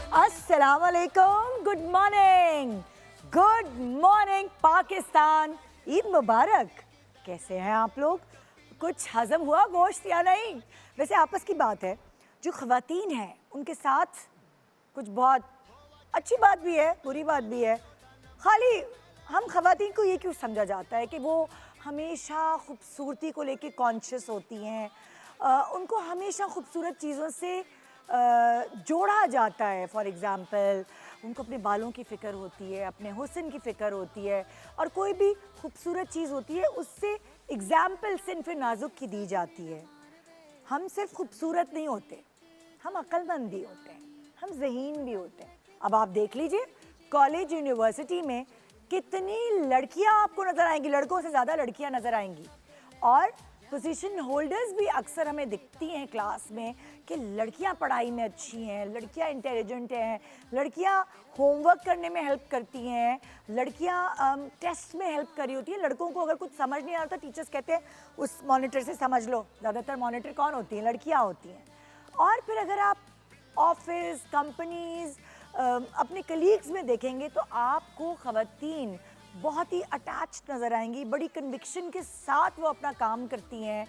अस्सलाम वालेकुम, good morning Pakistan. Eid मुबारक। कैसे हैं आप लोग? कुछ हजम हुआ गोश्त या नहीं? वैसे आपस की बात है, जो ख़वातीन हैं उनके साथ कुछ बहुत अच्छी बात भी है, बुरी बात भी है। खाली हम ख़वातीन को ये क्यों समझा जाता है कि वो हमेशा खूबसूरती को लेके कॉन्शियस होती हैं, उनको हमेशा खूबसूरत चीज़ों से जोड़ा जाता है। फॉर एग्ज़ाम्पल उनको अपने बालों की फ़िक्र होती है, अपने हुस्न की फ़िक्र होती है, और कोई भी खूबसूरत चीज़ होती है उससे एग्ज़ाम्पल सिन्फ़ नाज़ुक की दी जाती है। हम सिर्फ खूबसूरत नहीं होते, हम अक्लमंद भी होते हैं, हम ज़हीन भी होते हैं। अब आप देख लीजिए कॉलेज यूनिवर्सिटी में कितनी लड़कियां आपको नज़र आएंगी, लड़कों से ज़्यादा लड़कियां नज़र आएंगी। और पोजीशन होल्डर्स भी अक्सर हमें दिखती हैं क्लास में कि लड़कियां पढ़ाई में अच्छी हैं, लड़कियां इंटेलिजेंट हैं, लड़कियां होमवर्क करने में हेल्प करती हैं, लड़कियां टेस्ट में हेल्प कर रही होती हैं। लड़कों को अगर कुछ समझ नहीं आता टीचर्स कहते हैं उस मॉनिटर से समझ लो। ज़्यादातर मॉनिटर कौन होती हैं? लड़कियाँ होती हैं। और फिर अगर आप ऑफिस, कंपनीज़, अपने कलीग्स में देखेंगे तो आपको ख़वातीन बहुत ही अटैच्ड नज़र आएंगी, बड़ी कन्विक्शन के साथ वो अपना काम करती हैं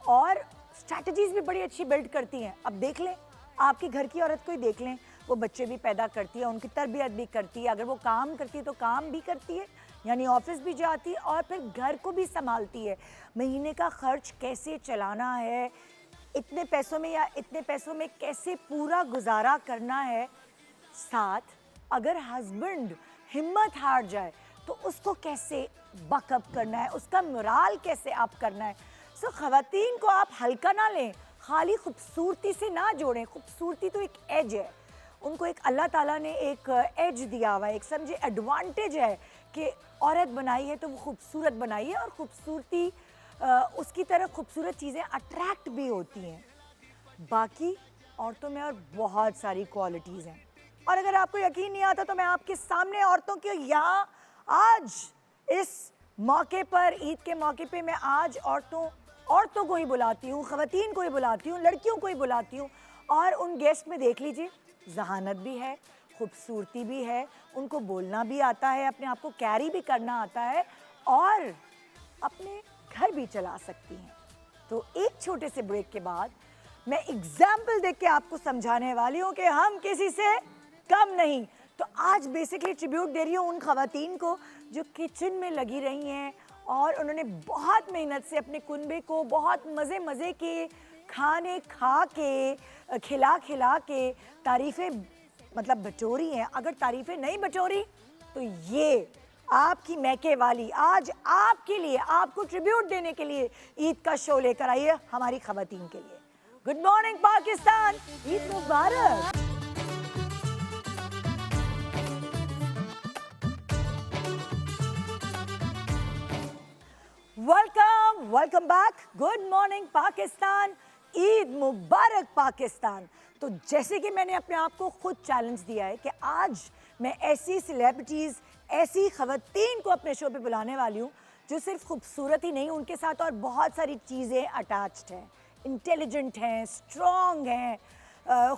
और स्ट्रैटेजीज़ भी बड़ी अच्छी बिल्ड करती हैं। अब देख लें, आपके घर की औरत को ही देख लें, वो बच्चे भी पैदा करती है, उनकी तरबियत भी करती है, अगर वो काम करती है तो काम भी करती है, यानी ऑफिस भी जाती है और फिर घर को भी संभालती है। महीने का खर्च कैसे चलाना है, इतने पैसों में या इतने पैसों में कैसे पूरा गुजारा करना है। साथ अगर हस्बैंड हिम्मत हार जाए तो उसको कैसे बकअप करना है, उसका मोराल कैसे अप करना है। सो ख़वातीन को आप हल्का ना लें, खाली खूबसूरती से ना जोड़ें। खूबसूरती तो एक एज है, उनको एक अल्लाह ताला ने एक एज दिया हुआ है, एक समझे एडवांटेज है कि औरत बनाई है तो वो खूबसूरत बनाई है, और खूबसूरती उसकी तरफ खूबसूरत चीज़ें अट्रैक्ट भी होती हैं। बाकी औरतों में और बहुत सारी क्वालिटीज़ हैं, और अगर आपको यकीन नहीं आता तो मैं आपके सामने औरतों के यहाँ आज इस मौके पर, ईद के मौके पे, मैं आज औरतों को ही बुलाती हूँ, ख़वातीन को ही बुलाती हूँ, लड़कियों को ही बुलाती हूँ। और उन गेस्ट में देख लीजिए जहानत भी है, खूबसूरती भी है, उनको बोलना भी आता है, अपने आप को कैरी भी करना आता है, और अपने घर भी चला सकती हैं। तो एक छोटे से ब्रेक के बाद मैं एग्जाम्पल देख के आपको समझाने वाली हूँ कि हम किसी से कम नहीं। तो आज बेसिकली ट्रिब्यूट दे रही हूँ उन ख़वातीन को जो किचन में लगी रही हैं और उन्होंने बहुत मेहनत से अपने कुनबे को बहुत मज़े के खाने खा के, खिला के तारीफ़ें मतलब बटोरी हैं। अगर तारीफ़ें नहीं बटोरी तो ये आपकी मैके वाली आज आपके लिए, आपको ट्रिब्यूट देने के लिए ईद का शो लेकर आई है हमारी ख़वातीन के लिए। गुड मॉर्निंग पाकिस्तान, ईद मुबारक। Welcome back. Good morning Pakistan, Eid मुबारक पाकिस्तान। तो जैसे कि मैंने अपने आप को खुद चैलेंज दिया है कि आज मैं ऐसी सेलिब्रिटीज़, ऐसी ख़वातीन को अपने शो पे बुलाने वाली हूँ जो सिर्फ खूबसूरत ही नहीं, उनके साथ और बहुत सारी चीज़ें अटैच्ड हैं, इंटेलिजेंट हैं, स्ट्रॉन्ग हैं,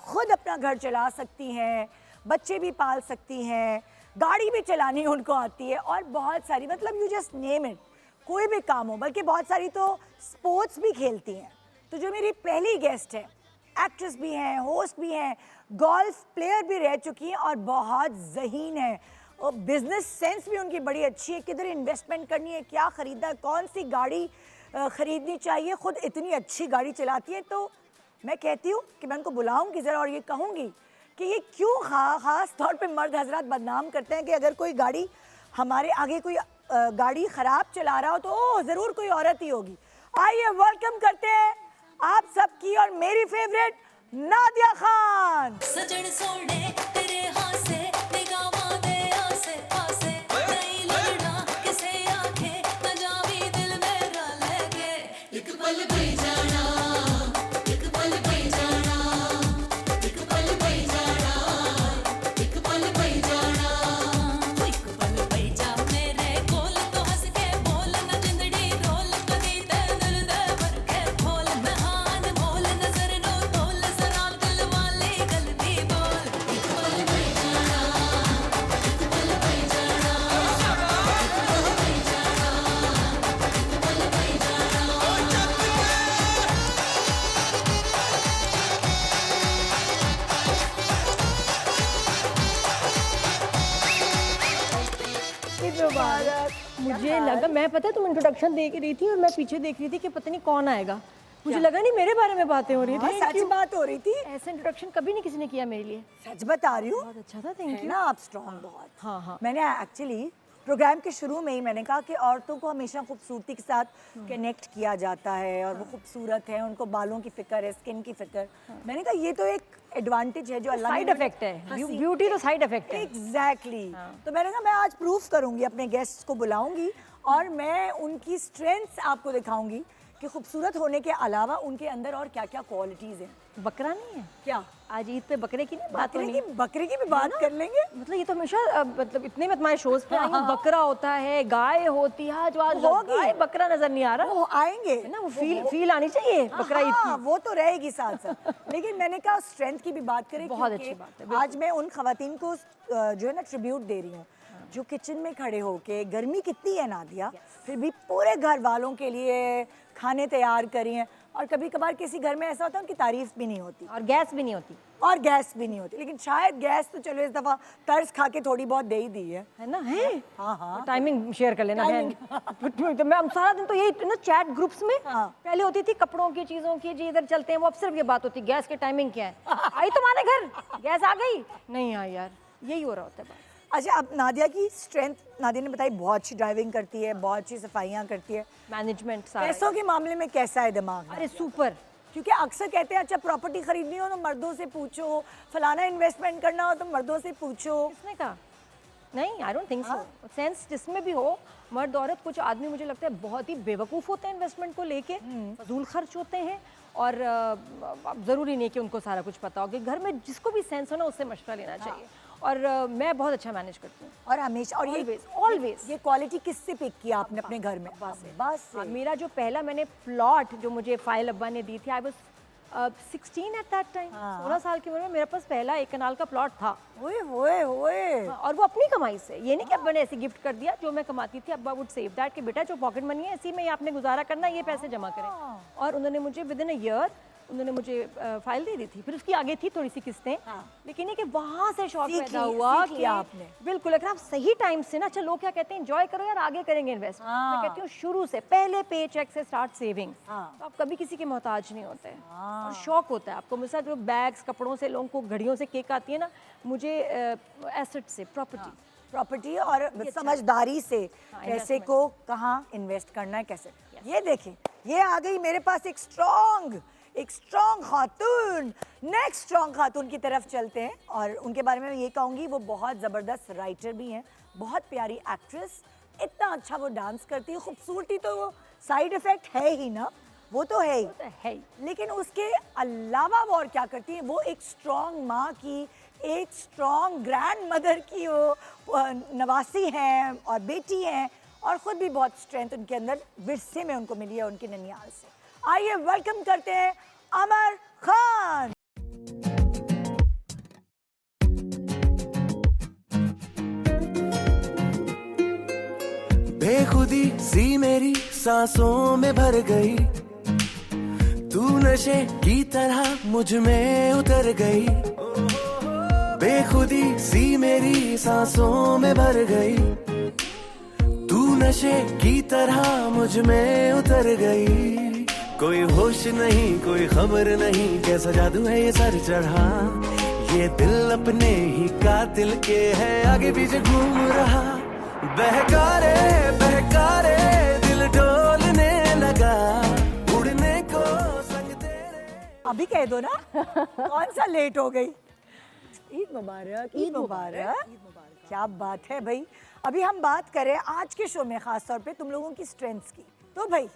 ख़ुद अपना घर चला सकती हैं, बच्चे भी पाल सकती हैं, गाड़ी भी चलानी उनको आती है, और बहुत सारी, मतलब यू जस्ट नेम इट, कोई भी काम हो, बल्कि बहुत सारी तो स्पोर्ट्स भी खेलती हैं। तो जो मेरी पहली गेस्ट है, एक्ट्रेस भी हैं, होस्ट भी हैं, गोल्फ प्लेयर भी रह चुकी हैं और बहुत ज़हीन है, और बिजनेस सेंस भी उनकी बड़ी अच्छी है, किधर इन्वेस्टमेंट करनी है, क्या ख़रीदना है, कौन सी गाड़ी ख़रीदनी चाहिए, ख़ुद इतनी अच्छी गाड़ी चलाती है। तो मैं कहती हूँ कि मैं उनको बुलाऊँगी ज़रा और ये कहूँगी कि ये क्यों ख़ास तौर पे मर्द हजरात बदनाम करते हैं कि अगर कोई गाड़ी हमारे आगे, कोई गाड़ी ख़राब चला रहा हो तो ओह ज़रूर कोई औरत ही होगी। आइए वेलकम करते हैं आप सबकी और मेरी फेवरेट नादिया खान। सजन सोने तेरे हाथ से निगाहों दे आसे पासे, नहीं लगना किसे आंखें न जावी दिल मेरा लगे, एक पल भी जाना, एक पल भी जाना, एक पल भी जाना, एक पल भी जाना, एक पल भी जा मेरे कोल तो हंस के बोल न जिंदड़ी रोल कदी ते दिल दे भर के खोल, महान बोल नजर नो तोल जरा दिल वाली गल दी बोल, एक पल मुबारक। मुझे लगा, मैं पता है तुम इंट्रोडक्शन देख रही थी और मैं पीछे देख रही थी कि पता नहीं कौन आएगा। मुझे लगा नहीं मेरे बारे में बातें हो रही थी। सच बात हो रही थी। ऐसा इंट्रोडक्शन कभी नहीं किसी ने किया मेरे लिए। सच बता रही हूँ। बहुत अच्छा था, थैंक यू। ना आप स्ट्रॉन्ग बहुत। हाँ हाँ। मैंने एक्चुअली प्रोग्राम के शुरू में ही मैंने कहा कि औरतों को हमेशा खूबसूरती के साथ कनेक्ट किया जाता है और वो खूबसूरत है, उनको बालों की फिक्र है, स्किन की फिक्र। मैंने कहा ये तो एक एडवांटेज है जो अल्लाह साइड इफेक्ट है, ब्यूटी तो साइड इफेक्ट है। एग्जैक्टली। तो मैंने कहा मैं आज प्रूफ करूंगी, अपने गेस्ट्स को बुलाऊंगी और मैं उनकी स्ट्रेंथ्स आपको दिखाऊंगी कि खूबसूरत होने के अलावा उनके अंदर और क्या क्या क्वालिटीज हैं। बकरा नहीं है क्या आज ईद पे बकरे की नहीं बात होनी? बकरे की भी बात कर लेंगे। मतलब ये तो हमेशा मतलब इतने में तुम्हारे शोज पे आएंगे, बकरा होता है, गाय होती है, जो आज गाय बकरा नजर नहीं आ रहा। वो आएंगे है ना, वो फील आनी चाहिए बकरा ईद की। वो तो रहेगी साथ साथ। लेकिन मैंने कहा स्ट्रेंथ की भी बात करें, बहुत अच्छी बात है। आज मैं उन खवातीन को जो है ना ट्रिब्यूट दे रही हूँ जो किचन में खड़े होके, गर्मी कितनी है नादिया, फिर भी पूरे घर वालों के लिए खाने तैयार करी हैं। और कभी कभार किसी घर में ऐसा होता है उनकी तारीफ भी नहीं होती और गैस भी नहीं होती। और गैस भी नहीं होती, लेकिन शायद गैस तो चलो इस दफा तर्स खा के थोड़ी बहुत दे ही दी है ना? है हाँ हाँ। टाइमिंग शेयर कर लेना बहन। तो मैं सारा दिन तो यही ना चैट ग्रुप्स में पहले होती थी कपड़ों की, चीजों की, जी इधर चलते हैं, वो अब सिर्फ ये बात होती है गैस की टाइमिंग क्या है। आई तुम्हारे घर गैस आ गई नहीं आई यार, यही हो रहा होता है बात। अच्छा, अब नादिया की स्ट्रेंथ, नादिया ने बताई बहुत अच्छी ड्राइविंग करती है, बहुत अच्छी सफाइयाँ करती है, मैनेजमेंट सारा। पैसों के मामले में कैसा है दिमाग? अरे सुपर। क्योंकि अक्सर कहते हैं अच्छा प्रॉपर्टी खरीदनी हो तो मर्दों से पूछो, फलाना इन्वेस्टमेंट करना हो तो मर्दों से पूछो। किसने कहा? नहीं, I don't think so. Sense जिसमें भी हो, मर्द औरत, कुछ आदमी मुझे लगता है बहुत ही बेवकूफ़ होते हैं इन्वेस्टमेंट को लेके, फजूल खर्च होते हैं। और ज़रूरी नहीं कि उनको सारा कुछ पता हो, कि घर में जिसको भी सेंस हो ना उससे मशवरा लेना चाहिए। और मैं बहुत अच्छा मैनेज करती हूँ और हमेशा। और ऑलवेज ये क्वालिटी किससे पिक किया आपने अपने घर में? बस मेरा जो पहला मैंने प्लॉट जो मुझे फाइल अब्बा ने दी थी, I was 16 at that time. 16 साल की उम्र में मेरे पास पहला 1 कनाल का प्लॉट था। ओए और वो अपनी कमाई से, ये नहीं कि अब्बा ने ऐसे गिफ्ट कर दिया। जो मैं कमाती थी अब्बा वुड सेव दैट, कि बेटा जो पॉकेट मनी है इसी में ही आपने गुजारा करना, ये पैसे जमा करें। और उन्होंने मुझे विद इन अ ईयर उन्होंने मुझे फाइल दे दी थी। फिर उसकी आगे थी थोड़ी सी किस्तें, लेकिन ये कि वहाँ से शौक पैदा हुआ कि आपने बिल्कुल, अगर आप सही टाइम से ना, अच्छा लोग क्या कहते हैं एंजॉय करो यार, आगे करेंगे इन्वेस्ट। मैं कहती हूँ शुरू से पहले पे चेक से स्टार्ट सेविंग, तो आप कभी किसी के मोहताज नहीं होते। और शौक होता है आपको। मुझसे जो बैग्स कपड़ों से, लोगों को घड़ियों से केक आती है ना, मुझे एसेट से, प्रॉपर्टी और समझदारी से पैसे को कहाँ इन्वेस्ट करना है, कैसे। ये देखें, ये आ गई मेरे पास एक स्ट्रॉन्ग खातून। नेक्स्ट स्ट्रॉन्ग खातून की तरफ चलते हैं और उनके बारे में ये कहूँगी वो बहुत ज़बरदस्त राइटर भी हैं, बहुत प्यारी एक्ट्रेस, इतना अच्छा वो डांस करती है। खूबसूरती तो वो साइड इफ़ेक्ट है ही ना, वो तो है ही, लेकिन उसके अलावा वो और क्या करती है, वो एक स्ट्रॉन्ग माँ की, एक स्ट्रॉन्ग ग्रैंड मदर की वो नवासी हैं और बेटी हैं, और ख़ुद भी बहुत स्ट्रेंथ उनके अंदर विरसे में उनको मिली है उनके ननियाल से। आइए वेलकम करते हैं अमर खान। बेखुदी सी मेरी सांसों में भर गई, तू नशे की तरह मुझ में उतर गई। बेखुदी सी मेरी सांसों में भर गई, तू नशे की तरह मुझ में उतर गई। कोई होश नहीं, कोई खबर नहीं, कैसा जादू है ये सर चढ़ा। ये दिल अपने ही कातिल के है आगे पीछे घूम रहा। बहकारे दिल डोलने लगा, उड़ने को संग तेरे। अभी कह दो ना कौन सा लेट हो गई। ईद मुबारक, ईद मुबारक। क्या बात है भाई। अभी हम बात करें आज के शो में खास तौर पे तुम लोगों की स्ट्रेंथ्स की, तो भाई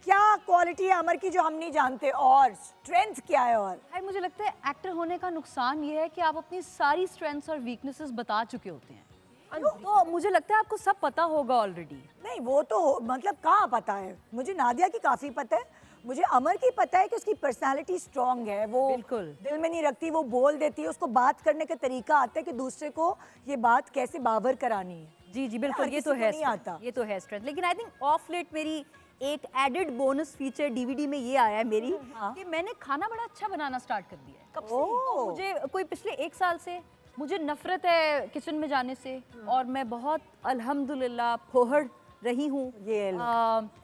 क्या क्वालिटी है अमर की जो हम नहीं जानते, और स्ट्रेंथ क्या है? और भाई मुझे लगता है एक्टर होने का नुकसान ये है कि आप अपनी सारी स्ट्रेंथ्स और वीकनेसेस बता चुके होते हैं, तो मुझे लगता है आपको सब पता होगा ऑलरेडी। नहीं वो तो मतलब कहाँ पता है, मुझे नादिया की काफ़ी पता है, मुझे अमर की पता है कि उसकी पर्सनालिटी स्ट्रांग है, वो बिल्कुल दिल में नहीं रखती, वो बोल देती है, उसको बात करने का तरीका आता है कि दूसरे को ये बात कैसे बावर करानी है। जी जी बिल्कुल, ये तो है स्ट्रेंथ, ये तो है स्ट्रेंथ। लेकिन आई थिंक ऑफ लेट मेरी एक एडेड बोनस फीचर डीवीडी में ये आया है मेरी कि मैंने खाना बड़ा अच्छा बनाना स्टार्ट कर दिया है। कब से? तो मुझे कोई पिछले 1 साल से मुझे नफरत है किचन में जाने से, और मैं बहुत अल्हम्दुलिल्लाह फोहड़ रही हूँ। ये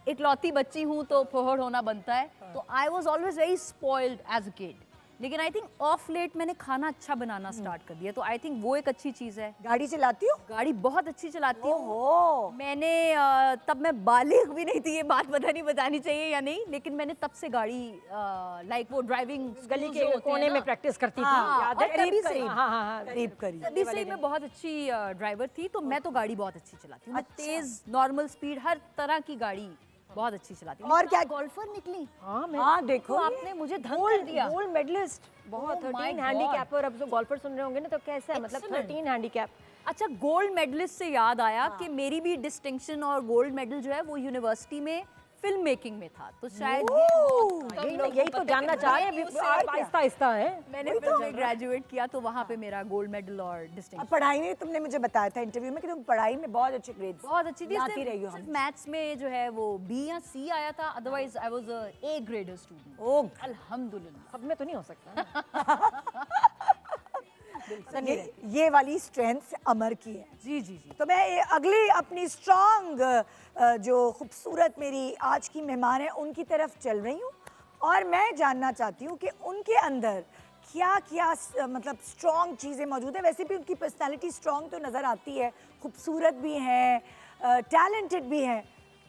इकलौती बच्ची हूँ तो फोहड़ होना बनता है। तो I was always very spoiled as a kid, लेकिन आई थिंक ऑफ लेट मैंने खाना अच्छा बनाना स्टार्ट कर दिया, तो आई थिंक वो एक अच्छी चीज़ है। गाड़ी चलाती हो? गाड़ी बहुत अच्छी चलाती हूँ। ओहो, मैंने तब मैं बालिग भी नहीं थी, ये बात पता नहीं बतानी चाहिए या नहीं, लेकिन मैंने तब से गाड़ी लाइक वो ड्राइविंग गली के कोने में प्रैक्टिस करती थी, याद है? तभी से करीब करीब। तभी से मैं बहुत अच्छी ड्राइवर थी, तो मैं तो गाड़ी बहुत अच्छी चलाती हूँ। मैं तेज, नॉर्मल स्पीड, हर तरह की गाड़ी बहुत अच्छी चलाती हूँ। और क्या गोल्फर निकली? हाँ देखो, तो आपने मुझे धन कर दिया। गोल्ड मेडलिस्ट, बहुत Oh my 13 God. हैंडीकैप। और अब जो गोल्फर सुन रहे होंगे ना, तो कैसा है, मतलब Excellent. 13 हैंडीकैप। अच्छा, गोल्ड मेडलिस्ट से याद आया कि मेरी भी डिस्टिंक्शन और गोल्ड मेडल जो है वो यूनिवर्सिटी में फिल्म मेकिंग में था, तो शायद ये बहुत कम लोगों यही को तो पता जानना कि चाह रहे मैं हैं, आहिस्ता आहिस्ता है। मैंने फिल्म में ग्रेजुएट किया, तो वहाँ पे मेरा गोल्ड मेडल और अब डिस्टिंक्शन पढ़ाई में तुमने मुझे बताया था इंटरव्यू में कि तुम पढ़ाई में बहुत अच्छे ग्रेड्स बहुत अच्छी थी। लाती रही हो हम। मैथ्स में जो है वो बी या सी आया था, otherwise I was A grader student. ओ, अल्हम्दुलिल्लाह। सब में तो नहीं हो सकता। ये वाली स्ट्रेंथ अमर की है। जी जी जी। तो मैं अगली अपनी स्ट्रॉन्ग जो खूबसूरत मेरी आज की मेहमान है उनकी तरफ चल रही हूँ, और मैं जानना चाहती हूँ कि उनके अंदर क्या क्या मतलब स्ट्रॉन्ग चीज़ें मौजूद हैं। वैसे भी उनकी पर्सनालिटी स्ट्रॉन्ग तो नज़र आती है, खूबसूरत भी हैं, टैलेंटेड भी हैं,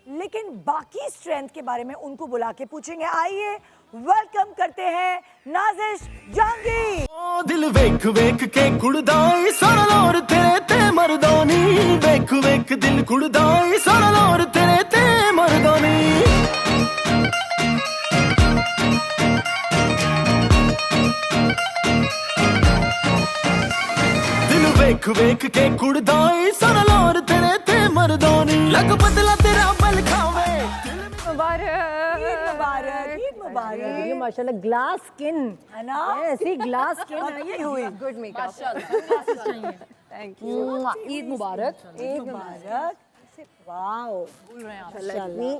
लेकिन बाकी स्ट्रेंथ के बारे में उनको बुला के पूछेंगे। आइए वेलकम करते हैं नाजिश जहांगीर। ओ दिल वेख वेख के कुड़दाई सारा लोर तेरे ते मर्दानी, वेख वेख दिल कुड़दाई सारा लोर तेरे ते मर्दानी। दिल वेख वेख के कुड़दाई सारा लोर तेरे ते मर्दानी, लग बदला तेरा बल खावे। ईद मुबारक, ईद मुबारक। ये माशाल्लाह ग्लास स्किन है ना? ऐसी ग्लास स्किन ये हुई। Good makeup. Thank you. Eid Mubarak. Eid Mubarak. Wow, बोल रहे हैं आप। इतनी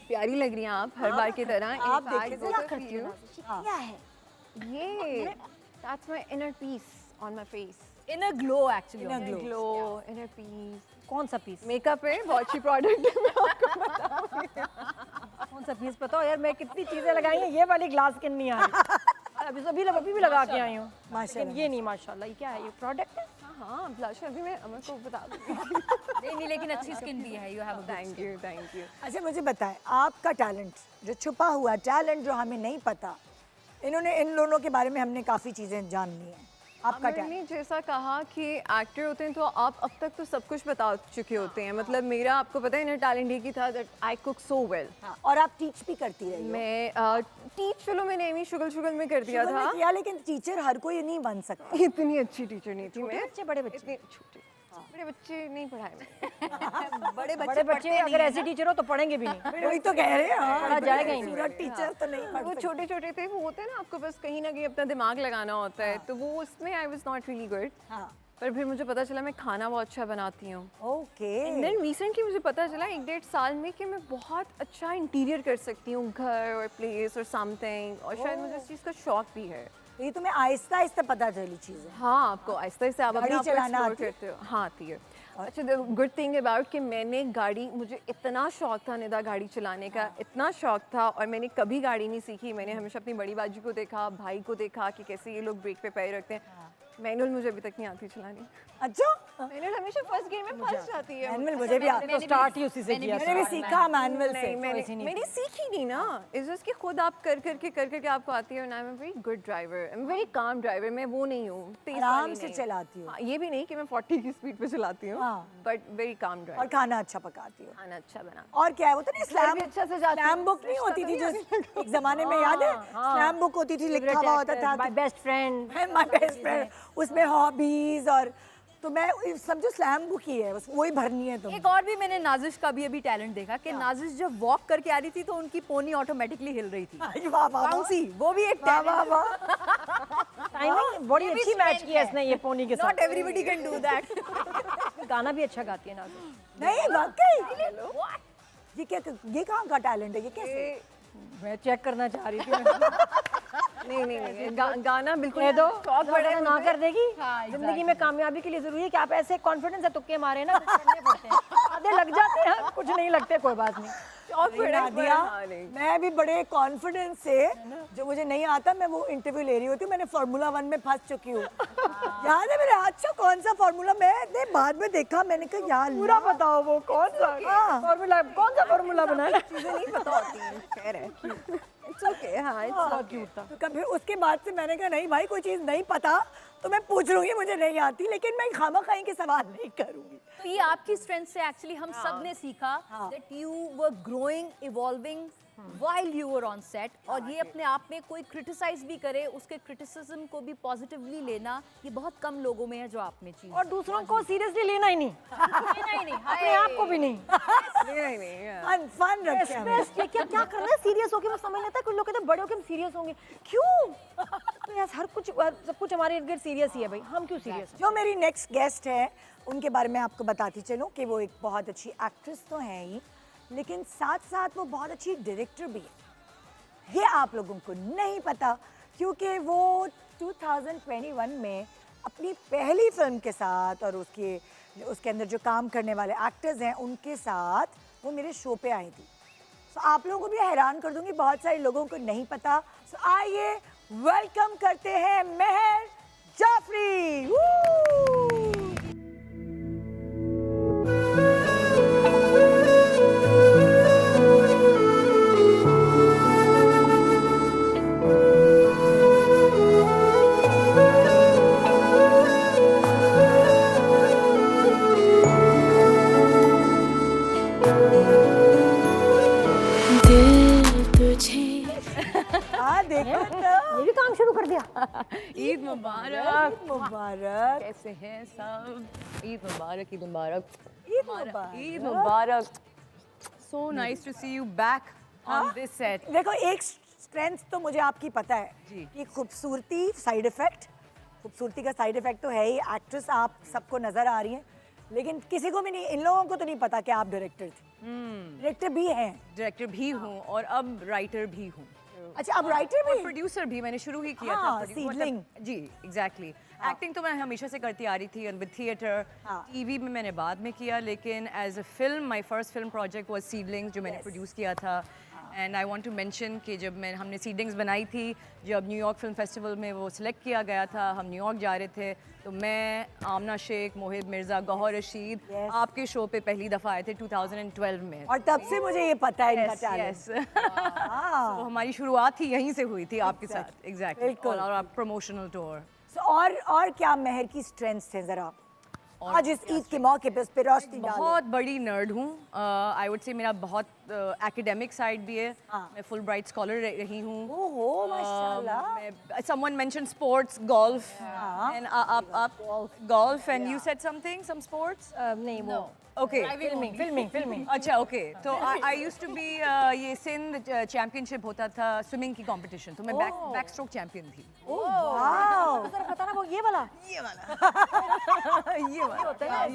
प्यारी लग रही हैं आप हर बार की तरह। आप In fact, देखिए both क्या of करती you- हो? क्या है? ये that's my inner peace on my face. Inner glow actually. Inner glow. glow, inner peace. कौन सा पीस? मेकअप है, बहुत अच्छी प्रोडक्ट कौन सा पीस बताओ यार, मैं कितनी चीजें लगाई हैं, ये वाली ग्लास स्किन नहीं आ रही। अभी भी लगा के आई हूँ, माशाल्लाह। लेकिन ये नहीं माशाल्लाह। ये क्या है, ये प्रोडक्ट है? हाँ, ब्लश अभी मैं अमर को बता दूंगी। नहीं नहीं, लेकिन अच्छी स्किन भी है। You have thank you thank you. अच्छा मुझे बताएं, आपका टैलेंट जो छुपा हुआ टैलेंट जो हमें नहीं पता, इन दोनों के बारे में हमने काफ़ी चीज़ें जान ली हैं। आपका अमर टैलेंट ने जैसा कहा कि एक्टर होते हैं तो आप अब तक तो सब कुछ बता चुके होते हैं। मतलब मेरा आपको पता है ना टैलेंट ये की था that I cook so well. और आप टीच भी करती रही हो। मैं टीच चलो मैंने एमी शुगल में कर दिया शुगर में था। किया, लेकिन टीचर हर कोई नहीं बन सकता। इतनी अच्छी टीचर नहीं थी मैं। बच्चे बड़े बच्चे इतने छोटे बड़े बच्चे नहीं पढ़ाए मैंने। बड़े बच्चे अगर ऐसे टीचर हो तो पढ़ेंगे भी नहीं। वही तो कह रहे हैं, हाँ, पढ़ा जाएगा ही नहीं। सूरत टीचर तो नहीं पढ़ वो छोटे छोटे थे, वो होते हैं ना आपको बस कहीं ना कहीं अपना दिमाग लगाना होता है, तो वो उसमें I was not really good. हाँ, पर फिर मुझे पता चला मैं खाना बहुत अच्छा बनाती हूँ। ओके। देन रिसेंटली मुझे पता चला 1-1.5 साल में कि मैं बहुत अच्छा इंटीरियर कर सकती हूँ, घर और प्लेस और समथिंग, और शायद मुझे इस चीज़ का शौक भी है। ये तुम्हें आहिस्ता आहिस्ता पता चली चीज़ें। हाँ, आपको आहिस्ता आहिस्ता आप अपने गाड़ी आप को चलाना एक्सप्लोर आती है? करते हो। हाँ, आती है। अच्छा, द गुड थिंग अबाउट कि मैंने गाड़ी, मुझे इतना शौक था निदा गाड़ी चलाने का, इतना शौक था, और मैंने कभी गाड़ी नहीं सीखी। मैंने हमेशा अपनी बड़ी बाजी को देखा, भाई को देखा कि कैसे ये लोग ब्रेक पे पैर रखते हैं। मैनुअल मुझे अभी तक नहीं आती चलानी। अच्छा, मैनुअल हमेशा फर्स्ट गियर में फंस जाती है। मैनुअल मुझे भी आता तो स्टार्ट ही उसी से किया मैंने भी सीखा मैनुअल से। नहीं, मैंने सीखी नहीं ना। इस जस्ट कि खुद आप कर करके आपको आती है। और आई am very good driver, I am very calm driver. मैं वो नहीं हूँ, तेज आराम वाली से नहीं। चलाती हूँ। हाँ, ये भी नहीं कि मैं 40 की स्पीड पे चलाती हूँ, हाँ। बट वेरी काम और ड्राइवर। खाना अच्छा पकाती हूँ। खाना अच्छा बना। और क्या है वो तो नहीं, स्लैम भी अच्छा से जाती स्लैम हूँ। बुक नहीं होती थी जो एक जमाने में, याद है? स्लैम बुक होती थी, लिखा हुआ होता था my best friend. My best friend, उसमें हॉबीज, और तो मैं समझो स्लैम बुक ही है, बस वही भरनी है तुम। एक और भी मैंने नाजिश का भी अभी टैलेंट देखा कि नाजिश जब वॉक करके आ रही थी तो उनकी पोनी ऑटोमेटिकली हिल रही थी। वाह वाह वाह, बाउंसी, वो भी एक वाह वाह वाह। टाइमिंग बड़ी अच्छी मैच की है इसने ये पोनी के नॉट साथ। Everybody can do that. गाना भी अच्छा गाती है नाज़िश। नहीं वाकई, ये क्या, ये कहाँ का टैलेंट है, ये कैसे? मैं चेक करना चाह रही थी। नहीं गाना बिल्कुल कह दो शौक बड़ा है ना मुझे। कर देगी। हाँ, जिंदगी में कामयाबी के लिए जरूरी है कि आप ऐसे कॉन्फिडेंस है तुक्के मारे ना, कुछ करने पड़ते हैं। आधे लग जाते हैं, कुछ नहीं लगते, कोई बात नहीं। शौक नहीं, बड़ा है, नादिया, हाँ, नहीं। मैं भी बड़े कॉन्फिडेंस से, जो मुझे नहीं आता मैं वो इंटरव्यू ले रही होती हूँ, मैंने फार्मूला 1 में फंस चुकी हूँ। याद है मेरे, अच्छा कौन सा फार्मूला, मैंने बाद में देखा, मैंने कहा यार पूरा बताओ वो कौन सा फॉर्मूला, कौन सा फॉर्मूला बनाया। चीजें नहीं पता होती हैं, खैर है। इट्स ओके, हाँ इट्स बहुत क्यूट था। तो कभी उसके बाद से मैंने कहा नहीं भाई, कोई चीज़ नहीं पता तो मैं पूछ लूंगी, मुझे नहीं आती, लेकिन मैं खामा-खाई के सवाल नहीं करूंगी। तो ये आपकी स्ट्रेंथ से एक्चुअली हम सब ने सीखा that you were growing, evolving while you were on set, और ये अपने आप में कोई क्रिटिसाइज भी करे, उसके क्रिटिसिज्म को भी पॉजिटिवली लेना, ये बहुत कम लोगों में है जो आप में चीज। और दूसरों को सीरियसली लेना ही नहीं, नहीं अपने आप को भी नहीं। नहीं फन रखे हमें। स्ट्रेस क्या क्या करना है सीरियस होके, मैं समझ लेता है कुछ लोग कहते हैं बड़े होके हम सीरियस होंगे, क्यों? तो यार हर कुछ सब कुछ हमारे इर्द गिर्द सीरियस ही है भाई, हम क्यों सीरियस? जो मेरी नेक्स्ट गेस्ट है उनके बारे में आपको बताती चलूं कि वो एक बहुत अच्छी एक्ट्रेस तो है ही, लेकिन साथ साथ वो बहुत अच्छी डायरेक्टर भी है। ये आप लोगों को नहीं पता क्योंकि वो 2021 में अपनी पहली फिल्म के साथ और उसके अंदर जो काम करने वाले एक्टर्स हैं उनके साथ वो मेरे शो पे आई थी। सो आप लोगों को भी हैरान कर दूंगी, बहुत सारे लोगों को नहीं पता। सो आइए वेलकम करते हैं मेहर जाफरी। देखो तो ये भी काम शुरू कर दिया। ईद मुबारक। मुबारक, कैसे हैं सब? ईद मुबारक, ईद मुबारक, ईद मुबारक। ईद मुबारक। So nice to see you back on this set. देखो एक स्ट्रेंथ तो मुझे आपकी पता है जी। कि खूबसूरती साइड इफेक्ट, खूबसूरती का साइड इफेक्ट तो है ही, एक्ट्रेस आप सबको नजर आ रही हैं, लेकिन किसी को भी नहीं, इन लोगों को तो नहीं पता कि आप डायरेक्टर थे। डायरेक्टर भी हैं। डायरेक्टर भी हूँ और अब राइटर भी हूँ, अच्छा, अब राइटर और भी? प्रोड्यूसर भी। मैंने शुरू ही किया हाँ, था seedling। जी एग्जैक्टली। एक्टिंग तो मैं हमेशा से करती आ रही थी, विद थिएटर, टीवी में मैंने बाद में किया, लेकिन as a film my first film project was Seedlings, जो मैंने प्रोड्यूस किया था। And I want to mention कि जब हमने सीडलिंग्स बनाई थी, जब न्यूयॉर्क फिल्म फेस्टिवल में वो सिलेक्ट किया गया था, हम न्यूयॉर्क जा रहे थे, तो मैं, आमना शेख, मोहित मिर्ज़ा, गौहर रशीद आपके शो पे पहली दफ़ा आए थे 2012 में। और तब से मुझे ये पता है इनका टैलेंट। तो हमारी शुरुआत ही यहीं से हुई थी आपके साथ। एग्जैक्टली। बिल्कुल। और प्रमोशनल टूर। और क्या मेहर की स्ट्रेंथ्स हैं जरा आज इस ईद के मौके पे उस पे रोशनी डालें। बहुत बड़ी नर्ड हूँ। आई वुड से मेरा बहुत एकेडमिक साइड भी है। मैं फुल ब्राइट स्कॉलर रही हूँ। ओहो माशाल्लाह। Someone mentioned sports, golf, and आप golf, and you said something, some sports. नहीं वो Okay. फिल्मिंग। अच्छा, ओके। तो आई यूज्ड टू बी, ये सिंध चैंपियनशिप होता था स्विमिंग की कंपटीशन, तो मैं बैक स्ट्रोक चैंपियन थी। वाओ, जरा पता ना वो ये वाला ये वाला होता है, ये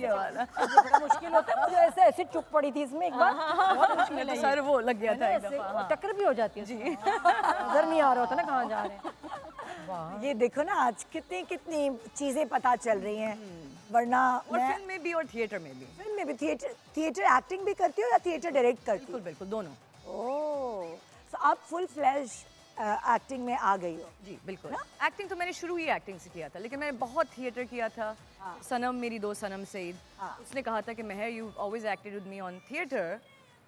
वाला। ये बड़ा मुश्किल होता है, मुझे ऐसे चुप पड़ी थी इसमें एक बार, बहुत मुश्किल है ये। सर वो लग गया था एक ऐसे दफा। टक्कर भी हो जाती है जी। नजर नहीं आ रहा होता ना कहाँ जा रहे हैं। ये देखो ना आज कितनी कितनी चीजें पता चल रही हैं, वरना और मैं फिल्म में भी और थिएटर में भी। फिल्म में भी थिएटर एक्टिंग भी करती हो या थिएटर डायरेक्ट करती बिल्कुल बिल्कुल, दोनों। हो? सो आप फुल फ्लैश एक्टिंग में आ गई हो। जी बिल्कुल। एक्टिंग तो मैंने शुरू ही एक्टिंग से किया था, लेकिन मैंने बहुत थिएटर किया था। सनम, मेरी दोस्त सनम सईद, उसने कहा था कि Mehar you always acted with me on theatre,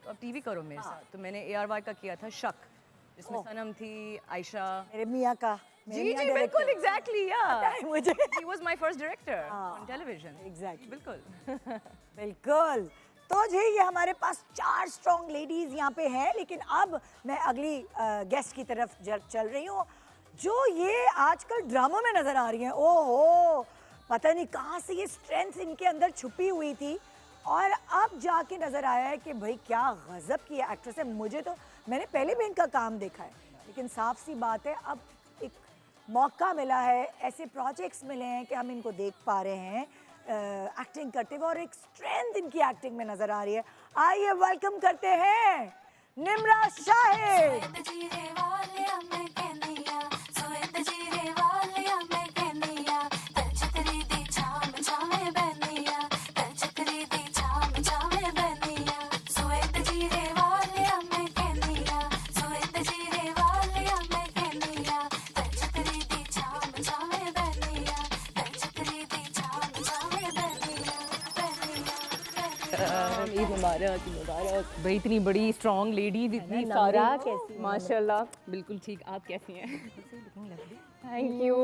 तो अब टीवी करो मेरे साथ। तो मैंने ARY का किया था शक, जिसमें सनम थी, आयशा। मेरे मियाँ का मेरे जी मियाँ जी बिल्कुल, director। एग्जैक्टली, या है मुझे। He was my first director on television. Exactly। बिल्कुल। बिल्कुल। तो जी ये हमारे पास 4 स्ट्रॉन्ग लेडीज यहाँ पे हैं, लेकिन अब मैं अगली गेस्ट की तरफ चल रही हूँ, जो ये आजकल ड्रामों में नजर आ रही हैं। ओहो, पता नहीं कहाँ से ये स्ट्रेंथ इनके अंदर छुपी हुई थी और अब जाके नजर आया है कि भाई क्या गजब की एक्ट्रेस है। मुझे तो, मैंने पहले भी इनका काम देखा है, लेकिन साफ सी बात है अब एक मौका मिला है, ऐसे प्रोजेक्ट्स मिले हैं कि हम इनको देख पा रहे हैं एक्टिंग करते हुए, और एक स्ट्रेंथ इनकी एक्टिंग में नजर आ रही है। आइए वेलकम करते हैं निम्रा शाहिद। ईद मुबारक, ईद मुबारक। भाई इतनी बड़ी स्ट्रॉन्ग लेडीज, इतनी नम्रा सारी, कैसी है? माशाल्लाह बिल्कुल ठीक। आप कैसी हैं? Thank you.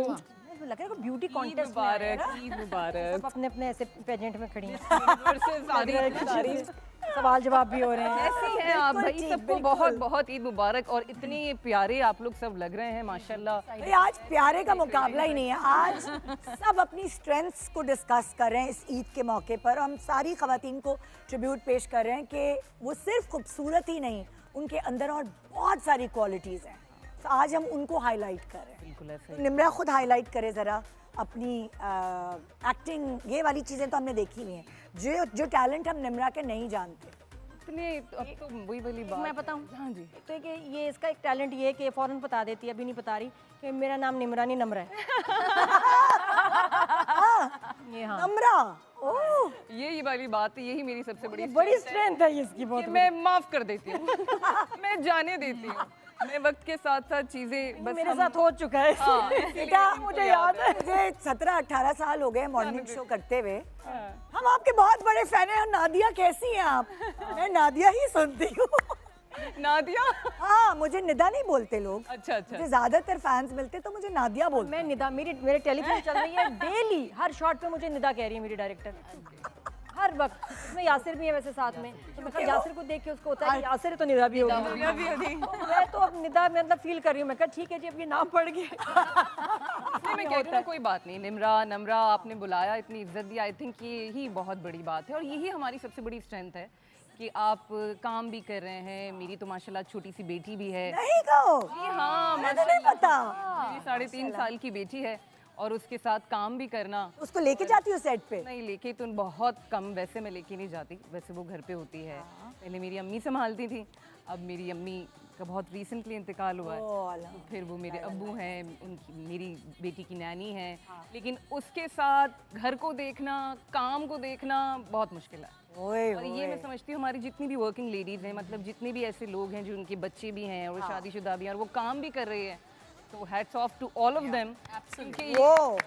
लग रहा है कोई ब्यूटी ईद कॉन्टेस्ट मुबारक, ईद मुबारक। सब अपने अपने ऐसे पेजेंट में खड़ी हैं सारी सवाल जवाब भी हो रहे हैं। कैसी हैं आप भाई? ठीक, सबको बिल्कुल। बहुत बहुत ईद मुबारक। और इतने प्यारे आप लोग सब लग रहे हैं माशाल्लाह। भाई आज प्यारे का मुकाबला ही नहीं है, आज सब अपनी स्ट्रेंथ्स को डिस्कस कर रहे हैं इस ईद के मौके पर। हम सारी खवातीन को ट्रिब्यूट पेश कर रहे हैं कि वो सिर्फ खूबसूरत ही नहीं, उनके अंदर और बहुत सारी क्वालिटीज़ हैं। तो आज हम उनको हाईलाइट कर रहे हैं। बिल्कुल ऐसा तो ही। निम्रा खुद हाईलाइट करे ज़रा अपनी एक्टिंग, ये वाली चीज़ें तो हमने देखी हुई हैं। जो टैलेंट हम निम्रा के नहीं जानते। इतने अब तो वही वाली बात। मैं बताऊं? हाँ जी। तो ये कि ये इसका एक टैलेंट ये है कि फौरन बता देती है, अभी नहीं बता रही कि मेरा नाम निम्रा नहीं नम्रा है। ये हाँ नम्रा, ओह ये वाली बात, यही मेरी सबसे बड़ी बड़ी स्ट्रेंथ है इसकी बहुत कि मैं माफ कर देती हूँ। मैं जाने देती हूँ। मैं वक्त के साथ साथ चीजें बस मेरे हम- साथ हो चुका है। हाँ, बेटा मुझे याद है, मुझे 17-18 साल हो गए मॉर्निंग शो करते हुए। हम आपके बहुत बड़े फैन हैं। नादिया कैसी हैं आप? मैं नादिया ही सुनती हूँ। नादिया। हाँ, मुझे निदा नहीं बोलते लोग। अच्छा अच्छा। मुझे ज्यादातर फैंस मिलते तो मुझे नादिया बोलते। मैं निदा, मेरे टेलीफोन चल रही है डेली, हर शॉट पे मुझे निदा कह रही है मेरी डायरेक्टर, हर वक्त। इसमें यासिर भी है वैसे साथ में, तो मतलब यासिर को देख के उसको होता है कि यासिर है तो निदा भी होगी। तो मैं तो अब निदा में मतलब फील कर रही हूँ। मैं कहा ठीक है जी, अब ये नाम पड़ गया। इसलिए मैं कह रही हूँ कोई बात नहीं। निम्रा नम्रा आपने बुलाया, इतनी इज्जत दी, आई थिंक ये ही बहुत बड़ी बात है। और यही हमारी सबसे बड़ी स्ट्रेंथ है कि आप काम भी कर रहे हैं। मेरी तो माशाल्लाह छोटी सी बेटी भी है। नहीं कहो, जी हाँ, मुझे नहीं पता। मेरी 3.5 साल की बेटी है और उसके साथ काम भी करना। उसको लेके जाती हूँ सेट पे? नहीं, लेके तो बहुत कम, वैसे मैं लेके नहीं जाती, वैसे वो घर पे होती है। पहले मेरी अम्मी संभालती थी, अब मेरी अम्मी का बहुत रिसेंटली इंतकाल हुआ है। ओह, अल्लाह। तो फिर वो मेरे अब्बू हैं, उनकी मेरी बेटी की नैनी है। लेकिन उसके साथ घर को देखना, काम को देखना बहुत मुश्किल है। ओए और ये मैं समझती हूँ हमारी जितनी भी वर्किंग लेडीज़ हैं, मतलब जितने भी ऐसे लोग हैं जिनके बच्चे भी हैं और शादीशुदा भी हैं और वो काम भी कर रहे हैं, तो hats off to all of them. क्योंकि वो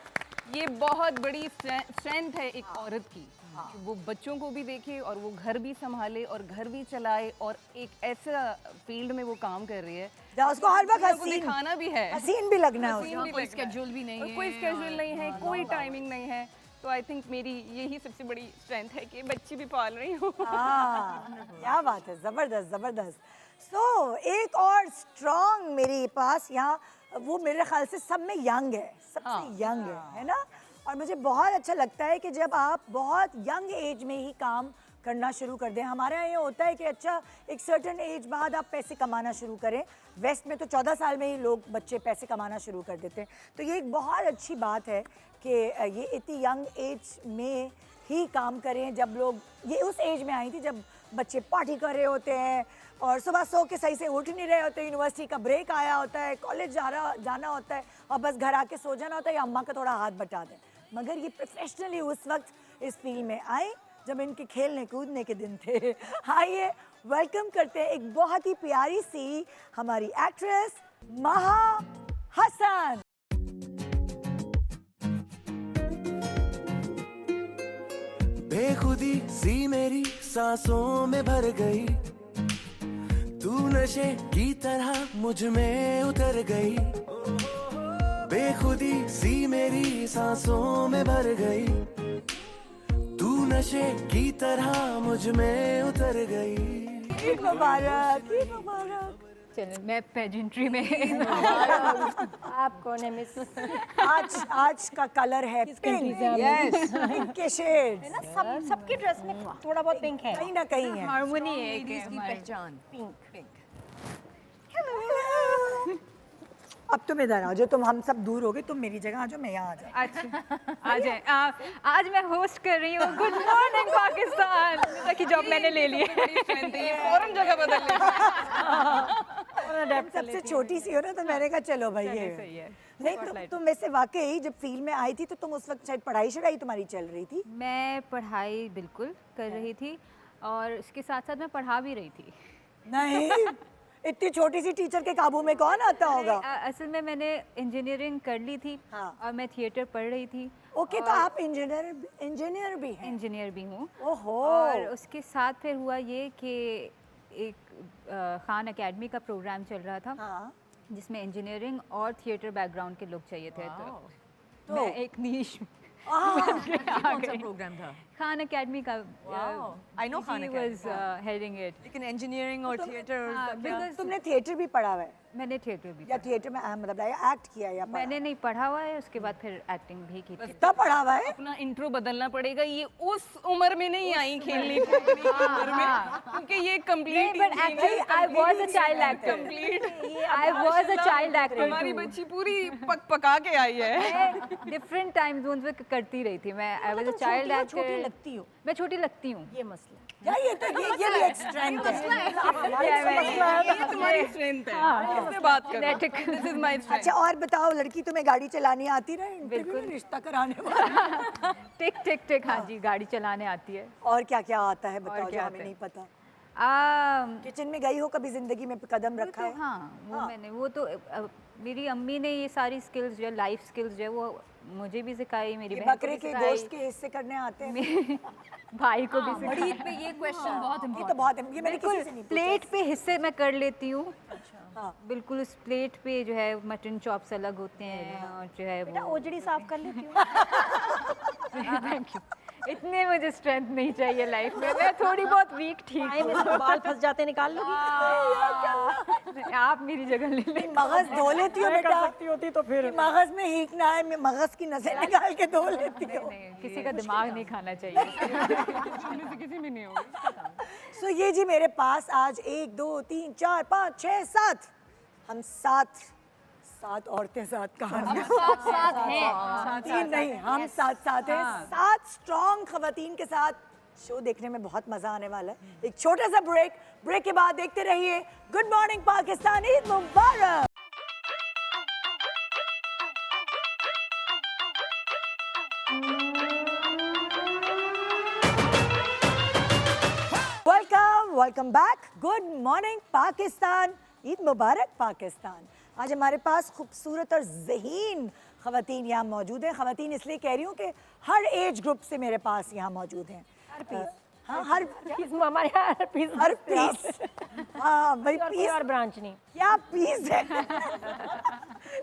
ये बहुत बड़ी स्ट्रेंथ है एक औरत की कि वो बच्चों को भी देखे और वो घर भी संभाले और घर भी चलाए और एक ऐसा फील्ड में वो काम कर रही है। जहाँ उसको हर वक्त दुनिया को हसीन दिखाना भी है, हसीन भी लगना है हसीन उसको। भी लगना है। भी नहीं और कोई स्केड्यूल नहीं है, कोई टाइमिंग नहीं है। तो आई थिंक मेरी यही सबसे बड़ी स्ट्रेंथ है कि बच्ची भी पाल रही हूँ। हाँ, क्या बात है, जबरदस्त जबरदस्त। सो एक और स्ट्रॉन्ग मेरे पास यहाँ, वो मेरे ख्याल से सब में यंग है, सबसे यंग है ना। और मुझे बहुत अच्छा लगता है कि जब आप बहुत यंग एज में ही काम करना शुरू कर दें। हमारे यहाँ ये होता है कि अच्छा एक सर्टेन एज बाद आप पैसे कमाना शुरू करें। वेस्ट में तो 14 साल में ही लोग बच्चे पैसे कमाना शुरू कर देते हैं। तो ये एक बहुत अच्छी बात है कि ये इतनी यंग एज में ही काम करें। जब लोग, ये उस एज में आई थी जब बच्चे पार्टी कर रहे होते हैं और सुबह सो के सही से उठ नहीं रहे होते, यूनिवर्सिटी का ब्रेक आया होता है, कॉलेज जाना होता है और बस घर आके सो जाना होता है या अम्मा का थोड़ा हाथ बटा दें। मगर ये प्रोफेशनली उस वक्त इस फील्ड में आए जब इनके खेलने कूदने के दिन थे। आइए वेलकम करते हैं एक बहुत ही प्यारी सी हमारी एक्ट्रेस महा हसन। बेखुदी सी मेरी सांसों में भर गई, तू नशे की तरह मुझ में उतर गई। बेखुदी सी मेरी सांसों में भर गई, तू नशे की तरह मुझ में उतर गई। ईद मुबारक, ईद मुबारक। चलो मैं पेजेंट्री में आप कौन है मिस? आज का कलर है पिंक, यस, पिंक के शेड है ना, सबकी ड्रेस में थोड़ा बहुत पिंक है। कहीं ना कहीं है। हार्मनी है एक पहचान। अब तुम इधर आ जाओ, तुम हम सब दूर हो गए, तुम मेरी जगह आ जाओ, मैं यहाँ आ जाऊँ। अच्छा आ जाए। आज मैं होस्ट कर रही हूँ गुड मॉर्निंग पाकिस्तान की जॉब मैंने ले ली है। ये फौरन जगह बदल ली। सबसे छोटी सी हो ना, तो मैंने कहा चलो भाई ये सही है। नहीं। तुम वैसे वाकई जब फील्ड में आई थी तो तुम उस वक्त शायद पढ़ाई शढ़ाई तुम्हारी चल रही थी। मैं पढ़ाई बिल्कुल कर रही थी और इसके साथ साथ मैं पढ़ा भी रही थी। नहीं, इतनी छोटी सी टीचर के काबू में कौन आता होगा। असल में मैंने इंजीनियरिंग कर ली थी हाँ। और मैं थिएटर पढ़ रही थी ओके, तो आप इंजीनियर भी हैं? इंजीनियर भी हूँ। ओहो। और उसके साथ फिर हुआ ये कि एक खान एकेडमी का प्रोग्राम चल रहा था, हाँ। जिसमें इंजीनियरिंग और थिएटर बैकग्राउंड के लोग चाहिए थे। तो मैं एक नीश कौन सा प्रोग्राम था? खान एकेडमी का I know Khan was heading it. लेकिन इंजीनियरिंग और थिएटर बिकॉज तुमने थिएटर भी पढ़ा हुआ है मैंने थिएटर भी या थिएटर में मतलब एक्ट किया या पढ़ा? मैंने नहीं पढ़ा हुआ है, उसके बाद फिर एक्टिंग भी की थी। कितना पढ़ा हुआ है? अपना इंट्रो बदलना पड़ेगा, ये उस उम्र में नहीं आई खेलने कूदने की उम्र में, क्योंकि ये complete but actually I was a child actor. I was a child actor. हमारी बच्ची पूरी पका के आई है। डिफरेंट टाइम जोन्स में करती रही थी मैं। I was a child actor. छोटी लगती हो, मैं छोटी लगती हूँ। ये मसला या ये तो ये भी एक स्ट्रेंथ है। ये तुम्हारी स्ट्रेंथ है, इससे बात करो। This is my strength. अच्छा, और बताओ, लड़की तुम्हें गाड़ी चलानी आती रहे? इंटरव्यू में रिश्ता कराने वाला। टिक टिक टिक, हाँ जी, गाड़ी चलाने आती है। और क्या क्या आता है बताओ, जो क्या हमें आता है? नहीं पता। आ, किचन में गई हो कभी जिंदगी में, कदम रखा है? हाँ, वो मैंने वो तो मेरी अम्मी ने ये सारी स्किल्स जो लाइफ स्किल्स जो है वो मुझे भी सिखाई, मेरी ये बहन को बकरे भी के सिखाई, गोश्त के हिस्से करने आते हैं? मेरे भाई को भी बड़ी सिखाई। ईद पे ये क्वेश्चन बहुत ये तो बहुत है, ये मैंने किसी से नहीं पूछा। प्लेट पे हिस्से मैं कर लेती हूँ। हाँ। बिल्कुल, उस प्लेट पे जो है मटन चॉप्स अलग होते हैं और जो है वो ओजड़ी साफ कर लेती हूँ। Thank you. इतने मुझे स्ट्रेंथ नहीं चाहिए लाइफ में, मैं थोड़ी बहुत वीक ठीक आए में से बाल फंस जाते निकाल लोगी। हूँ। आप मेरी जगह ले लें। मगज धो लेती हो बेटा? सकती होती तो फिर कि मगज में हीक ना आए, मैं मगज की नसें निकाल के धो लेती हूँ। नहीं, किसी का दिमाग नहीं खाना चाहिए। किसी में नहीं होगा। सो ये जी मेरे पास आज 1 2 3 4 5 6 7 हम सात औरतें, सात कहानियां। साथ हैं। तीन नहीं, हम साथ हैं। 7 स्ट्रॉन्ग खवातीन के साथ शो देखने में बहुत मजा आने वाला है। एक छोटा सा ब्रेक के बाद देखते रहिए गुड मॉर्निंग पाकिस्तान। ईद मुबारक। Welcome back. Good morning Pakistan. Eid मुबारक पाकिस्तान। आज हमारे पास खूबसूरत और ज़हीन ख़वातीन यहाँ मौजूद हैं। ख़वातीन इसलिए कह रही हूँ कि हर एज ग्रुप से मेरे पास यहाँ मौजूद हैं। हाँ, हर हमारे यहाँ हर पीस। हाँ भाई, पीस और ब्रांच नहीं, क्या पीस है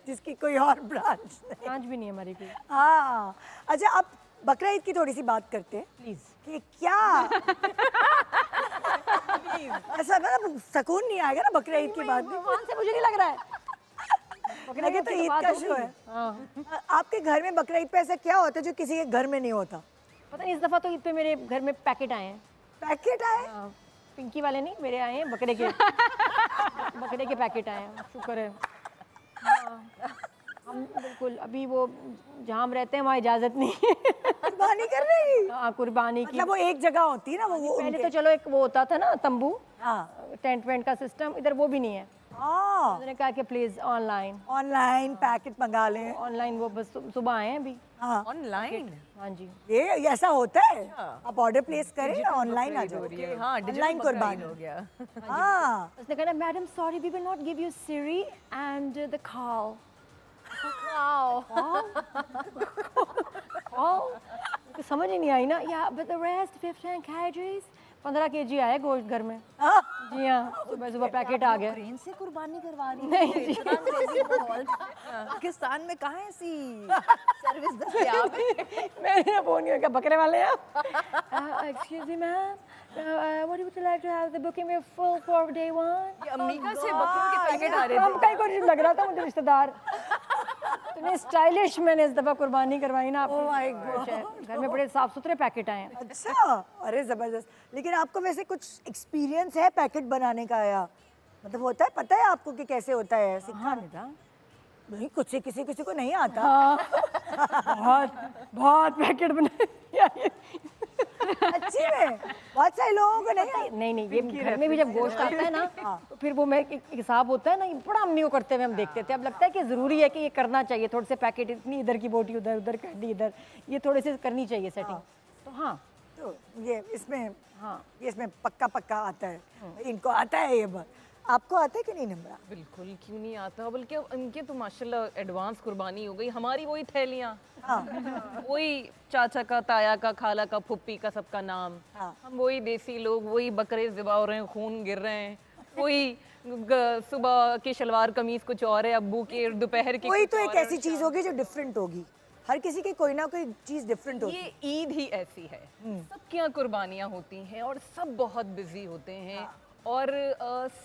जिसकी कोई और ब्रांच नहीं। ब्रांच भी नहीं हमारी कोई। हाँ, अच्छा, अब बकरा ईद की थोड़ी सी बात करते हैं प्लीज। कि क्या ऐसा मतलब सुकून नहीं आएगा ना बकरा ईद की बात में? से मुझे नहीं लग रहा है। लगे तो ईद का शो है। आपके घर में बकरा ईद पे ऐसा क्या होता है जो किसी के घर में नहीं होता? पता नहीं, इस दफा तो ईद पे मेरे घर में पैकेट आए हैं। पैकेट आए? पिंकी वाले नहीं, मेरे आए हैं बकरे के। बकरे के पैकेट आए हैं, शुक्र है। हम बिल्कुल अभी वो जहाँ हम रहते हैं वहाँ इजाज़त नहीं है कुर्बानी कर रही? हाँ, कुर्बानी की। मतलब वो एक जगह होती है ना, वो पहले तो चलो एक वो होता था ना तंबू, हाँ टेंट वेंट का सिस्टम, इधर वो भी नहीं है। हाँ, उन्होंने कहा कि प्लीज ऑनलाइन ऑनलाइन पैकेट मंगा लें। ऑनलाइन वो बस सुबह आए हैं अभी। हाँ, ऑनलाइन। हाँ जी, ये ऐसा होता है? आप ऑर्डर प्लेस करें, ऑनलाइन आ जाओ। हाँ, ऑनलाइन कुर्बानी हो गया। हाँ, उसने कहा madam sorry we will not give you Siri and the call. समझ ही नहीं आई ना। या but the rest 15 kgs, 15 kg आया गोश्त घर में। जी हाँ, सुबह सुबह पैकेट आ गया। ट्रेन से कुर्बानी करवा रही है। इतना अंग्रेजी माहौल। पाकिस्तान में कहाँ ऐसी सर्विस दस्तयाब है? मैंने फोन किया, क्या बकरे वाले हैं? Excuse me ma'am, what would you like to have the booking में फुल फॉर डे 1? अमेरिका से बकरों के पैकेट आ रहे थे। हम कहीं को लग रहा था मुझे रिश्तेदार। इतने स्टाइलिश मैंने इस दफा कुर्बानी करवाई ना। Oh my God. घर में बड़े साफ सुथरे पैकेट आए हैं। अच्छा, अरे जबरदस्त। लेकिन आपको वैसे कुछ एक्सपीरियंस है पैकेट बनाने का, या मतलब होता है, पता है आपको कि कैसे होता है? सीखा नहीं था? नहीं, कुछ से किसी को नहीं आता। बहुत पैकेट बनाए। अच्छी में बहुत सारे लोगों को नहीं आता। नहीं, ये घर में भी जब गोश्त आता है ना, तो फिर वो मैं एक हिसाब होता है ना, ये बड़ा अम्मी को करते हुए हम देखते थे। अब लगता है कि ज़रूरी है कि ये करना चाहिए। थोड़े से पैकेट, इतनी इधर की बोटी उधर, उधर की हड्डी इधर, ये थोड़े से करनी चाहिए सेटिंग। तो हाँ, तो ये इसमें, हाँ, ये इसमें पक्का आता है। इनको आता है ये आपको आता है कि नहीं निम्रा? बिल्कुल क्यों नहीं आता, बल्कि अब इनके तो माशाल्लाह एडवांस कुर्बानी हो गई, हमारी वही थैलियाँ, वही चाचा का, ताया का, खाला का, फुप्पी का, सबका नाम, हम वही देसी लोग, वही बकरे ज़िबा हो रहे हैं, खून गिर रहे हैं, वही सुबह की शलवार कमीज कुछ और है, अब्बू के दोपहर की कोई कुछ तो एक और है, ऐसी चीज होगी जो डिफरेंट होगी, हर किसी की कोई ना कोई चीज डिफरेंट होगी। ये ईद ही ऐसी है, सबकी यहाँ कुर्बानियाँ होती हैं और सब बहुत बिजी होते हैं और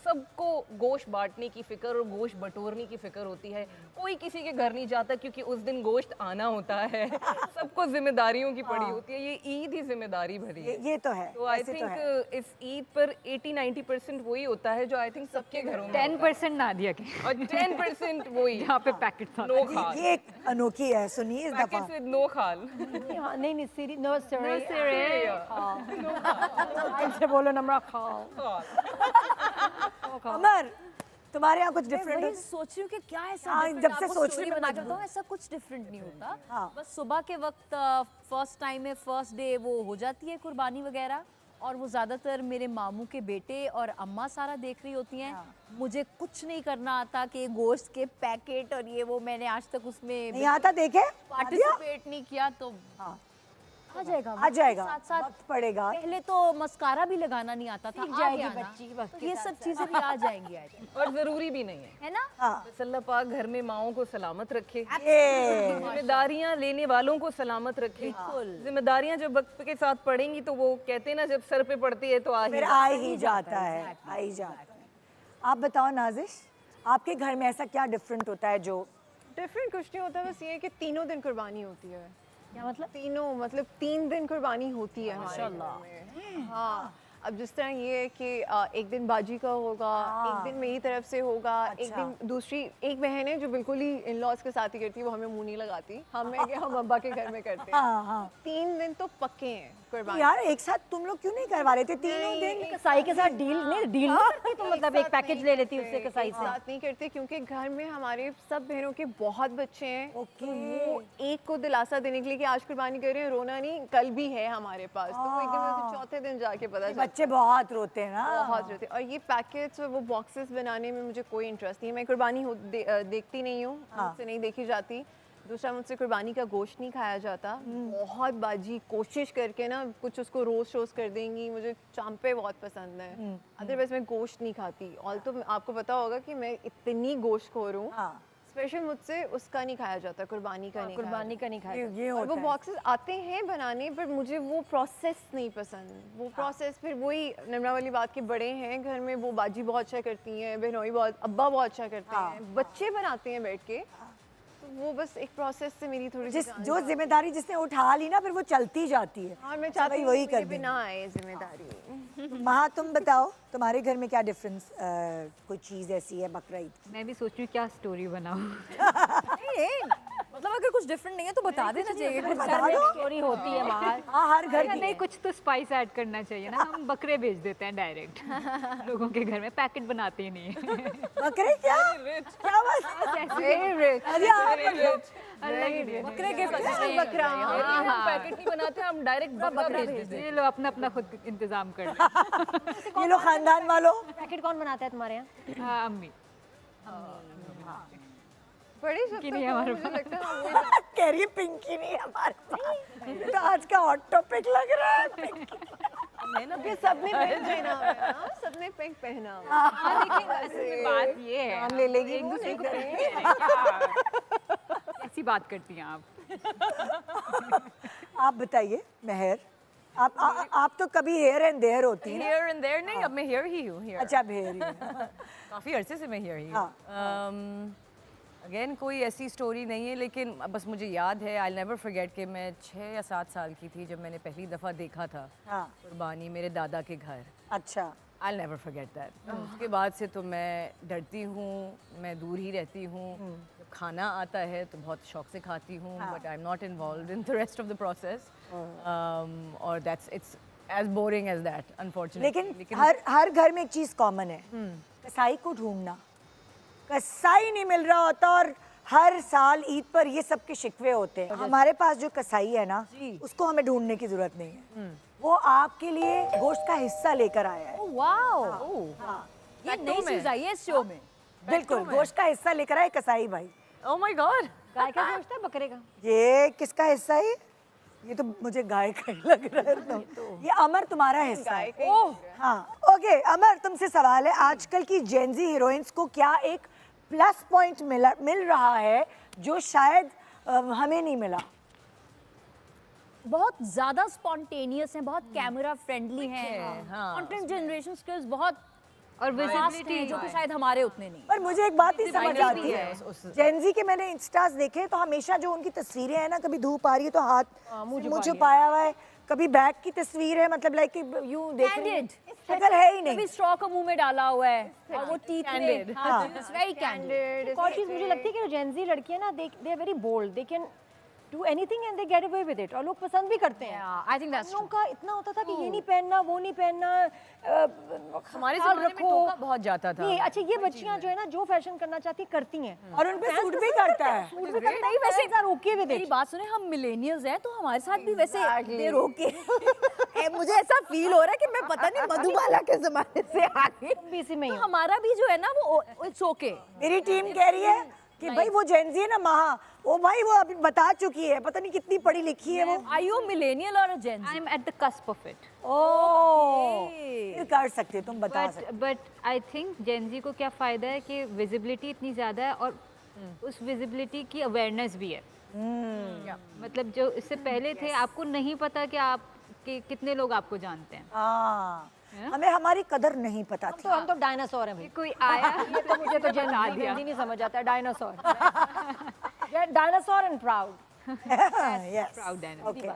सबको गोश्त बांटने की फिक्र और गोश्त बटोरने की फिक्र होती है, कोई किसी के घर नहीं जाता क्योंकि उस दिन गोश्त आना होता है सबको जिम्मेदारियों की पड़ी होती है, ये ईद ही जिम्मेदारी भरी है। ये तो है, तो आई ऐसे तो है। थिंक इस ईद पर 80-90% वही होता है जो आई थिंक सबके घरों में 10% ना दिया के और 10% वही यहाँ पे पैकेट था। नो खाल, ये एक अनोखी है, सुनिए इस दफा। पैकेट्स विद नो खाल। हाँ, नहीं नहीं सीरी नो सर हाँ। बोलो नम्रा खाओ। अमर, तुम्हारे यहाँ कुछ डिफरेंट वही सोच रही हूँ कि क्या ऐसा हाँ, different, जब से आपको सोच story रही हूँ बना मैं के बताऊँ, ऐसा कुछ डिफरेंट नहीं होता। हाँ। बस सुबह के वक्त फर्स्ट टाइम है, फर्स्ट डे वो हो जाती है कुर्बानी वगैरह, और वो ज़्यादातर मेरे मामू के बेटे और अम्मा सारा देख रही होती हैं। मुझे कुछ नहीं करना आता कि गोश्त के पैकेट और ये वो, मैंने आज तक उसमें नहीं आता, देखे पार्टिसिपेट नहीं किया, तो आ जाएगा आ जाएगा, साथ साथ वक्त पड़ेगा। पहले तो मस्कारा भी लगाना नहीं आता था, सीख आ जाएगी गया ना, बच्ची वक्त तो ये सब चीज़ें भी आ जाएंगी आज, और जरूरी भी नहीं है, है ना? हाँ, बस अल्लाह पाक घर में माओं को सलामत रखे, ये जिम्मेदारियां लेने वालों को सलामत रखे। जिम्मेदारियां जब वक्त के साथ पड़ेंगी तो वो कहते हैं ना, जब सर पे पड़ती है तो फिर आ ही जाता है, आ ही जाता है। आप बताओ नाजिश, आपके घर में ऐसा क्या डिफरेंट होता है जो डिफरेंट कुछ नहीं होता, बस ये है कि तीनों दिन कुर्बानी होती है। क्या मतलब? तीनों मतलब 3 दिन कुर्बानी होती है हमारे घर में। हाँ, अब जिस तरह ये है कि एक दिन बाजी का होगा, एक दिन मेरी तरफ से होगा, एक दिन दूसरी एक बहन है जो बिल्कुल ही इन लॉज के साथ ही करती है, वो हमें मुंह नहीं लगाती, हम अब्बा के घर में करते हैं। हाँ हाँ 3 दिन तो पक्के हैं कुर्बानी। यार एक साथ तुम लोग क्यों नहीं करवा रहे थे तीनों दिन? कसाई के साथ डील नहीं करती तो मतलब एक पैकेज ले लेती उससे कसाई एक से। साथ नहीं करते क्योंकि घर में हमारे सब बहनों के बहुत बच्चे हैं। ओके। तो वो एक को दिलासा देने के लिए कि आज कुर्बानी कर रहे हैं, रोना नहीं, कल भी है हमारे पास, तो वो एकदम मुझे चौथे दिन जाके पता चला। बच्चे बहुत रोते हैं ना। बहुत रोते हैं। और ये पैकेट्स और वो बॉक्सेस बनाने में मुझे कोई इंटरेस्ट नहीं है, मैं कुर्बानी देखती नहीं हूँ, मुझसे नहीं देखी जाती। दूसरा, मुझसे कुर्बानी का गोश्त नहीं खाया जाता। बहुत बाजी कोशिश करके ना कुछ उसको रोस्ट कर देंगी, मुझे चांपे बहुत पसंद है, अदरवाइज मैं गोश्त नहीं खाती। और तो आपको पता होगा कि मैं इतनी गोश्त खोर हूँ, स्पेशल मुझसे उसका नहीं खाया जाता, कुर्बानी का नहीं कुर्बानी का नहीं खाया ये और वो होता है। बॉक्सेस आते हैं बनाने, पर मुझे वो प्रोसेस नहीं पसंद। वो प्रोसेस फिर वही नमरा वाली बात के बड़े हैं घर में, वो बाजी बहुत अच्छा करती हैं, बहनोई बहुत, अब्बा बहुत अच्छा करते हैं, बच्चे बनाते हैं बैठ के, तो वो बस एक प्रोसेस से मेरी थोड़ी सी जो जिम्मेदारी जिसने उठा ली ना, फिर वो चलती जाती है। और मैं अच्छा, चाहती भाई हूँ वही मेरे कर पे दें। ना आए जिम्मेदारी। महा, तुम बताओ तुम्हारे घर में क्या डिफरेंस, कोई चीज ऐसी है बकरा ईद की? मैं भी सोच रही हूँ क्या स्टोरी बनाऊँ। मतलब अगर कुछ डिफरेंट नहीं है तो बता देना चाहिए। स्टोरी होती है बाहर। हाँ, हर घर की नहीं, है। कुछ तो स्पाइस ऐड करना चाहिए ना, हम बकरे भेज देते हैं डायरेक्ट लोगों के घर में, पैकेट बनाते ही नहीं है। बकरे क्या क्या बात? अरे अल्लाह की देन है। बकरे के बकरा हम पैकेट नहीं बनाते, हम डायरेक्ट बकरा भेज देते हैं। ये लो अपना अपना खुद इंतजाम कर लो। ये लो खानदान वालों। पैकेट कौन बनाता है तुम्हारे यहाँ? हाँ, अम्मी। बड़ी सब नहीं हमारे मुझे लगता है कह रही है पिंकी नहीं है हमारे पास। तो आज का हॉट टॉपिक लग रहा है पिंकी। कि सबने पिंक पहना हुआ है, हाँ, सबने पिंक पहना हुआ है। हाँ, लेकिन असल में बात ये है, नाम ले लेगी एक वो, दूसरे को नहीं कैसी बात करती हैं आप? आप बताइए मेहर, आप तो कभी हेयर एंड देयर होती है। Here and there नहीं, अब मैं here ही हूँ, here। अच्छा हेयर ही है। काफ़ी अरसे से मैं here ही हूँ। अगेन कोई ऐसी स्टोरी नहीं है, लेकिन बस मुझे याद है, आई नेवर फॉरगेट कि मैं 6 या 7 साल की थी जब मैंने पहली दफ़ा देखा था कुर्बानी मेरे दादा के घर। अच्छा। I never forget that. उसके बाद से तो मैं डरती हूँ, मैं दूर ही रहती हूँ। जब खाना आता है तो बहुत शौक से खाती हूँ, but I am not involve in the rest of the process, और that's it's as boring as that unfortunately. लेकिन हर घर में एक चीज कॉमन है, कसाई को ढूंढना। कसाई नहीं मिल रहा होता और हर साल ईद पर ये सब के शिकवे होते हैं। हमारे पास जो कसाई है ना, उसको हमें ढूंढने की जरूरत नहीं है, वो आपके लिए गोश्त का हिस्सा लेकर आया है। वाओ। हाँ, ये नई चीज आई है इस शो में। बिल्कुल गोश्त का हिस्सा लेकर आए कसाई भाई। Oh my God. गाय का गोश्त है बकरे का? ये किसका हिस्सा है? ये तो मुझे गाय का ही लग रहा है। ये अमर तुम्हारा हिस्सा है। ओह हाँ ओके अमर तुमसे सवाल है, आजकल की जेनजी हीरोइंस को क्या एक प्लस पॉइंट मिल रहा है जो शायद हमें नहीं मिला? बहुत ज्यादा स्पॉन्टेनियस हैं, बहुत कैमरा फ्रेंडली हैं, कंटेंट जनरेशन स्किल्स बहुत और vast विजिबिलिटी हैं, जो कि शायद हमारे उतने नहीं। पर मुझे एक बात नहीं समझ आती है है, जेनजी के मैंने इंस्टास देखे तो हमेशा जो उनकी तस्वीरें हैं ना, कभी धूप आ रही है तो हाथ मुंह छुपाया हुआ है, कभी बैक की तस्वीर है, मतलब लाइक यूं देख रही है, शक्ल है ही नहीं। कभी स्ट्रॉ को मुंह में डाला हुआ है और वो टीथ में, इट्स वेरी कैंडिड। एक और चीज मुझे लगती है कि जो जेनजी लड़कियां ना they are very bold, they can do anything and they get away with it, और लोग पसंद भी करते हैं। आई थिंक दैट्स लोगों का इतना होता था कि ये नहीं पहनना वो नहीं पहनना, हमारे ज़माने में टोका बहुत जाता था। नहीं अच्छा ये बच्चियां जो है ना जो फैशन करना चाहती करती हैं और उन पे सूट भी करता है। सूट भी करता है, वैसे आर ओके विद मेरी इट। बात सुने, हम मिलेनियल्स हैं तो हमारे साथ भी वैसे देर ओके। मुझे ऐसा फील हो रहा है कि मैं पता नहीं मधुबाला के जमाने से आ गई। भी इसी में ही तो हो। हमारा भी जो है ना वो इट्स ओके। मेरी टीम कह रही है कि भाई वो जेनजी है ना महा, वो भाई वो अभी बता चुकी है, पता नहीं कितनी पढ़ी लिखी है वो। Are you millennial or Gen? I am at the cusp of it, oh फिर कर सकते हो, तुम बता सकते बट आई थिंक जेनजी को क्या फ़ायदा है कि विजिबिलिटी इतनी ज़्यादा है और उस विजिबिलिटी की अवेयरनेस भी है। मतलब जो इससे पहले थे आपको नहीं पता कि आप कि कितने लोग आपको जानते हैं। हाँ हमें हमारी कदर नहीं पता थी। तो हम तो डायनासोर हैं भाई। कोई आया ये तो मुझे तो जेनजी नहीं समझ आता है, dinosaur. Dinosaur and proud. Yes. Proud है ना। Okay.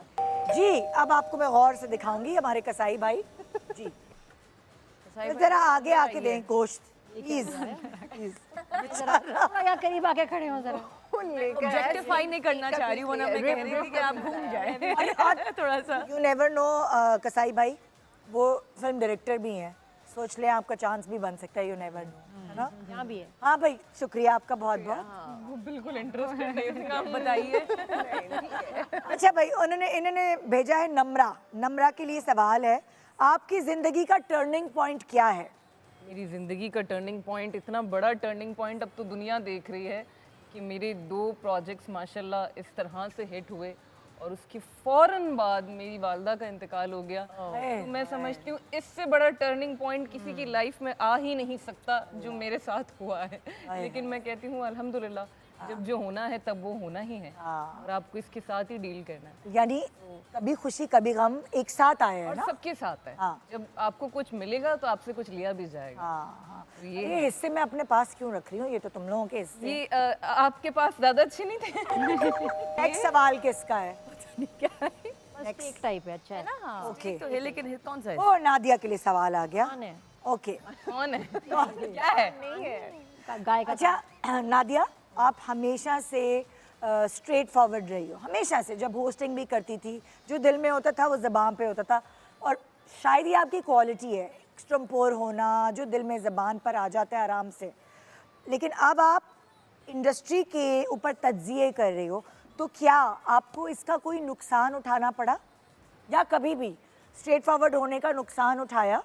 जी अब आपको मैं गौर से दिखाऊंगी हमारे कसाई भाई जी, तो जरा आगे आके दें गोश्त प्लीज प्लीज। थोड़ा यहाँ करीब आके खड़े हो जरा। ऑब्जेक्टिफाई नहीं करना चाह रही हूँ, वरना मैं कह रही थी कि आप घूम जाए थोड़ा सा। यू नेवर नो कसाई भाई वो फिल्म डायरेक्टर भी हैं, सोच लें आपका चांस भी बन सकता है, यू नेवर नो, है ना? यहाँ भी है। हाँ भाई शुक्रिया आपका बहुत बहुत। वो बिल्कुल इंटरेस्टेड नहीं थे, आप बताइए। अच्छा भाई इन्होंने भेजा है नम्रा, नम्रा के लिए सवाल है, आपकी जिंदगी का टर्निंग पॉइंट क्या है? मेरी ज़िंदगी का टर्निंग पॉइंट, इतना बड़ा टर्निंग पॉइंट अब तो दुनिया देख रही है कि मेरे 2 प्रोजेक्ट्स माशाल्लाह इस तरह से हिट हुए और उसके फ़ौरन बाद मेरी वालदा का इंतकाल हो गया। तो मैं समझती हूँ इससे बड़ा टर्निंग पॉइंट किसी की लाइफ में आ ही नहीं सकता जो मेरे साथ हुआ है। लेकिन मैं कहती हूँ अल्हम्दुलिल्लाह, जब जो होना है तब वो होना ही है और आपको इसके साथ ही डील करना है। यानी कभी खुशी कभी गम एक साथ आए हैं और ना? सबके साथ है। हाँ। जब आपको कुछ मिलेगा तो आपसे कुछ लिया भी जाएगा। हाँ ये ये हिस्से मैं अपने पास क्यों रख रही हूँ, ये तो तुम लोगों के हिस्से। ये आपके पास ज़्यादा अच्छे नहीं थे। नेक्स्ट सवाल किसका है? एक टाइप है, अच्छा है ना। ओके तो है, लेकिन कौन सा है? ओ नादिया के लिए सवाल आ गया। कौन है? ओके कौन है? क्या है? गाय का। अच्छा नादिया आप हमेशा से स्ट्रेट फॉरवर्ड रही हो, हमेशा से, जब होस्टिंग भी करती थी जो दिल में होता था वो ज़बान पे होता था, और शायद ये आपकी क्वालिटी है एक्सट्रम्पोर होना, जो दिल में ज़बान पर आ जाता है आराम से। लेकिन अब आप इंडस्ट्री के ऊपर तज्जिए कर रही हो, तो क्या आपको इसका कोई नुकसान उठाना पड़ा या कभी भी स्ट्रेट फॉरवर्ड होने का नुकसान उठाया?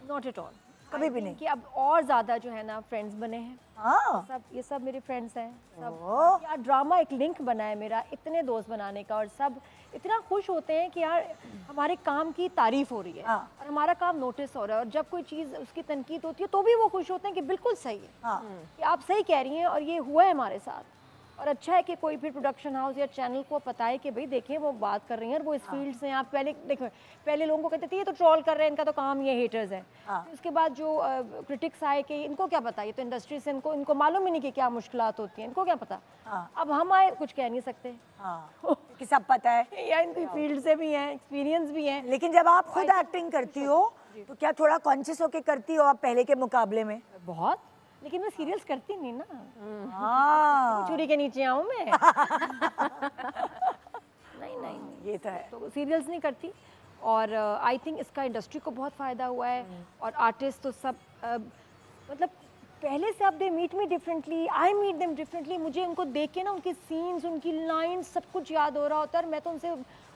नॉट एट ऑल, कभी भी नहीं। कि अब और ज़्यादा जो है ना फ्रेंड्स बने हैं। हाँ ये सब मेरे फ्रेंड्स हैं सब। ओह। यार ड्रामा एक लिंक बना है मेरा इतने दोस्त बनाने का, और सब इतना खुश होते हैं कि यार हमारे काम की तारीफ हो रही है हाँ। और हमारा काम नोटिस हो रहा है, और जब कोई चीज़ उसकी तनकीद होती है तो भी वो खुश होते हैं कि बिल्कुल सही है, हाँ कि आप सही कह रही हैं और ये हुआ है हमारे साथ। और अच्छा है कि कोई फिर प्रोडक्शन हाउस या चैनल को पता है कि भाई देखें वो बात कर रही हैं और वो इस फील्ड से हैं। आप पहले देखो, पहले लोगों को कहते थे ये तो ट्रोल कर रहे हैं, इनका तो काम ये हेटर्स है। फिर उसके बाद जो क्रिटिक्स आए कि इनको क्या पता, ये तो इंडस्ट्री से इनको मालूम ही नहीं कि क्या मुश्किलात होती हैं, इनको क्या पता। अब हम आए कुछ कह नहीं सकते, हाँ कि सब पता है, या इनकी फील्ड से भी हैं, एक्सपीरियंस भी हैं। लेकिन जब आप खुद एक्टिंग करती हो तो क्या थोड़ा कॉन्शियस होके करती हो आप पहले के मुकाबले में? बहुत, लेकिन मैं सीरियल्स करती नहीं ना। हाँ चूड़ी के नीचे आऊँ मैं। नहीं, ये तो है। तो सीरियल्स नहीं करती। और आई थिंक इसका इंडस्ट्री को बहुत फ़ायदा हुआ है, और आर्टिस्ट तो सब मतलब पहले से अब they meet me differently, I meet them differently. मुझे उनको देख के ना उनके सीन्स, उनकी लाइन्स सब कुछ याद हो रहा होता है, और मैं तो उनसे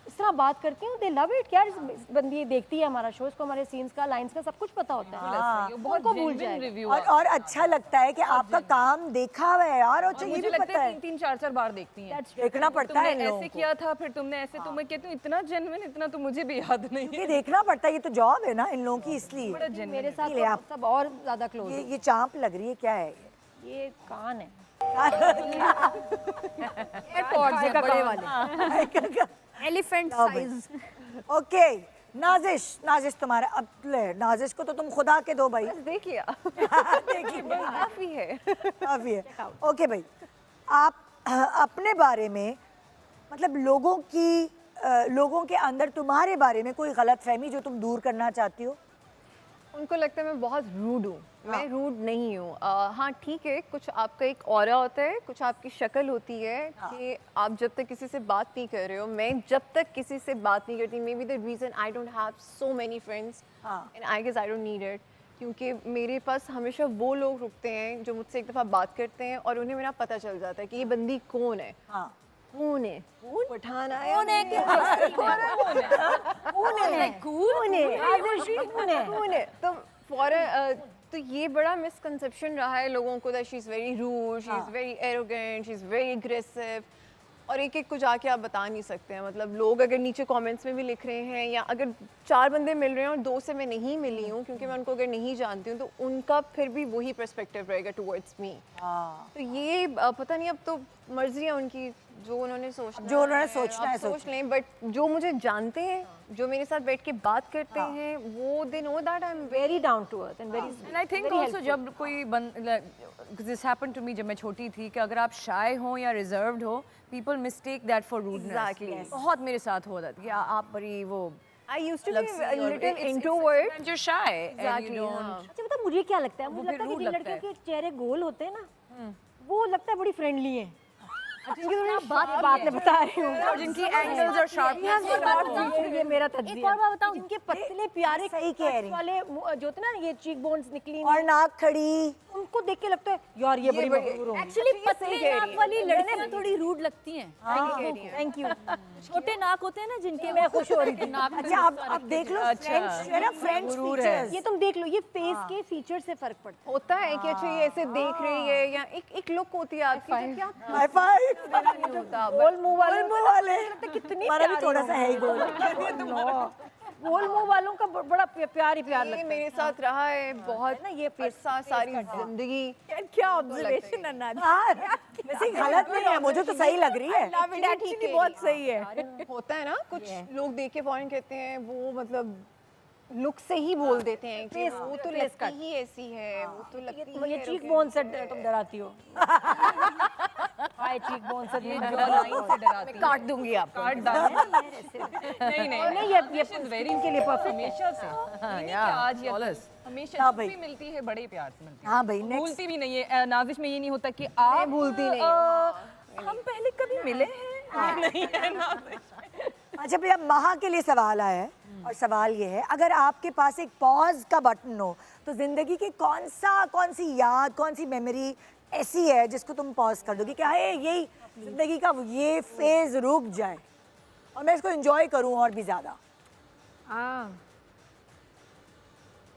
इस तरह बात करती हूँ, दे लव इट। यार इस बंदी देखती है हमारा शो, इसको हमारे सीन्स का, लाइंस का सब कुछ पता होता है। बहुत उनको भूल genuine जाएगा। review और अच्छा लगता है कि आपका काम देखा हुआ है यार, और और ये मुझे भी लगता पता है है 3-3 4-4 बार देखती हैं। देखना पड़ता है इन तुमने लोगों ऐसे को। किया था, फिर तुमने ऐसे, तो मैं कहती हूँ इतना जेन्युइन, इतना तो मुझे भी याद नहीं है। ये देखना पड़ता है, ये तो जॉब है ना इन लोगों की, इसलिए बड़ा genuine मेरे साथ ले आप। तो सब और ज्यादा क्लोज है। ये चांप लग रही है, क्या है ये कान है, एयरपॉड्स हैं बड़े वाले, एलिफेंट साइज। ओके नाजिश तुम्हारा, अब ले नाजिश को तो तुम खुदा के दो भाई। देख लिया देखिए काफी है। काफी है। ओके भाई, आप अपने बारे में, मतलब लोगों के अंदर तुम्हारे बारे में कोई गलत फहमी जो तुम दूर करना चाहती हो? उनको लगता है मैं बहुत रूड हूँ। मैं रूड नहीं हूँ। हाँ ठीक है, कुछ आपका एक ऑरा होता है, कुछ आपकी शक्ल होती है कि आप जब तक किसी से बात नहीं कर रहे हो। मैं जब तक किसी से बात नहीं करती, maybe the reason I don't have so many friends and I guess I don't need it, क्योंकि मेरे पास हमेशा वो लोग रुकते हैं जो मुझसे एक दफ़ा बात करते हैं और उन्हें मेरा पता चल जाता है कि ये बंदी कौन है। कौन है? पठान आया, कौन है? तो तो ये बड़ा मिसकंसेप्शन रहा है लोगों को, that she is very rude, she is very arrogant, she is very aggressive. और एक एक को जाके आप बता नहीं सकते हैं। मतलब लोग अगर नीचे कमेंट्स में भी लिख रहे हैं, या अगर 4 बंदे मिल रहे हैं और 2 से मैं नहीं मिली हूँ क्योंकि मैं उनको अगर नहीं जानती हूँ, तो उनका फिर भी वही पर्सपेक्टिव रहेगा टुवर्ड्स मी। तो ये पता नहीं, अब तो मर्जी है उनकी, जो उन्होंने सोचना है सोच लें। बट जो मुझे जानते हैं, जो मेरे साथ बैठ के बात करते हैं, वो they know that I am very down to earth and very. And I think also जब कोई दिस हैपेंड टू मी जब मैं छोटी थी, कि अगर आप शाय हो या रिजर्व्ड हो, people mistake that for rudeness. Exactly. बहुत मेरे साथ होता था कि आप बड़ी वो I used to be a little introvert. and you're shy and Exactly, you don't हाँ. अच्छा पता मुझे क्या लगता है, मुझे वो लगता है फिर कि rude जिन लगता लड़कियों के चेहरे गोल होते हैं ना, वो लगता है बड़ी फ्रेंडली है। जिनकी थोड़ी बात मैं बता रही हूँ, और जिनकी एंगल्स और शार्पनेस ये मेरा तजजिया। एक और बात बताऊं, जिनके पतले प्यारे सही कह रही वाले जो होते हैं ना, ये चीक बोन्स निकली और नाक खड़ी, उनको देख के लगता है यार ये बड़ी मशहूर होंगी। एक्चुअली पतले नाक वाली लड़कियां थोड़ी रूड लगती हैं। Thank you. छोटे नाक होते हैं ना जिनके, मैं खुश हो रही थी। अच्छा अब देख लो फ्रेंड्स है ना, फ्रेंड्स फीचर्स। ये तुम देख लो, ये फेस के फीचर से फर्क पड़ता होता है कि अच्छा ये ऐसे देख रही है, या एक लुक होती है आपकी, जो क्या हाई फाइव नहीं होता। गोल मुंह वाले कितनी हमारा भी थोड़ा सा है ही गोल। गोल मुंह वालों का बड़ा प्यार ही प्यार ये लगता है मेरे साथ रहा है बहुत, ना, ये फेस सारी जिंदगी। क्या ऑब्जर्वेशन अन्ना, हाँ, वैसे गलत नहीं है, मुझे तो सही लग रही है। एक्चुअली बहुत सही है। होता है ना, कुछ लोग देख के फौरन कहते हैं, वो मतलब लुक से ही बोल देते हैं कि वो तो लगती ही ऐसी है, वो तो लगती है। ये चीक बोन से तुम डराती हो। हाय चीक बोन से तुम लाइन से डराती है। काट दूंगी आपको। काट नहीं नहीं, ये वेरी इनके लिए परफेक्ट है। हमेशा से आज या हमेशा हाँ जब भाई। भी मिलती है बड़े प्यार से मिलती है। हाँ भाई, next। भूलती भी नहीं है। नाजिश में ये नहीं होता कि आप भूलती नहीं हूँ। हम पहले कभी मिले हैं, नहीं है नाजिश। अच्छा भैया, महा के लिए सवाल आया है, और सवाल ये है, अगर आपके पास एक पॉज का बटन हो, तो जिंदगी की कौन सी याद, कौन सी मेमोरी ऐसी है जिसको तुम पॉज कर दोगे कि हाँ यही जिंदगी का ये फेज रुक जाए और मैं इसको एंजॉय करूं और भी ज्यादा?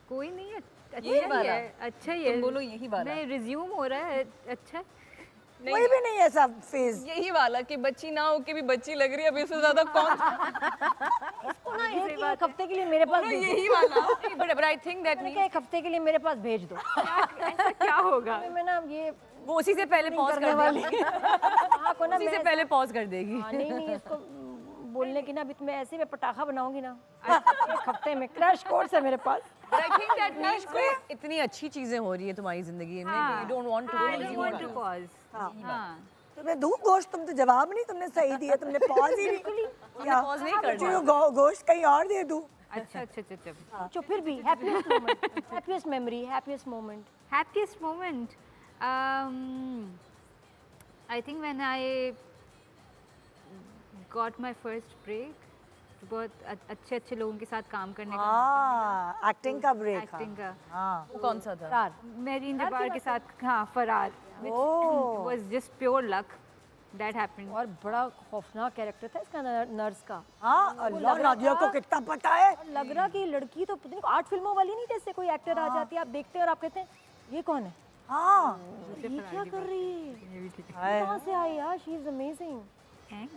कोई नहीं है, यही अच्छा ही वाला। है, अच्छा ही है। तुम बोलो यही वाला। मैं रिज्यूम हो रहा है, अच्छा। कोई भी नहीं ऐसा फेज? यही वाला कि बच्ची ना होके भी बच्ची लग रही है, अब इससे ज्यादा कौन? एक हफ्ते के लिए मेरे पास भेज दो। यही वाला। But I think that means एक हफ्ते के लिए मेरे पास भेज दो। ऐसा क्या होगा? मैं ना ये वो उसी से पहले पॉज कर वाली देगी। हाँ को ना उसी से मैं पहले पॉज कर देगी। नहीं इसको बोलने की ना, अभी तो मैं ऐसे में पटाखा बनाऊंगी ना एक हफ्ते में। क्रैश कोर्स है मेरे पास। But I think that means कि इतनी अच्छी चीजें हो रही है तुम्हारी जिंदगी में, you don't want to I don't want to pause. हाँ। तो मैं दूं गोश्त? तुम तो जवाब नहीं तुमने सही दिया, तुमने पॉज ही नहीं क्या? pause नहीं करना। मुझे गोश्त कहीं और दे दूं? अच्छा। जो फिर भी happiest moment, happiest memory, happiest moment. Happiest moment. I think when I got my first break. बहुत अच्छे लोगों के साथ काम करने का। हाँ, एक्टिंग का ब्रेक। एक्टिंग का। हाँ, वो कौन सा था? मेरीन जबार के साथ, हाँ, फरार। ओह। was just pure luck. That happened. और बड़ा खौफनाक कैरेक्टर था इसका नर्स का। हाँ, अल्लाह नादिया को कितना पता है। और लग रहा कि लड़की तो पता नहीं 8 फिल्मों वाली नहीं, जैसे कोई एक्टर आ जाती है, आप देखते हैं और आप कहते हैं ये कौन है, हाँ, ये क्या कर रही है, हाय, कहाँ से आई यार, शी इज अमेजिंग।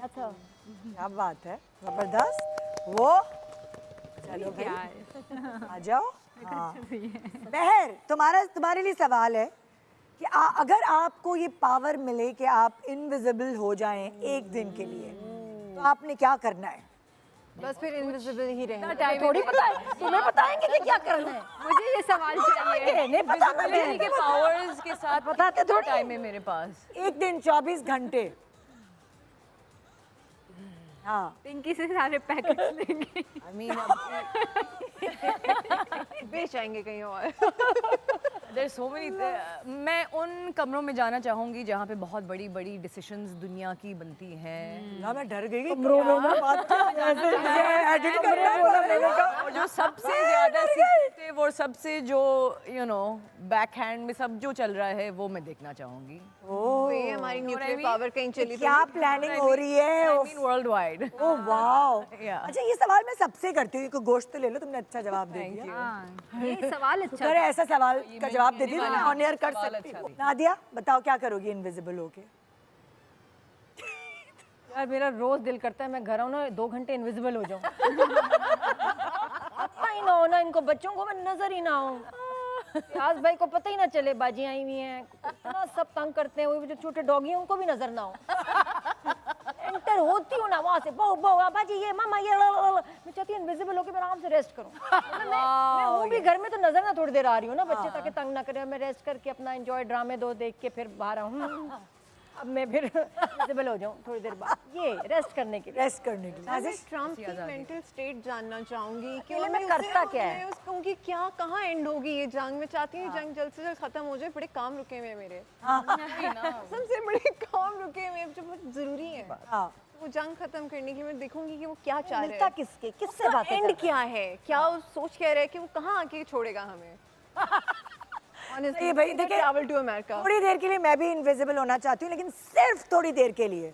अच्छा, क्या बात है, जबरदस्त। वो चलो भाई आ जाओ। हाँ। बहर, तुम्हारे लिए सवाल है कि अगर आपको ये पावर मिले कि आप इनविजिबल हो जाएं एक दिन के लिए, तो आपने क्या करना है? बस फिर इनविजिबल ही रहेंगे। थोड़ी पता है, तुम्हें बताएंगे कि क्या करना है। मुझे ये सवाल चाहिए। नहीं पता Visibility के पावर्स के साथ बताते थोड़ी टाइम है मेरे पास। एक दिन 24 घंटे। हाँ, पिंकी से सारे पैकेट्स लेंगे। I mean, बेच आएंगे कहीं और। There's so many मैं उन कमरों में जाना चाहूँगी जहाँ पे बहुत बड़ी बड़ी डिसीजंस दुनिया की बनती हैं। ना मैं डर गई। बात एडिट कर रहा है। और जो सबसे ज़्यादा सीक्रेटिव और सबसे जो बैक हैंड में सब जो चल रहा है वो मैं देखना चाहूँगी। ये हमारी न्यूक्लियर पावर कहीं चली क्या प्लानिंग हो रही है? I mean world wide. Oh wow. Yeah. अच्छा, ये सवाल मैं सबसे करती हूँ, गोश्त तो ले लो, तुमने अच्छा जवाब दे दिया। हाँ, ये सवाल अच्छा शुक्र है ऐसा सवाल का जवाब दे दिया, मैं ऑन एयर कर सवाल सकती अच्छा हूँ। नादिया, बताओ क्या करोगी इनविजिबल होके? यार मेरा रोज दिल करता है मैं घर आऊँ ना 2 घंटे इनविजिबल हो जाऊँ। पता ही ना हो ना इनको, बच्चों को मैं नजर ही ना आऊँ। आज भाई को पता ही ना चले बाजी आई हुई हैं, इतना सब तंग करते हैं, वो जो छोटे डॉगी हैं उनको भी नजर ना हो। एंटर होती हूँ ना वहाँ से, बहु बहु बाजी ये मामा ये मैं चाहती हूँ इनविजिबल होके मैं आराम से रेस्ट करूँ। मैं हूँ भी घर में तो नजर ना थोड़ी देर आ रही हूँ ना, बच्चे ताकि तंग ना करें, मैं रेस्ट करके अपना एंजॉय ड्रामे दो देख के फिर बाहर आऊँ। अब मैं फिर इनविजिबल हो जाऊँ थोड़ी देर बाद, ये रेस्ट करने के लिए। रेस्ट करने के लिए। मैं ट्रम्प की मेंटल स्टेट जानना चाहूंगी कि पहले मैं मैं करता उससे- क्या है? मैं उसको कि क्या कहाँ एंड होगी ये जंग। मैं चाहती हूँ जंग जल्द से जल्द खत्म हो जाए, बड़े काम रुके हुए हैं मेरे। सबसे बड़े काम रुके हुए हैं जो बहुत जरूरी है। हाँ, वो जंग खत्म करने के लिए मैं देखूंगी कि वो क्या चाह रहा मिलता है, किसके, किससे बातें एंड करता है? क्या है, क्या वो सोच कह रहा है कि वो कहाँ आके छोड़ेगा हमें। ये भाई देखिए, ट्रैवल टू अमेरिका। थोड़ी देर के लिए मैं भी इनविजिबल होना चाहती हूँ, लेकिन सिर्फ थोड़ी देर के लिए,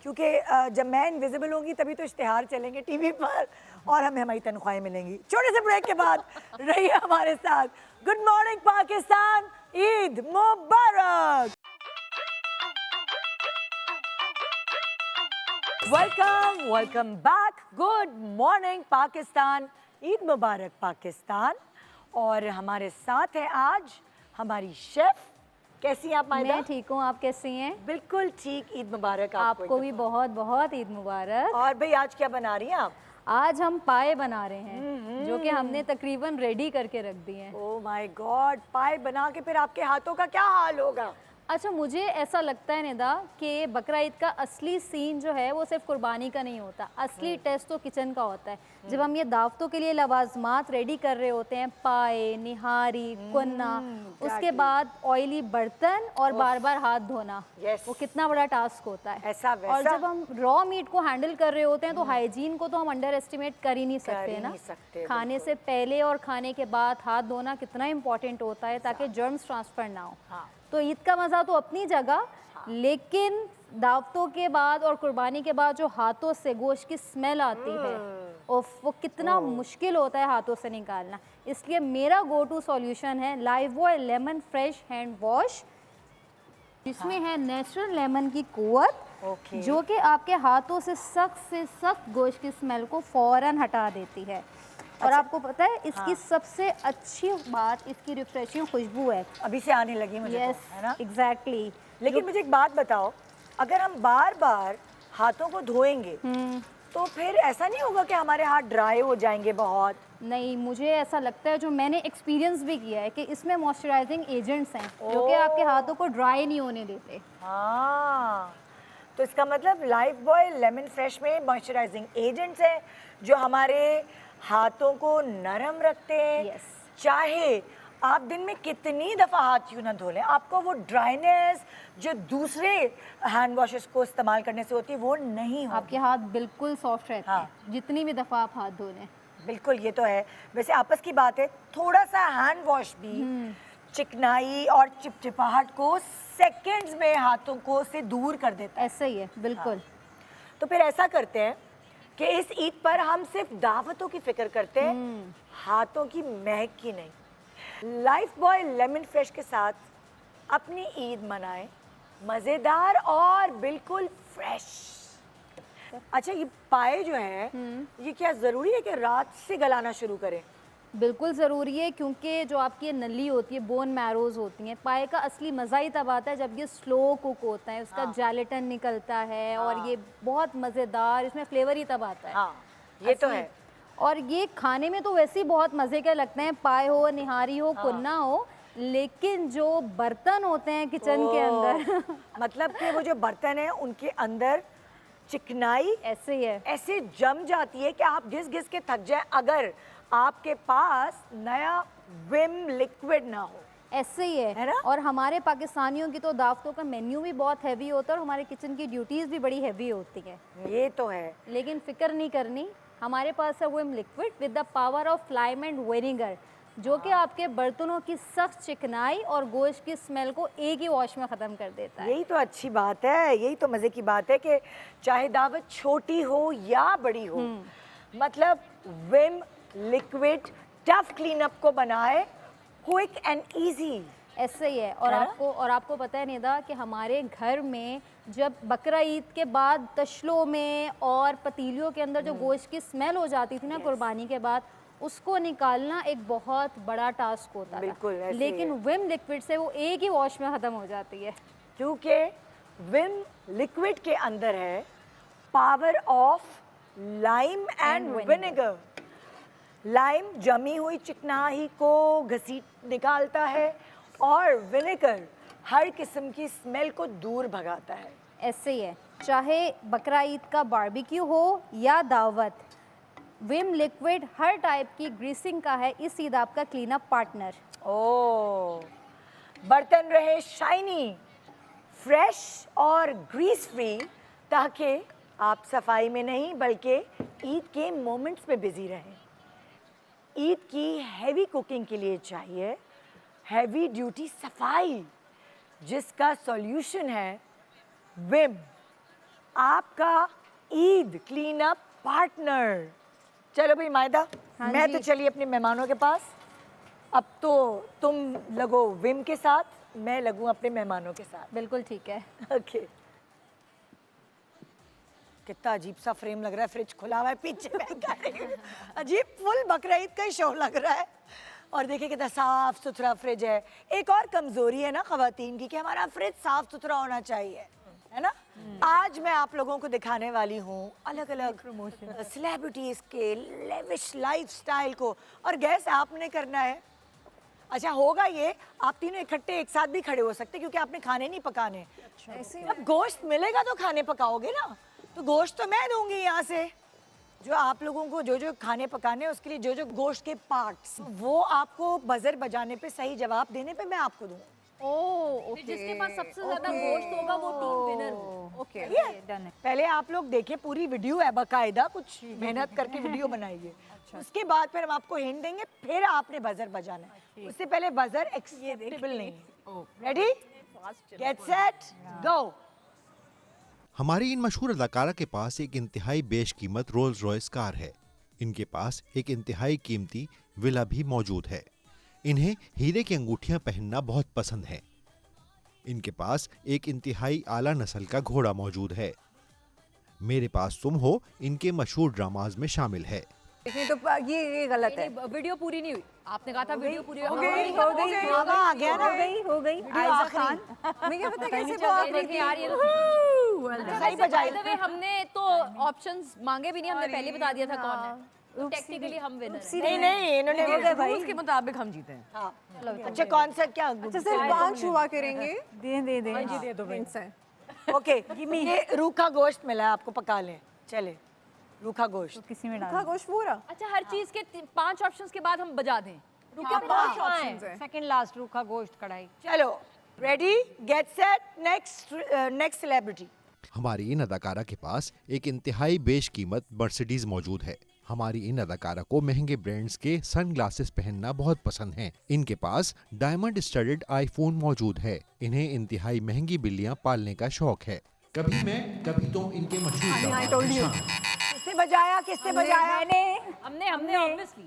क्योंकि जब मैं इनविजिबल होंगी तभी तो इश्तिहार चलेंगे टीवी पर और हमें हमारी तनख्वाहें मिलेंगी। छोटे से ब्रेक के बाद रहिए हमारे साथ। गुड मॉर्निंग पाकिस्तान, ईद मुबारक। Welcome back. Good morning Pakistan, Eid मुबारक पाकिस्तान। और हमारे साथ है आज हमारी शेफ। कैसी हैं आप मायदा? मैं ठीक हूँ, आप कैसी हैं? बिल्कुल ठीक। ईद मुबारक आपको भी बहुत बहुत ईद मुबारक। और भाई आज क्या बना रही हैं आप? आज हम पाए बना रहे हैं जो कि हमने तकरीबन रेडी करके रख दिए हैं। ओह माय गॉड, पाए बना के फिर आपके हाथों का क्या हाल होगा? अच्छा, मुझे ऐसा लगता है निदा कि बकरा ईद का असली सीन जो है वो सिर्फ कुर्बानी का नहीं होता, असली टेस्ट तो किचन का होता है। जब हम ये दावतों के लिए लवाजमात रेडी कर रहे होते हैं, पाए, निहारी, कुन्ना, उसके बाद ऑयली बर्तन और बार बार हाथ धोना, Yes. वो कितना बड़ा टास्क होता है। ऐसा और वैसा जब हम रॉ मीट को हैंडल कर रहे होते हैं तो हाइजीन को तो हम अंडर एस्टिमेट कर ही नहीं सकते ही ना। नहीं सकते, खाने से पहले और खाने के बाद हाथ धोना कितना इम्पोर्टेंट होता है ताकि जर्म्स ट्रांसफर ना हो। हाँ। तो ईद का मज़ा तो अपनी जगह, लेकिन दावतों के बाद और कुर्बानी के बाद जो हाथों से गोश्त की स्मेल आती है, वो कितना मुश्किल होता है हाथों से निकालना। इसलिए मेरा गो टू सॉल्यूशन है Lifebuoy lemon fresh hand wash, जिसमें है नेचुरल लेमन की कुव्वत, Okay. जो कि आपके हाथों से सख्त गोश्त की स्मेल को फौरन हटा देती है। और आपको पता है इसकी सबसे अच्छी बात इसकी रिफ्रेशिंग खुशबू है। अभी से आने लगी मुझे यस, तो, है ना? एग्जैक्टली। लेकिन मुझे एक बात बताओ, अगर हम बार बार हाथों को धोएंगे तो फिर ऐसा नहीं होगा कि हमारे हाथ ड्राई हो जाएंगे बहुत? नहीं, मुझे ऐसा लगता है, जो मैंने एक्सपीरियंस भी किया है, कि इसमें मॉइस्चराइजिंग एजेंट्स हैं जो कि आपके हाथों को ड्राई नहीं होने देते। हाँ, तो इसका मतलब लाइफ बॉय लेमन फ्रेश में मॉइस्चराइजिंग एजेंट्स हैं जो हमारे हाथों को नरम रखते हैं। Yes. चाहे आप दिन में कितनी दफ़ा हाथ क्यों ना धो लें, आपको वो ड्राइनेस जो दूसरे हैंड वॉशेस को इस्तेमाल करने से होती है वो नहीं होगी। आपके हाथ बिल्कुल सॉफ्ट रहते हाँ। हैं जितनी भी दफ़ा आप हाथ धो लें। बिल्कुल, ये तो है। वैसे आपस की बात है, थोड़ा सा हैंड वॉश भी चिकनाई और चिपचिपाहट को सेकंड्स में हाथों को से दूर कर देता है। ऐसा ही है बिल्कुल। तो फिर ऐसा करते हैं कि इस ईद पर हम सिर्फ दावतों की फिक्र करते हैं, हाथों की महक की नहीं। लाइफ बॉय लेमन फ्रेश के साथ अपनी ईद मनाएं, मज़ेदार और बिल्कुल फ्रेश। अच्छा, ये पाए जो है ये क्या ज़रूरी है कि रात से गलाना शुरू करें? बिल्कुल ज़रूरी है, क्योंकि जो आपकी ये नली होती है, बोन मैरोज होती हैं, पाए का असली मज़ा ही तब आता है जब ये स्लो कुक होता है, उसका जेलेटिन निकलता है और ये बहुत मज़ेदार, इसमें फ्लेवर ही तब आता है। हाँ, ये तो असली। है। और ये खाने में तो वैसे ही बहुत मज़े के लगते हैं, पाए हो, निहारी हो, कुन्ना हो, लेकिन जो बर्तन होते हैं किचन के अंदर मतलब कि वो जो बर्तन है उनके अंदर चिकनाई ऐसे ही है। ऐसे जम जाती है कि आप घिस घिस के थक जाए अगर आपके पास नया विम लिक्विड ना हो। ऐसे ही है ना? और हमारे पाकिस्तानियों की तो दावतों का मेन्यू भी बहुत हैवी होता है और हमारे किचन की ड्यूटीज़ भी बड़ी हैवी होती है। ये तो है। लेकिन फिक्र नहीं करनी, हमारे पास है Vim liquid with the power of lime and vinegar, जो कि आपके बर्तनों की सख्त चिकनाई और गोश्त की स्मेल को एक ही वॉश में ख़त्म कर देता है। यही तो अच्छी बात है, यही तो मज़े की बात है कि चाहे दावत छोटी हो या बड़ी हो, मतलब Vim liquid tough clean up को बनाए क्विक एंड इजी। ऐसे ही है। और है ना? आपको पता है निदा कि हमारे घर में जब बकरा ईद के बाद तशलों में और पतीलियों के अंदर जो गोश्त की स्मेल हो जाती थी ना कुर्बानी के बाद, उसको निकालना एक बहुत बड़ा टास्क होता बिल्कुल, था। ऐसे ही लेकिन है। विम लिक्विड से वो एक ही वॉश में ख़त्म हो जाती है। क्योंकि विम लिक्विड के अंदर है power of lime and vinegar. Lime जमी हुई चिकनाई को घसीट निकालता है और विनेगर हर किस्म की स्मेल को दूर भगाता है। ऐसे ही है, चाहे बकरा ईद का बारबेक्यू हो या दावत, विम लिक्विड हर टाइप की ग्रीसिंग का है इस ईद आपका क्लीन अप पार्टनर। ओ, बर्तन रहे शाइनी, फ्रेश और ग्रीस फ्री, ताकि आप सफाई में नहीं बल्कि ईद के मोमेंट्स में बिजी रहें। ईद की हैवी कुकिंग के लिए चाहिए हैवी ड्यूटी सफाई, जिसका सॉल्यूशन है विम, आपका ईद क्लीन अप पार्टनर। चलो भाई मायदा, हाँ मैं जी। तो चली अपने मेहमानों के पास। अब तो तुम लगो विम के साथ, मैं लगूं अपने मेहमानों के साथ। बिल्कुल ठीक है। ओके। कितना अजीब सा फ्रेम लग रहा है, फ्रिज खुला हुआ है पीछे में अजीब फुल बकरा ईद का ही शो लग रहा है। और देखिए कितना साफ सुथरा फ्रिज है। एक और कमजोरी है ना खवातीन की कि हमारा फ्रिज साफ सुथरा होना चाहिए, है ना। आज मैं आप लोगों को दिखाने वाली हूँ अलग अलग सेलिब्रिटीज के लेविश लाइफस्टाइल को। और गैस आपने करना है, अच्छा होगा ये, आप तीनों इकट्ठे एक साथ भी खड़े हो सकते क्योंकि आपने खाने नहीं पकाने। अब गोश्त मिलेगा तो खाने पकाओगे ना, तो गोश्त तो मैं दूंगी यहाँ से। जो आप लोगों को जो जो खाने पकाने हैं उसके लिए जो जो गोश्त के पार्ट्स, वो आपको बजर बजाने पे सही जवाब देने पे मैं आपको दूंगा। ओह फिर जिसके पास सबसे ज्यादा गोश्त होगा वो टीम विनर होगा। ओके। डन है। पहले आप लोग देखें, पूरी वीडियो है बाकायदा, कुछ मेहनत करके वीडियो बनाइए। उसके बाद फिर हम आपको हिंट देंगे, फिर आपने बजर बजाना है। उससे पहले बजर एक्सेप्टेबल नहीं है। रेडी, गेट सेट, गो। हमारी इन मशहूर अदाकारा के पास एक इंतहाई बेशकीमत रोल्स रॉयस कार है। इनके पास एक इंतहाई कीमती विला भी मौजूद है। इन्हें हीरे की अंगूठियां पहनना बहुत पसंद है। इनके पास एक इंतहाई आला नस्ल का घोड़ा मौजूद है। मेरे पास तुम हो इनके मशहूर ड्रामाज में शामिल है। तो ये गलत है। वीडियो पूरी नहीं हुई, आपने कहा था वीडियो पूरी हो गई। आगा आ गया ना, हो गई। आयशा खान, मैं क्या पता कैसे बहुत देखिए यार ये सही बजाई। बाय द वे हमने तो ऑप्शंस मांगे भी नहीं, हमने पहले बता दिया था कौन है। टेक्निकली हम विनर हैं। नहीं नहीं, इन्होंने रूल्स के मुताबिक हम जीते हैं। हाँ। अच्छा कौन सा क्या? अच्छा सिर्फ 5 हुआ करेंगे। दे दो हिंट्स हैं। ओके, ये रूखा गोश्त मिला है आपको, पका लें। चले, रूखा गोश्त। किसी में सूखा गोश्त पूरा। अच्छा हर चीज के 5 ऑप्शंस के बाद हम बजा दें। क्या 5 ऑप्शंस हैं? सेकंड लास्ट रूखा गोश्त कढ़ाई। चलो, ready, get set, next celebrity. हमारी इन अदाकारा के पास एक इंतहाई बेशकीमत मर्सिडीज मौजूद है। हमारी इन अदाकारा को महंगे ब्रांड्स के सनग्लासेस पहनना बहुत पसंद है। इनके पास डायमंड स्टडेड आईफोन मौजूद है। इन्हें इंतहाई महंगी बिल्लियां पालने का शौक है। कभी मैं कभी तो इनके मशहूर किसने बजाया, किसने बजाया? हमने ऑब्वियसली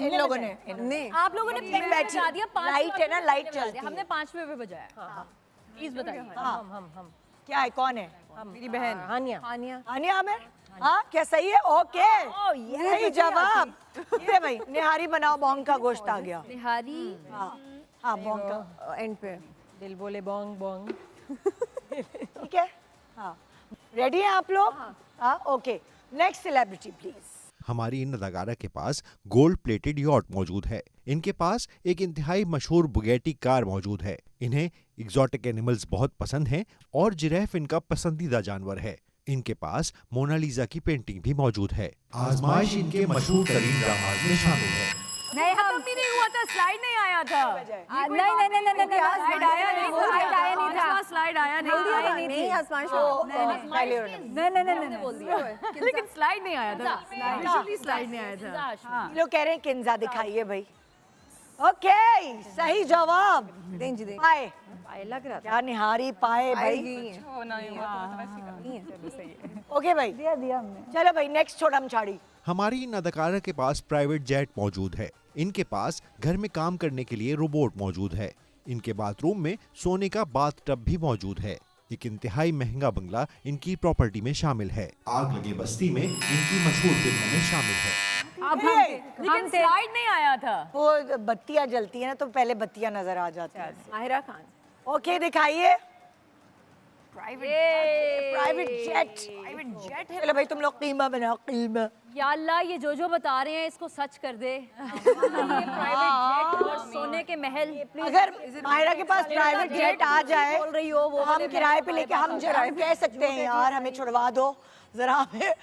इन लोगों ने आप लोगों ने पेन बजा दिया, 5 लाइट है ना, लाइट चलती है। हमने 5वें पे बजाया। प्लीज बताइए। हम क्या है, कौन है? मेरी बहन हानिया। आनिया आमिर। हाँ, क्या सही है? ओके, सही जवाब। ये भाई निहारी बनाओ, बोंग का गोश्त आ गया। निहारी। हाँ बोंग का एंड पे दिल बोले बोंग बोंग। ठीक है। हाँ, रेडी हैं आप लोग? हाँ, ओके। Next celebrity please. हमारी इन अदाकारा के पास गोल्ड प्लेटेड यॉट मौजूद है। इनके पास एक इंतहाई मशहूर बुगैटी कार मौजूद है। इन्हें एग्जॉटिक एनिमल्स बहुत पसंद हैं और जिराफ इनका पसंदीदा जानवर है। इनके पास मोनालिसा की पेंटिंग भी मौजूद है। आजमाइश इनके मशहूर तरीन ड्रामाज में शामिल है। नहीं, खत्म भी नहीं हुआ था, स्लाइड नहीं आया था। नहीं स्लाइड आया नहीं, स्लाइड आया नहीं था। स्लाइड आया नहीं। नहीं आसमान शो नहीं बोल दिया, लेकिन स्लाइड नहीं आया था। स्लाइड नहीं आया था। लोग कह रहे हैं किंजा दिखाइए भाई। ओके, सही जवाब। पाए लग रहा था। क्या निहारी पाए भाई? ओके भाई, दिया हमने। चलो भाई, नेक्स्ट छोड़म छाड़ी। हमारी इन अदाकारा के पास प्राइवेट जेट मौजूद है। इनके पास घर में काम करने के लिए रोबोट मौजूद है। इनके बाथरूम में सोने का बाथ टब भी मौजूद है। एक इंतहाई महंगा बंगला इनकी प्रॉपर्टी में शामिल है। आग लगे बस्ती में इनकी मशहूर फिल्मों में शामिल है। लेकिन स्लाइड नहीं आया था। वो बत्तियां जलती है ना, तो पहले बत्तियां नजर आ जाती है। माहिरा खान। ओके, दिखाइए। Private jet. चलो भाई, तुम लोग कीमा बनाओ, कीमा। या अल्लाह, ये जो बता रहे हैं इसको सच कर दे। प्राइवेट जेट और सोने के महल। अगर माहिरा के पास प्राइवेट जेट आ जाए, बोल रही हो वो हम किराए पे लेके हम जरा कह सकते हैं यार हमें छुड़वा दो, जरा हमें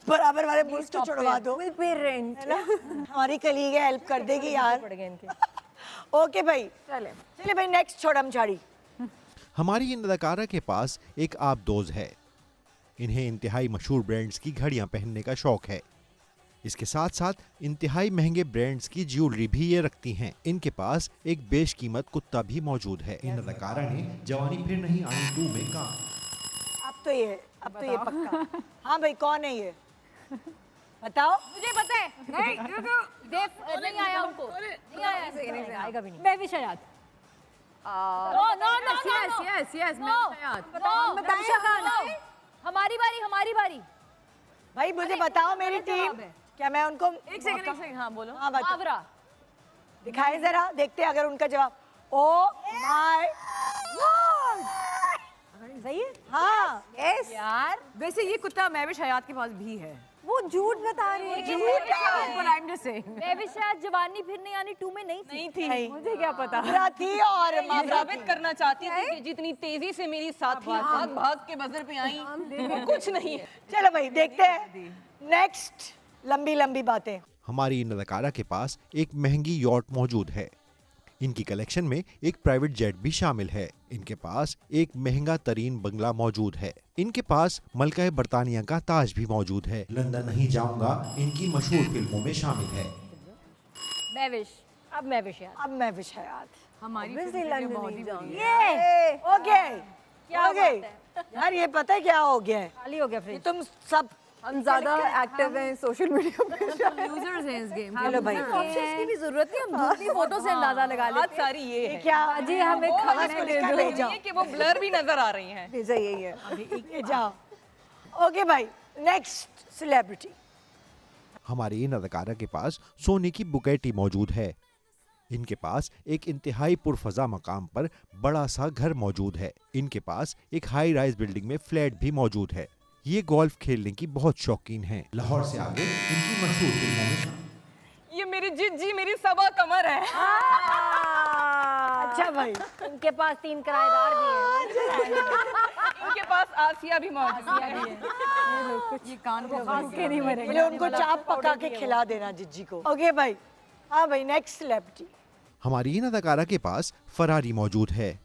बराबर वाले मुल्क तो छुड़वा दो। हमारी कलीग है, हेल्प कर देगी यार। ओके भाई, चले भाई, नेक्स्ट छोड़म छाड़ी। हमारी इन अदाकारा के पास एक आबदोज है। इन्हें इंतहाई मशहूर ब्रांड्स की घड़ियां पहनने का शौक है। इसके साथ साथ इंतहाई महंगे ब्रांड्स की ज्वेलरी भी ये रखती हैं। इनके पास एक बेशकीमत कुत्ता भी मौजूद है। इन अदाकारा ने जवानी फिर नहीं आई 2 में काम। अब तो ये पक्का। हाँ भाई, कौन है ये? बताओ। मुझे पता है। नहीं आया उनको, नहीं आया, आएगा भी नहीं। मैं भी शायद। हमारी बारी। भाई मुझे बताओ, मेरी टीम क्या मैं उनको एक सेकंड। हाँ बोलो। हाँ बताओ, आवरा। दिखाएं जरा, देखते हैं अगर उनका जवाब। ओ माय गॉड, सही है। हाँ यस यार, वैसे ये कुत्ता महविश हयात के पास भी है। वो झूठ बता रही है। मैं भी शायद जवानी फिर नहीं आनी 2 में नहीं थी। नहीं, मुझे क्या पता। मावरा थी और मावरा साबित करना चाहती थी कि जितनी तेजी से मेरी साथी भाग के बजर पे आई वो कुछ नहीं है। चलो भाई, देखते हैं नेक्स्ट लंबी बातें। हमारी इन अदाकारा के पास एक महंगी यॉट मौजूद है। इनकी कलेक्शन में एक प्राइवेट जेट भी शामिल है। इनके पास एक महंगा तरीन बंगला मौजूद है। इनके पास मलका बरतानिया का ताज भी मौजूद है। लंदन नहीं जाऊंगा इनकी मशहूर फिल्मों में शामिल है। अब मैं विषय। अब मैं विषयात। हमारी ये ओके, क्या हो गया यार? ये पता है क्या हो गया है? खाली हो गया फ्रिज। तुम सब हम ज्यादा एक्टिव हैं सोशल मीडिया पे। यूजर्स हैं इस गेम। चलो भाई, ऑप्शंस की भी जरूरत नहीं, हम दूसरी फोटो से अंदाजा लगा लेते हैं। सारी ये है क्या जी हमें खाने दे दो। कि वो ब्लर भी नजर आ रही हैं। भेजा यही है। ये जाओ। ओके भाई, नेक्स्ट सेलिब्रिटी। हमारी इन अदाकारा के पास सोने की बुगैटी मौजूद है। इनके पास एक इंतहाई पुरफजा मकाम पर बड़ा सा घर मौजूद है। इनके पास एक हाई राइज बिल्डिंग में फ्लैट भी मौजूद है। ये गोल्फ खेलने की बहुत शौकीन हैं। लाहौर से आगे इनकी मशहूर फिल्मों में ये मेरी जिज्जी मेरी सबा कमर है। अच्छा भाई, उनके पास 3 किराएदार भी हैं। इनके पास आसिया भी मौजूद है। ये कान को के नहीं मरेंगे। बोले उनको चाप पका के खिला देना जिज्जी को। ओके भाई। हाँ भाई, नेक्स्ट सेलिब्रिटी। हमारी इन अदाकारा के पास फरारी मौजूद है।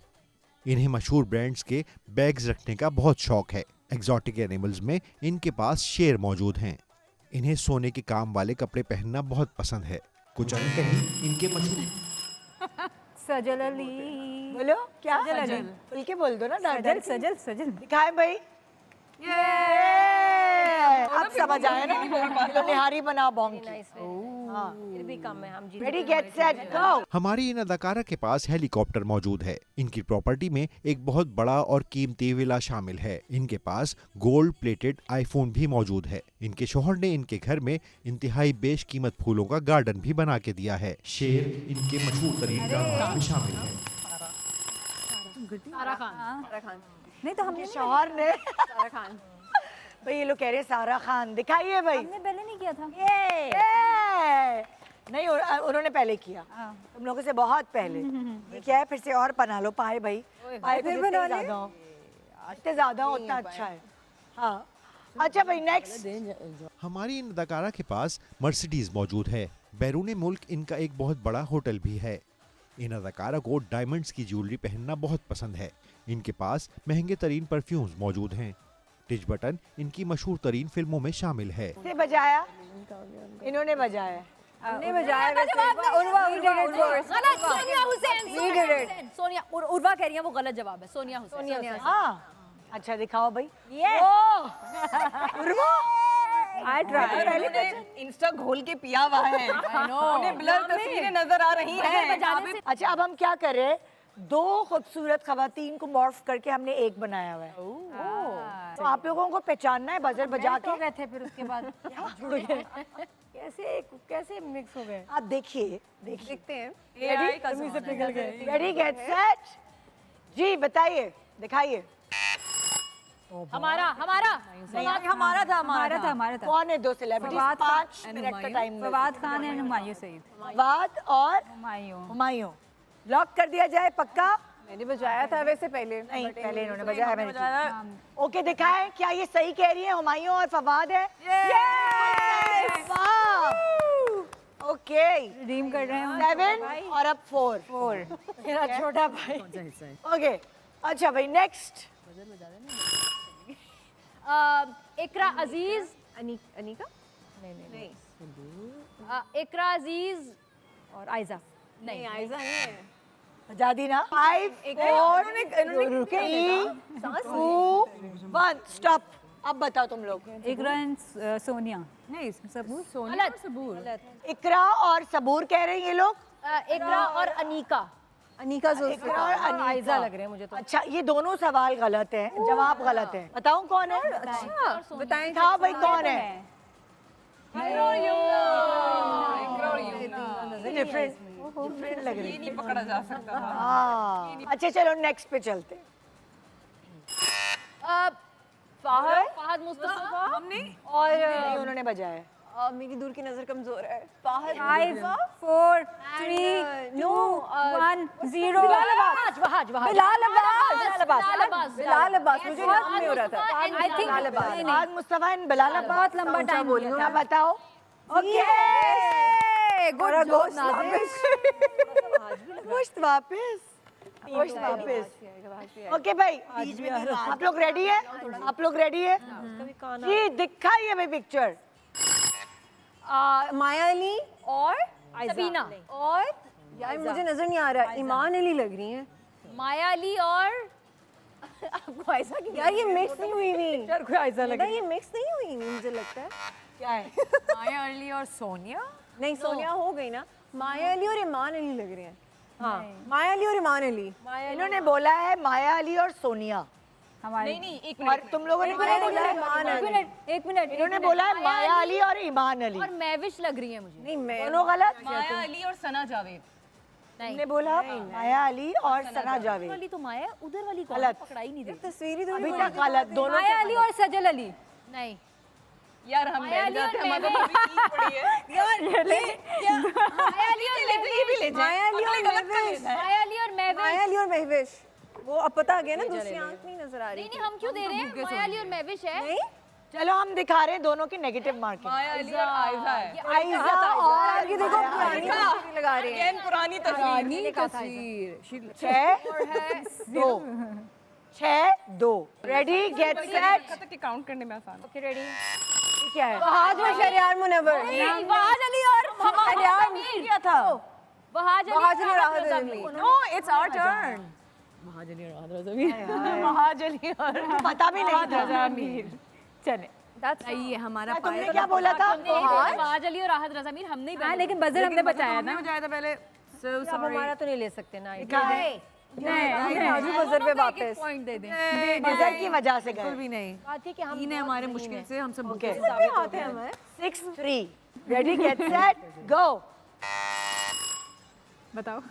इन्हें मशहूर ब्रांड्स के बैग्स रखने का बहुत शौक है। एग्जॉटिक एनिमल्स में इनके पास शेर मौजूद हैं। इन्हें सोने के काम वाले कपड़े पहनना बहुत पसंद है। कुछ अंक ही इनके मशहूर। सजल अली। बोलो क्या? खुल के बोल दो ना। सजल सजल सजल। दिखाए भाई। अब समझ आया ना, तो निहारी बना बॉन्ग की। फिर भी कम है, हम जीत रेडी गेट सेट गो। हमारी इन अदाकारा के पास हेलीकॉप्टर मौजूद है। इनकी प्रॉपर्टी में एक बहुत बड़ा और कीमती विला शामिल है। इनके पास गोल्ड प्लेटेड आईफोन भी मौजूद है। इनके शौहर ने इनके घर में इंतहाई बेशकीमत फूलों का गार्डन भी बना के दिया है। शेर इनके मशहूर तरीन जानवरों में शामिल है। सारा खान। नहीं तो हमने शौहर ने सारा खान। भाई ये लोग कह रहे हैं सारा खान। दिखाइए भाई। हमने पहले नहीं किया था। ये नहीं, उन्होंने पहले किया, तुम लोगों से बहुत पहले। ये क्या है? फिर से और बना लो पाए भाई। पाए तो जितने ज्यादा हो, जितने ज्यादा हो उतना अच्छा है। हाँ अच्छा भाई नेक्स्ट। हमारी इन अदाकारा के पास मर्सिडीज मौजूद है। बैरून मुल्क इनका एक बहुत बड़ा होटल भी है। इन अदाकारा को डायमंड्स की ज्वेलरी पहनना बहुत पसंद है। इनके पास महंगे तरीन परफ्यूम्स मौजूद हैं। टिच बटन इनकी मशहूर तरीन फिल्मों में शामिल है। से बजाया, इन्होंने बजाया। हमने बजाया वैसे। सोनिया उर्वा कह रही है वो गलत जवाब है। सोनिया हुसैन। हाँ अच्छा दिखाओ भाई। इंस्टा घोल के पिया हुआ है। उन्हें ब्लर तस्वीरें नजर आ रही हैं। अच्छा अब हम क्या कर रहे हैं? दो खूबसूरत खवातीन को मॉर्फ करके हमने एक बनाया हुआ है। तो आप लोगों को पहचानना है बजर बजा के। गए थे फिर उसके बाद जुड़ गए। कैसे मिक्स हो गए? आप देखिए देखते हैं। Ready get set. जी बताइए, दिखाइए। हमारा हमारा था। कौन है दो सेलिब्रिटी? 5 मिनट का टाइम। फवाद खान एंड हुमायूं सईद। फवाद और हुमायूं। हुमायूं लॉक कर दिया जाए पक्का? मैंने बजाया था वैसे पहले। नहीं पहले इन्होंने बजाया, मैंने। ओके दिखाएं क्या ये सही कह रही है? हुमायूं और फवाद है। ओके रिडीम कर रहे हैं 7 और अब 4। मेरा छोटा भाई। ओके अच्छा भाई नेक्स्ट। इकरा अजीज। अनीका नहीं इकरा अजीज और आयजा। नहीं आयजा नहीं है। बजा दी ना। 5 4 3 2 1 स्टॉप। अब बताओ तुम लोग। इकरा एंड सोनिया। नहीं सबूर। गलत। इकरा और सबूर कह रहे हैं ये लोग। इकरा और अनीका। अनीका इकरा और आयजा लग रहे हैं मुझे तो। अच्छा ये दोनों सवाल गलत हैं, जवाब गलत है। बताऊं कौन है? अच्छा बताएं। हाँ भाई कौन है? डिफरेंट लग रही है। नहीं पकड़ा जा सकता। हाँ अच्छा चलो नेक्स्ट पे चलते हैं। फहद मुस्तफा। और नहीं, उन्होंने बजाया। मेरी दूर की नजर कमजोर है। फाहद 5 4 3 2 1 0। बिलाल अब्बास मुझे नाम नहीं हो रहा था। I think Bilal Abbas. Fahad Mustafa and Bilal Abbas. बहुत लंबा टाइम हो क्या बताओ? ओके गोश्त वापस। ओके भाई आप लोग रेडी है? आप लोग रेडी है? जी दिखाइए भाई पिक्चर। माया अली और सबीना। और यार मुझे नजर नहीं आ रहा। ईमान अली लग रही है। माया अली और आपको ऐसा कि यार ये मिक्स नहीं हुई हुई। यार कोई आयजा लग ये मिक्स नहीं हुई हुई मुझे लगता है। क्या है? माया अली और सोनिया। नहीं सोनिया हो गई ना। माया अली और ईमान अली लग रही हैं। हाँ माया अली और ईमान अली। इन्होंने बोला है माया अली और सोनिया। हमारे नहीं एक और तुम लोगों ने क्या बोला है? एक मिनट इन्होंने बोला है माया अली और ईमान अली। और महविश लग रही है मुझे। नहीं मैं दोनों गलत। माया अली और सना जावेद। तुमने बोला माया अली और सना जावेद। वाली तो माया उधर वाली कौन गलत। पकड़ा ही नहीं दे। तस्वीरी अभी तक गलत दोनों। माया अली और सजल अली। नहीं यार हम माया बैठ अली और जाते हैं, हमारे तो अभी तीन पड़ी है। माया अली और ये भी ले जाए। माया अली और महविश। माया अली और महविश। माया अली और महविश। वो अब पता आ गया ना दूसरी आंख नहीं नजर आ रही। नहीं हम क्यों दे रहे हैं? माया अली और महविश है। नहीं चलो हम दिखा रहे हैं दोनों की नेगेटिव मार्किंग। माया अली और आयजा है। आयजा और ये देखो पुरानी तस्वीर लगा रहे हैं। Again, पुरानी तस्वीर। 6 2 रेडी गेट सेट। काउंट करने में आसान। Okay ready. क्या है? वहाज और शरियार मुनव्वर। वहाज अली और शरियार किया था। Wahaj Wahaj Ali Rahat Ali. No it's our turn महाजनी और पता भी नहीं था। चले सही है हमारा तुमने क्या बोला था? वहाज अली और राहत रजा मीर हमने ही हाँ, लेकिन बजर हमने बचाया ना। बजाया था पहले अब हमारा तो नहीं ले सकते ना। बजर पे वापस पॉइंट दे दें बजर की वजह से बिल्कुल गए। भी नहीं बात है कि हम इन्हें हमारे मुश्किल से हम सब Okay. आते हैं हमें। 6-3 रेडी गेट सेट गो। बताओ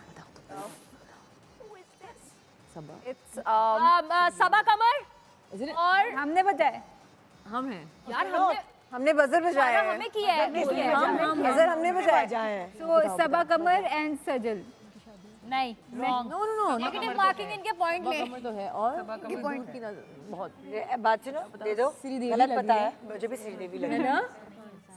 इट्स सबा कमर और हमने बचाया। हम हैं यार हमने बजर बजाया है। हमें किया है बजर हमने बजाया। जाए तो सबा कमर एंड सजल। नहीं wrong no no negative marking इनके पॉइंट ले तो है और की पॉइंट की बहुत बात सुनो दे दो। गलत पता है मुझे भी श्रीदेवी लगी है।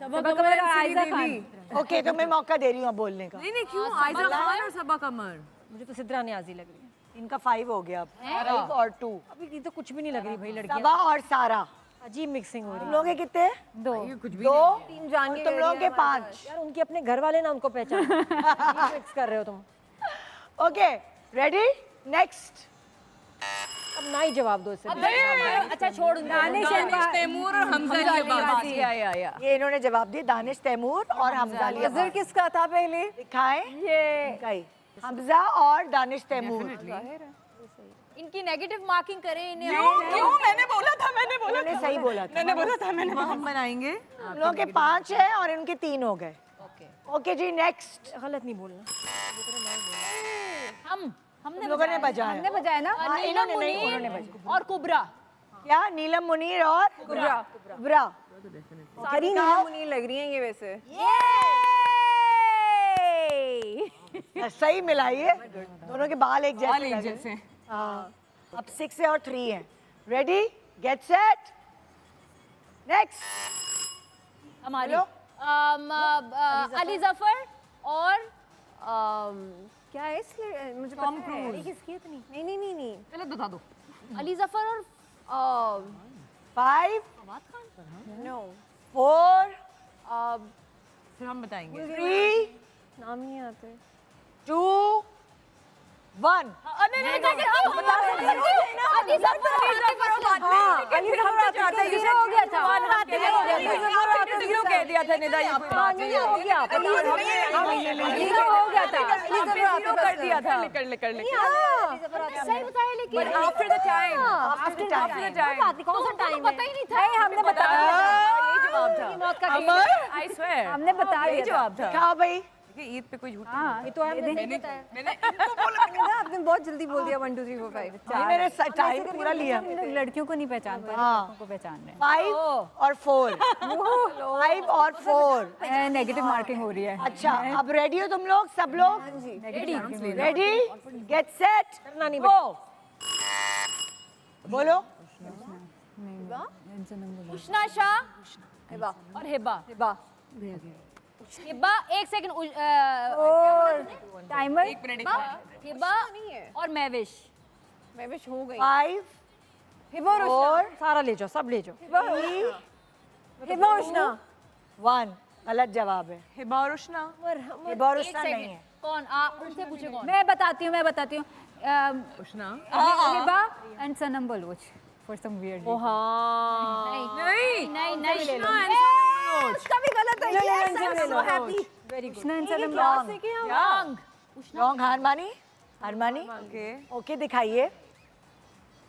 सबा कमर और आयजा खान। ओके तो मैं मौका दे रही हूँ अब बोलने का। नहीं नहीं क्यों आयजा खान और सबा कमर मुझे तो सिद्रा न्याजी लग रही है। इनका 5 हो गया अब 5 और 2 अभी ये तो कुछ भी नहीं लग रही भाई लड़कियां। सबा और सारा। अजीब मिक्सिंग हो रही तुम लोगों के कितने? दो। कुछ भी 2 तीन जान के तुम लोगों के 5। यार उनके अपने घर वाले ना उनको पहचान मिक्स कर रहे हो तुम। Okay ready next. अब ना ही जवाब दो इससे। अच्छा छोड़ दानिश तैमूर और हमजा अली अब्बास या ये इन्होंने जवाब दिए दानिश तैमूर और हमजा अली बजर किसका था पहले? दिखाएं इनका ही हमजा और दानिश तैमूर। इनकी नेगेटिव मार्किंग करें इन्हें क्यों मैंने बोला था उन्होंने सही बोला था। हम बनाएंगे तुम लोगों के 5 है और इनके 3 हो गए। ओके जी नेक्स्ट। गलत नहीं बोलना। हमने लोगों ने बजाया। हमने बजाया ना। हाँ, इन्होंने नहीं उन्होंने बजाया। और कुबरा क्या नीलम मुनीर और कुबरा। सारी नीलम मुनीर लग रही हैं ये वैसे। सही मिला ये दोनों के बाल एक जैसे हाँ अब 6 है और 3 है। Ready get set next. हमारी अली जफर और क्या है इसलिए मुझे टॉम क्रूज। किसकी है इतनी? नहीं गलत बता दो अली जफर और 5 नो 4 फिर हम बताएंगे 3 नाम नहीं आते। 2 1 हमने बता दिया जवाब था हाँ भाई ईद पे कोई झूठ ये तो हमने आपने बहुत जल्दी बोल दिया 1 2 3 4 5। ये मैंने टाइम पूरा लिया। हम लोग लड़कियों को नहीं पहचान पा रहे, हाँ। लड़कों को पहचान रहे 5 और 4 5 और 4 हैं। नेगेटिव मार्किंग हो रही है। अच्छा अब रेडी हो तुम लोग सब लोग? रेडी गेट सेट गो। बोलो उष्णा शाह और हिबा हिबा 1 सेकंड टाइमर हिबा और महविश हो गई। 5 हिबा और उष्णा। सारा ले जाओ, सब ले जाओ। हिबा और उष्णा 1 गलत जवाब है। हिबा और उष्णा हिबा और उष्णा नहीं है। कौन उनसे पूछे कौन? मैं बताती हूँ Ushna Hiba and Sanam Baloch for some weird. नहीं उसका भी गलत है। रॉन्ग हार मानी ओके दिखाइए।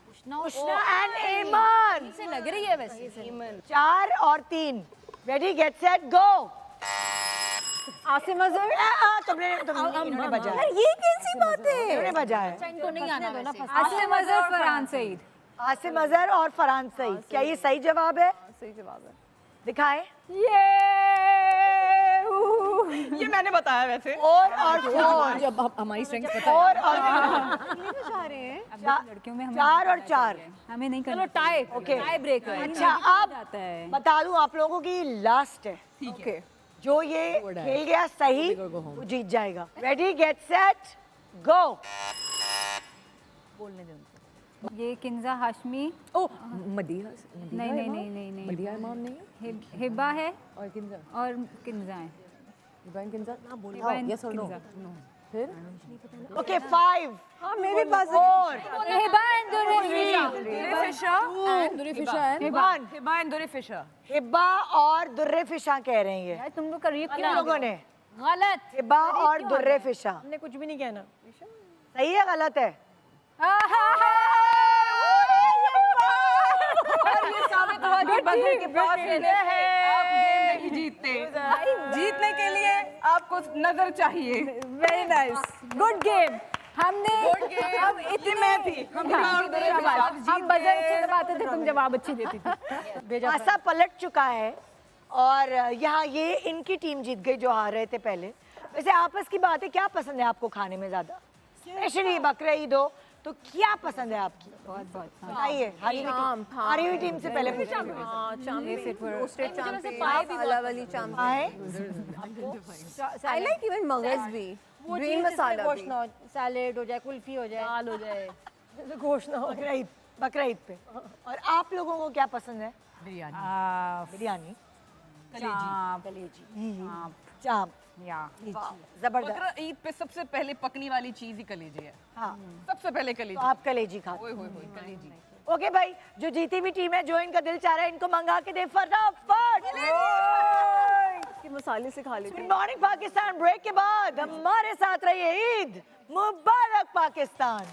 उष्णा एंड ईमान से लग रही है वैसे 4 और 3 रेडी गेट सेट गो। आसिम अजहर। तुमने बजाया। ये कैसी बात है? इन्होंने बजाया। इनको नहीं आना वैसे। आसिम अजहर फरहान सईद। आसिम अजहर और फरहान सईद क्या ये सही जवाब है? सही जवाब है। दिखाएं। ये मैंने बताया वैसे 4 और 4 जब हमारी स्ट्रेंथ पता 4 और लड़कियों में 4 और 4 हमें नहीं करना। चलो टाई ओके टाई ब्रेक अच्छा अब बता दूं आप लोगों की लास्ट है। ओके जो ये खेल गया सही वो जीत जाएगा। रेडी गेट सेट गो। ये किंजा हाशमी। ओ मदीहा नहीं नहीं नहीं नहीं नहीं, मदीहा इमाम नहीं है हिबा है और किंजा और किंजा है। इब्राहिम किंजा ना बोलो हिबा एंड यस और नो किंजा। फिर ओके 5 हाँ मेरे पास हिबा एंड हिब्बा और दुर्रे फिशा कह रहे हैं ये तुम लोग करिए किन लोगों ने गलत। हिब्बा और दुर्रे फिशा हमने कुछ भी नहीं कहना। सही है गलत है? साबित हुआ कि बकरे के पास पहले है आप गेम नहीं जीतते। जीतने के लिए आपको नजर चाहिए। Very nice, good game. हमने हम इतने में थी हम बजर अच्छे दबाते थे, तुम जवाब अच्छी देती थी। पासा पलट चुका है और यहाँ ये इनकी टीम जीत गई जो हार रहे थे पहले। वैसे आपस की बात है, क्या पसंद है आपको खाने में ज्यादा? स्पेशली बकरा ईद हो तो क्या पसंद है आपकी? बताइए। हारी हुई टीम से पहले पूछा। रोस्टेड चांपे, मसाला वाली चांपे। आई लाइक इवन मगज भी, ग्रीन मसाला भी। सैलेड हो जाए, कुल्फी हो जाए, दाल हो जाए, गोश्त ना हो। बकरा ईद पे। और आप लोगों को क्या पसंद है? बिरयानी, कलेजी, चाप। जबरदस्त। बकरा ईद पे सबसे पहले पकने वाली चीज ही कलेजी है। हाँ, सबसे पहले तो कलेजी। आप कलेजी खाते। ओए होए होए कलेजी। ओके भाई, जो जीती हुई टीम है, जो इनका दिल चाह रहा है इनको मंगा के दे फटाफट। कि मसाले से खा लेते गुड मॉर्निंग पाकिस्तान। ब्रेक के बाद हमारे साथ रहिए। ईद मुबारक Pakistan.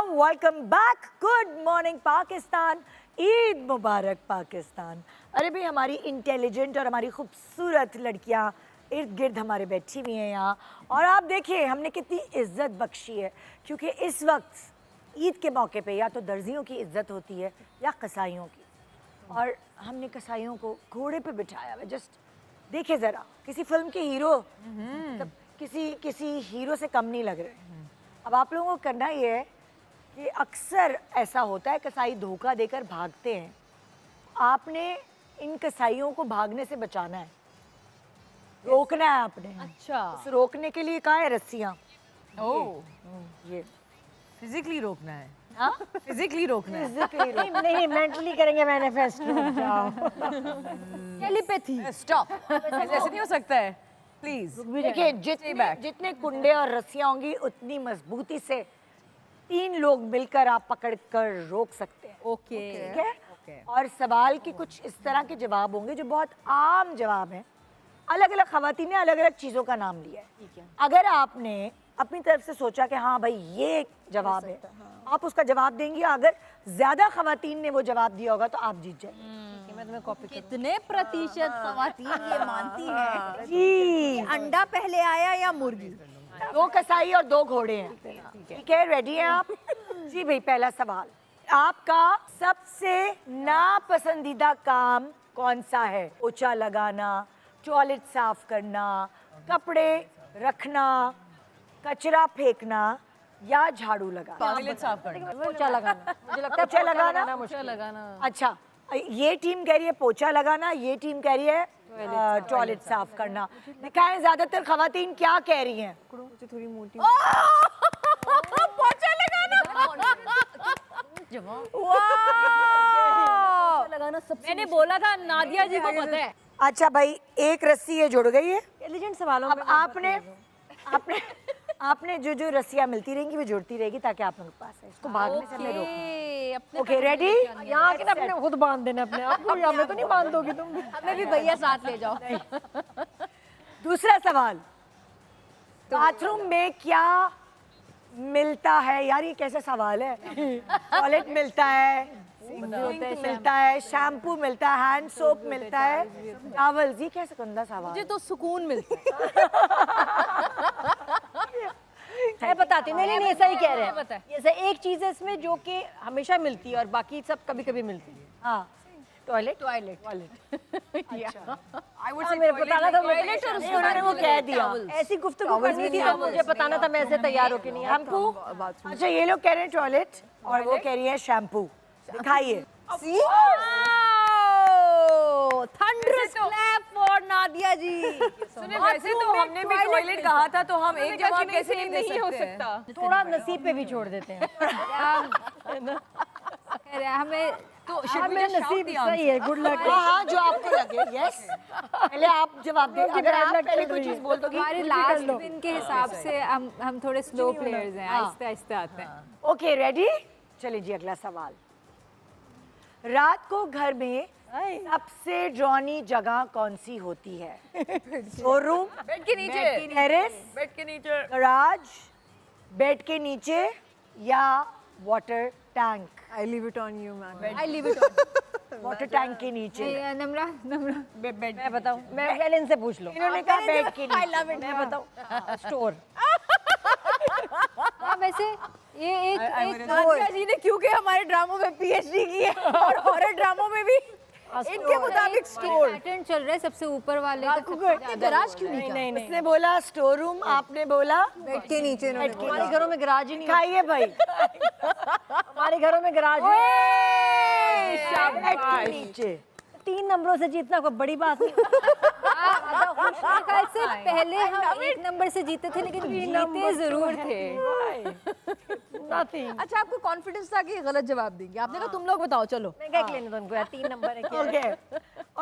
Welcome back. Good morning Pakistan. Eid मुबारक पाकिस्तान। अरे भाई, हमारी इंटेलिजेंट और हमारी खूबसूरत लड़कियां इर्द गिर्द हमारे बैठी हुई हैं यहाँ। और आप देखिए हमने कितनी इज्जत बख्शी है, क्योंकि इस वक्त ईद के मौके पे या तो दर्जियों की इज्जत होती है या कसाईयों की। और हमने कसाईयों को घोड़े पे बिठाया हुआ। जस्ट देखिए ज़रा, किसी फिल्म के हीरो, मतलब किसी हीरो से कम नहीं लग रहे। अब आप लोगों को करना ये है कि अक्सर ऐसा होता है कसाई धोखा देकर भागते हैं। आपने इन कसाईयों को भागने से बचाना है, रोकना है आपने। अच्छा, उस रोकने के लिए कहाँ है रस्सियाँ? ये फिजिकली रोकना है। हाँ, फिजिकली रोकना है। नहीं, मेंटली करेंगे मैनिफेस्टो। टेलीपैथी। स्टॉप, ऐसे नहीं हो सकता है, प्लीज। देखिए, जितने कुंडे और रस्सियाँ होंगी उतनी मजबूती से 3 लोग मिलकर आप पकड़ कर रोक सकते हैं। ओके, ठीक है। और सवाल के कुछ इस तरह के जवाब होंगे जो बहुत आम जवाब हैं। अलग अलग खवातीन ने अलग अलग चीज़ों का नाम लिया है। अगर आपने अपनी तरफ से सोचा कि हाँ भाई ये जवाब है, आप उसका जवाब देंगी। अगर ज्यादा खवातीन ने वो जवाब दिया होगा तो आप जीत जाएंगे। मैं तुम्हें कॉपी कितने प्रतिशत खवातीन ये मानती हैं जी, अंडा पहले आया या मुर्गी? 2 कसाई और 2 घोड़े हैं। ठीक है, रेडी हैं आप? जी भाई, पहला सवाल, आपका सबसे नापसंदीदा काम कौन सा है? पोछा लगाना, टॉयलेट साफ करना, कपड़े रखना, कचरा फेंकना या झाड़ू लगाना? टॉयलेट साफ करना। पोछा लगाना। मुझे लगता है पोछा लगाना पोछा लगाना। अच्छा, ये टीम कह रही है पोछा लगाना, ये टीम कह रही है टॉयलेट साफ करना। दिखाएं ज्यादातर खवातीन क्या कह रही हैं। मुझे थोड़ी मोटी। पोछा लगाना। लगाना सबसे मैंने बोला था नादिया जी को पता है। अच्छा भाई, एक रस्सी ये जुड़ गई है। इंटेलिजेंट सवालों अब में आपने जो रस्सियां मिलती रहेंगी वो जुड़ती रहेगी ताकि आप उनके पास है। इसको भागने से हमें रोकना। Okay, ready? यहाँ के अपने खुद बांध देना अपने आप को, हमें तो नहीं बांध दोगी तुम। हमें भी भैया साथ ले जाओ। दूसरा सवाल, बाथरूम में क्या मिलता है? यार ये कैसा सवाल है। टॉयलेट मिलता है, सिंक मिलता है, शैम्पू मिलता है, हैंड सोप मिलता है, टॉवल। जी कैसा गंदा सवाल। मुझे तो सुकून मिलता है। मैं बताती हूँ। नहीं, ऐसा ही कह रहे हैं। ऐसा एक चीज है इसमें जो कि हमेशा मिलती है और बाकी सब कभी कभी मिलती है। हाँ, टॉयलेट। आई वुड मेरे बताना था, उन्होंने वो कह दिया। ऐसी गुफ्तगू करनी थी तो मुझे बताना था, मैं ऐसे तैयार होके नहीं। शैम्पू। अच्छा, ये लोग कह रहे हैं टॉयलेट और वो कह रही है शैम्पू। दिखाइए। Thunderous clap for Nadia. Nadia ji. सुने वैसे तो हमने भी टॉयलेट कहा था, तो हम एक जवाब कैसे नहीं हो सकता? थोड़ा नसीब पे भी छोड़ देते हैं। हमें तो हमें नसीब सही है, गुड लक। हाँ जो आपको लगे, यस। पहले आप जवाब दे, अगर आप पहले कोई चीज बोल दोगे। हमारे लास्ट दिन के हिसाब से हम थोड़े स्लो प्लेयर्स हैं, आहिस्ते आहिस्ते आते हैं। ओके रेडी, चलिए जी अगला सवाल। रात को घर में सबसे ड्रॉनी जगह कौन सी होती है? शोरूम, बेड के नीचे, टेरेस, बेड के नीचे, गराज, बेड के नीचे या water tank? I leave it on you ma'am. I leave it on. Water tank के नीचे। नम्रा मैं बताऊं, मैं पहले इनसे पूछ लो। इन्होंने कहा बेड के नीचे। I love it. मैं बताऊं, स्टोर। हाँ वैसे ये एक नादिया जी ने क्योंकि हमारे ड्रामों में पीएचडी की है और हॉरर ड्रामों में भी इनके मुताबिक स्टोर। पैटर्न चल रहा है सबसे ऊपर वाले का सबसे ज्यादा गराज क्यों नहीं? नहीं नहीं, उसने बोला स्टोर रूम, आपने बोला बेड के नीचे हमारे घरों में गराज ही नहीं खाइए भाई। हमारे घरों में गराज बेड के नीचे। 3 नंबरों से जीतना कोई बड़ी बात नहीं। मेरे ख्याल से पहले हम 1 नंबर से जीते थे, लेकिन जीते जरूर थे। Nothing। अच्छा आपको कॉन्फिडेंस था कि गलत जवाब देंगे, आपने कहा तुम लोग बताओ चलो। मैं क्या लेने दो उनको यार, 3 नंबर है क्या? ओके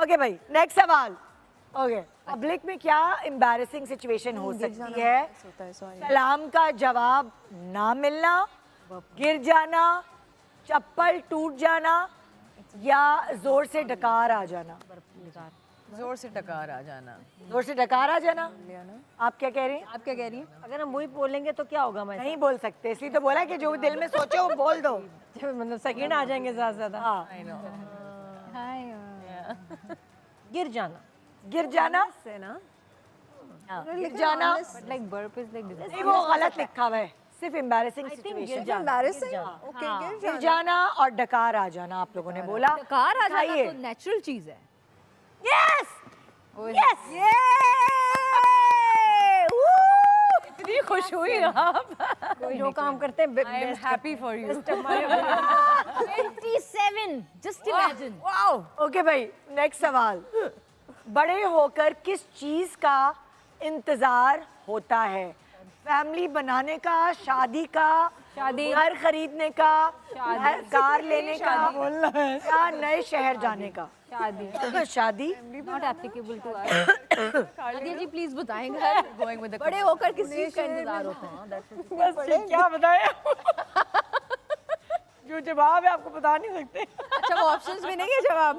ओके भाई, नेक्स्ट सवाल। ओके, पब्लिक में क्या एम्बैरेसिंग सिचुएशन हो सकती है? सलाम का जवाब ना मिलना, गिर जाना, चप्पल टूट जाना या जोर से डकार आ जाना? जोर से टकार आ जाना। जोर से डकार आ जाना। आप क्या कह रही हैं? आप क्या कह रही हैं? अगर हम वही बोलेंगे तो क्या होगा? मैं नहीं बोल सकते, इसलिए तो बोला कि जो दिल में सोचे वो बोल दो। मतलब सेकंड आ जाएंगे ज्यादा से ज्यादा। हाँ, गिर जाना। गिर जाना से ना। गिर जाना। लाइक बर्प इज लाइक नहीं, वो गलत लिखा हुआ है, सिर्फ एम्बैरेसिंग सिचुएशन। एम्बैरेसिंग। ओके गिर जाना और डकार आ जाना आप लोगों ने बोला। कार आ जाना खाइए। तो नेचुरल चीज है। यस यस, इतनी खुश हुई आप। जो काम करते हैं I am happy for you. 27, just imagine. Okay भाई, नेक्स्ट सवाल। बड़े होकर किस चीज का इंतजार होता है? फैमिली बनाने का, शादी का, शादी, घर खरीदने का, कार लेने का, या नए शहर जाने का? शादी। शादी not applicable to us. Nadia ji please बताएं, घर गोइंग विद द बड़े होकर किस चीज का इंतजार होता है? बस क्या बताएं? जो जवाब है आपको बता नहीं सकते। अच्छा वो ऑप्शंस में नहीं है जवाब।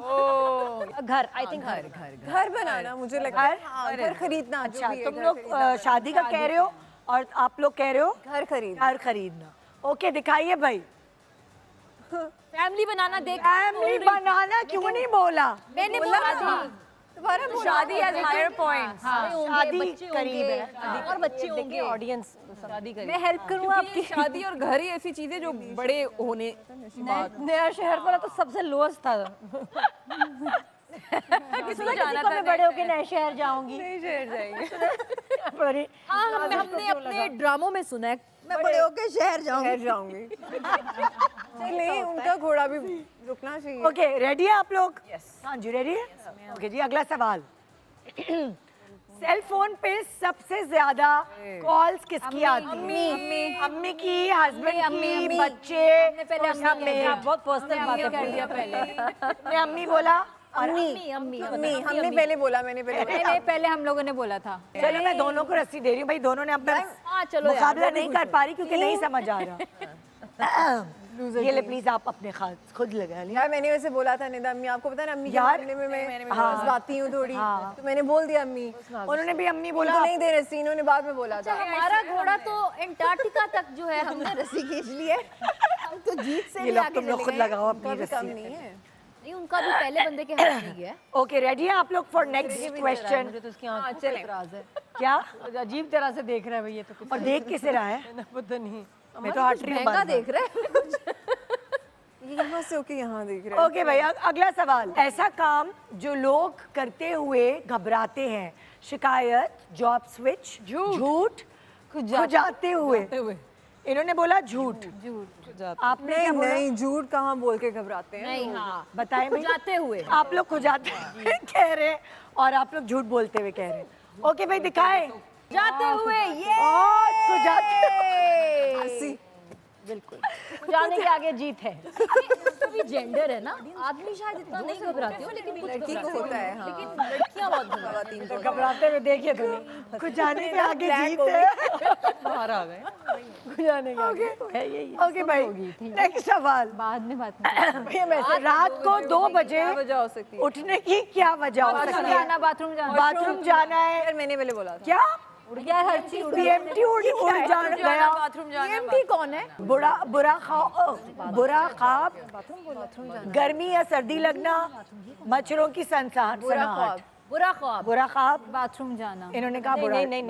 घर, आई थिंक घर घर। घर घर बनाना मुझे लगता है। हाँ, घर खरीदना। अच्छा, तुम लोग शादी का कह रहे हो और आप लोग कह रहे हो घर खरीद। घर खरीदना। ओके, दिखाइए भाई। फैमिली बनाना देख। फैमिली बनाना क्यों नहीं बोला? मैंने बोला था तुम्हारा शादी एज हायर पॉइंट। शादी करीब है और बच्चे होंगे। ऑडियंस शादी करें। मैं हेल्प करूँ आपकी। शादी और घर ही ऐसी चीजें जो बड़े होने की बात। नया शहर बोला तो सबसे लोएस्ट था। किसको जाना था? मैं बड़े होके नए शहर जाऊंगी। नहीं शहर जाएंगे। बड़ी हाँ हमने अपने ड्रामों में सुना है मैं बड़े होके शहर जाऊंगी। शहर जाऊंगी। नहीं उनका घोड़ा भी रुकना चाहिए। ओके, रेडी है आप लोग? हाँ जी, रेडी है? ओके जी, अगला सवाल। सेल फोन पे सबसे ज्यादा कॉल्स किसकी आती है? अम्मी की, हस्बैंड की, बच्चे? बहुत पर्सनल बातें कर दिया पहले। ने अम्मी बोला। अम्मी हमने पहले बोला। मैंने पहले नहीं, पहले हम लोगों ने बोला था। चलो मैं दोनों को रस्सी दे रही हूँ भाई, दोनों ने अपना मुकाबला नहीं कर पा रही क्योंकि नहीं समझ आ रहा। ये ले प्लीज आप अपने खुद लगा लिया। यार मैंने वैसे बोला था निदा अम्मी, आपको पता है ना अम्मी के यार, मामले में मैं जज्बाती हूँ थोड़ी, तो मैंने बोल दिया अम्मी। उन्होंने भी अम्मी बोला। उनको नहीं दे रही, इन्होंने बाद में बोला था। हमारा घोड़ा तो एंटार्क्टिका तक जो है हमने रस्सी खींच ली है। हम तो जीत से ये भी लोग आगे तुम लोग चले खुद गए। लगाओ अपनी कम रस्सी। नहीं है। नहीं उनका भी पहले बंदे के हाथ में ही है। ओके, रेडी है आप लोग फॉर नेक्स्ट क्वेश्चन? मुझे तो उसकी आंखों पे इतराज है। क्या अजीब तरह से देख रहा है भैया, तो कुछ और देख किसे रहा है? पता नहीं। मैं तो हट रही हूँ महंगा बार-बार। देख रहे हैं। यहाँ से होके यहाँ देख रहे हैं। ओके भाई, अगला सवाल। ऐसा काम जो लोग करते हुए घबराते हैं? शिकायत, जॉब स्विच, झूठ, खुजाते हुए। इन्होंने बोला झूठ। आपने क्या बोला? नहीं झूठ कहाँ बोल के घबराते हैं। नहीं हाँ बताएं भाई। जाते हुए आप लोग खुजाते हुए कह रहे हैं और आप लोग झूठ बोलते हुए कह रहे हैं। ओके भाई दिखाएं। जाते हुए ये और खुजाते बिल्कुल जाने के आगे जीत है। तो भी जेंडर है ना, आदमी शायद इतना नहीं घबराते हो लेकिन कुछ लड़की को होता है, हाँ। लेकिन लड़कियां बहुत घबराती हैं। घबराते हुए देखिए तो नहीं, खुजाने के आगे जीत है। बाहर आ गए। जाने के आगे है यही। ओके भाई नेक्स्ट सवाल। बाद में बात नहीं। रात को 2 बजे क्या वजह हो सकती है? उठने की क्या वजह हो सकती है? बाथरूम जाना बाथरूम जाना है। यार मैंने पहले बोला था। क्या यार हर चीज पीएमटी उड़ जान गया। बाथरूम जाना। पीएमटी कौन है? बुरा ख्वाब, गर्मी या सर्दी लगना, मच्छरों की सनसनाहट। बुरा ख्वाब। बुरा ख्वाब। बाथरूम जाना। इन्होंने कहा बुरा। नहीं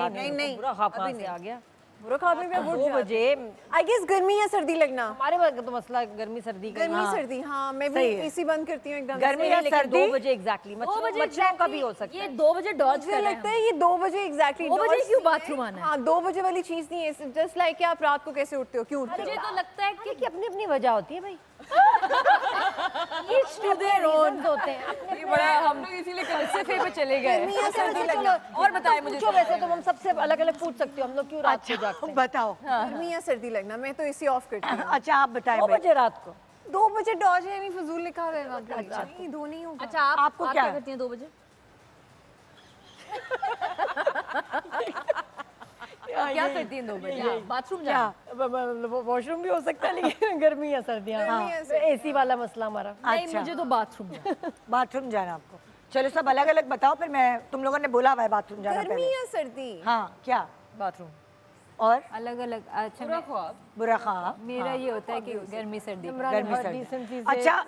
बुरा ख्वाब कहाँ से आ गया? बुरा ख्वाब में 2 बजे आई गेस गर्मी या सर्दी लगना। हमारे वक्त तो मसला गर्मी सर्दी का ही गर्मी है। सर्दी, हाँ मैं भी सही है। एसी बंद करती हूँ एकदम। गर्मी या लेकिन सर्दी 2 बजे एग्जैक्टली 2 बजे मच्छरों का भी हो सकता ये है। 2 बजे डॉज मुझे कर रहे लगता हैं। है ये 2 बजे एग्जैक्टली 2 बजे क्यों बाथरूम आना है? हाँ 2 बजे वाली चीज नहीं है। जस्ट लाइक आप रात को कैसे उठते हो, क्यों उठते मुझे हो? तो लगता है कि कि अपनी अपनी वजह होती है भाई। each to their own होते हैं अपने ये बड़ा हम लोग इसीलिए फलसफे पे चले गए। गर्मी या सर्दी लगना। और बताएं मुझे। पूछो, वैसे तो हम सबसे अलग अलग पूछ सकते हो, हम लोग क्यों रात को जागते हैं? बताओ। गर्मी या सर्दी लगना। मैं तो एसी ऑफ करती हूँ। अच्छा आप बताएं 2 भाई। बजे रात को 2 बजे डॉज है, नहीं फजूल लिखा रहेगा। नहीं 2 नहीं होगा। अच्छा आपको आप क्या क्या है? करती हैं 2 बजे? क्या करती हैं 2 बजे? बाथरूम क्या? जाना। वॉशरूम भी हो सकता है लेकिन गर्मी या सर्दियाँ। गर्मी या सर्दी। एसी वाला मसला हमारा। नहीं अच्छा। मुझे तो बाथरूम जाना। बाथरूम जाना आपको। चलो सब अलग अलग बताओ, फिर मैं तुम लोगों ने बोला हुआ है बाथरूम जाना गर्मी पहले। या सर्दी? हाँ क्या? बाथरूम। और अलग अलग। अच्छा बुरा ख्वाब। मेरा ये होता है कि गर्मी सर्दी। गर्मी सर्दी। अच्छा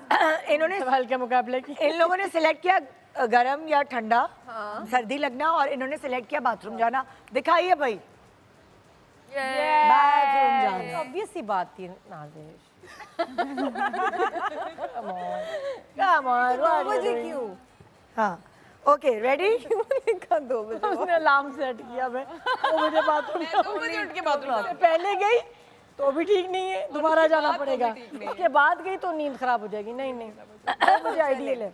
इन्होंने सवाल के मुकाबले की इन लोगों ने सिलेक्ट किया गरम या ठंडा, सर्दी लगना, और इन्होंने सिलेक्ट किया बाथरूम जाना। दिखाइए भाई। बाथरूम जाना। ऑब्वियस सी बात थी नाज़िश। कम ऑन 2 बजे क्यों? हाँ ओके रेडी। लिखा 2 बजे। उसने अलार्म सेट किया मैं 2 बजे बाथरूम 2 बजे उठ के बाथरूम आता। पहले गई तो भी ठीक नहीं है, दोबारा जाना पड़ेगा। उसके बाद गई तो नींद खराब हो जाएगी। नहीं 2 बजे आइडियल है।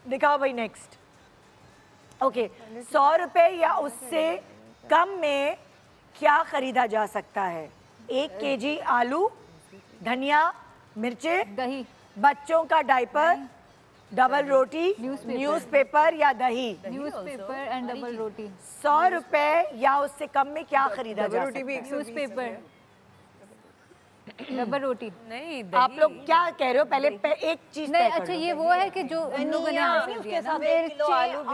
दिखाओ भाई नेक्स्ट। ओके 100 रुपए या उससे कम में क्या खरीदा जा सकता है? 1 केजी आलू, धनिया, मिर्चें, दही। बच्चों का डायपर, डबल रोटी, न्यूज़पेपर या दही। न्यूज़पेपर एंड डबल रोटी। 100 रुपए या उससे कम में क्या खरीदा जा रोटी सकता भी है? 120 न्यूज़पेपर डबल रोटी। नहीं आप लोग क्या कह रहे हो? पहले एक चीज नहीं तय कर अच्छा लो। ये वो है कि जो इन लोगों ने आंसर दिया ना।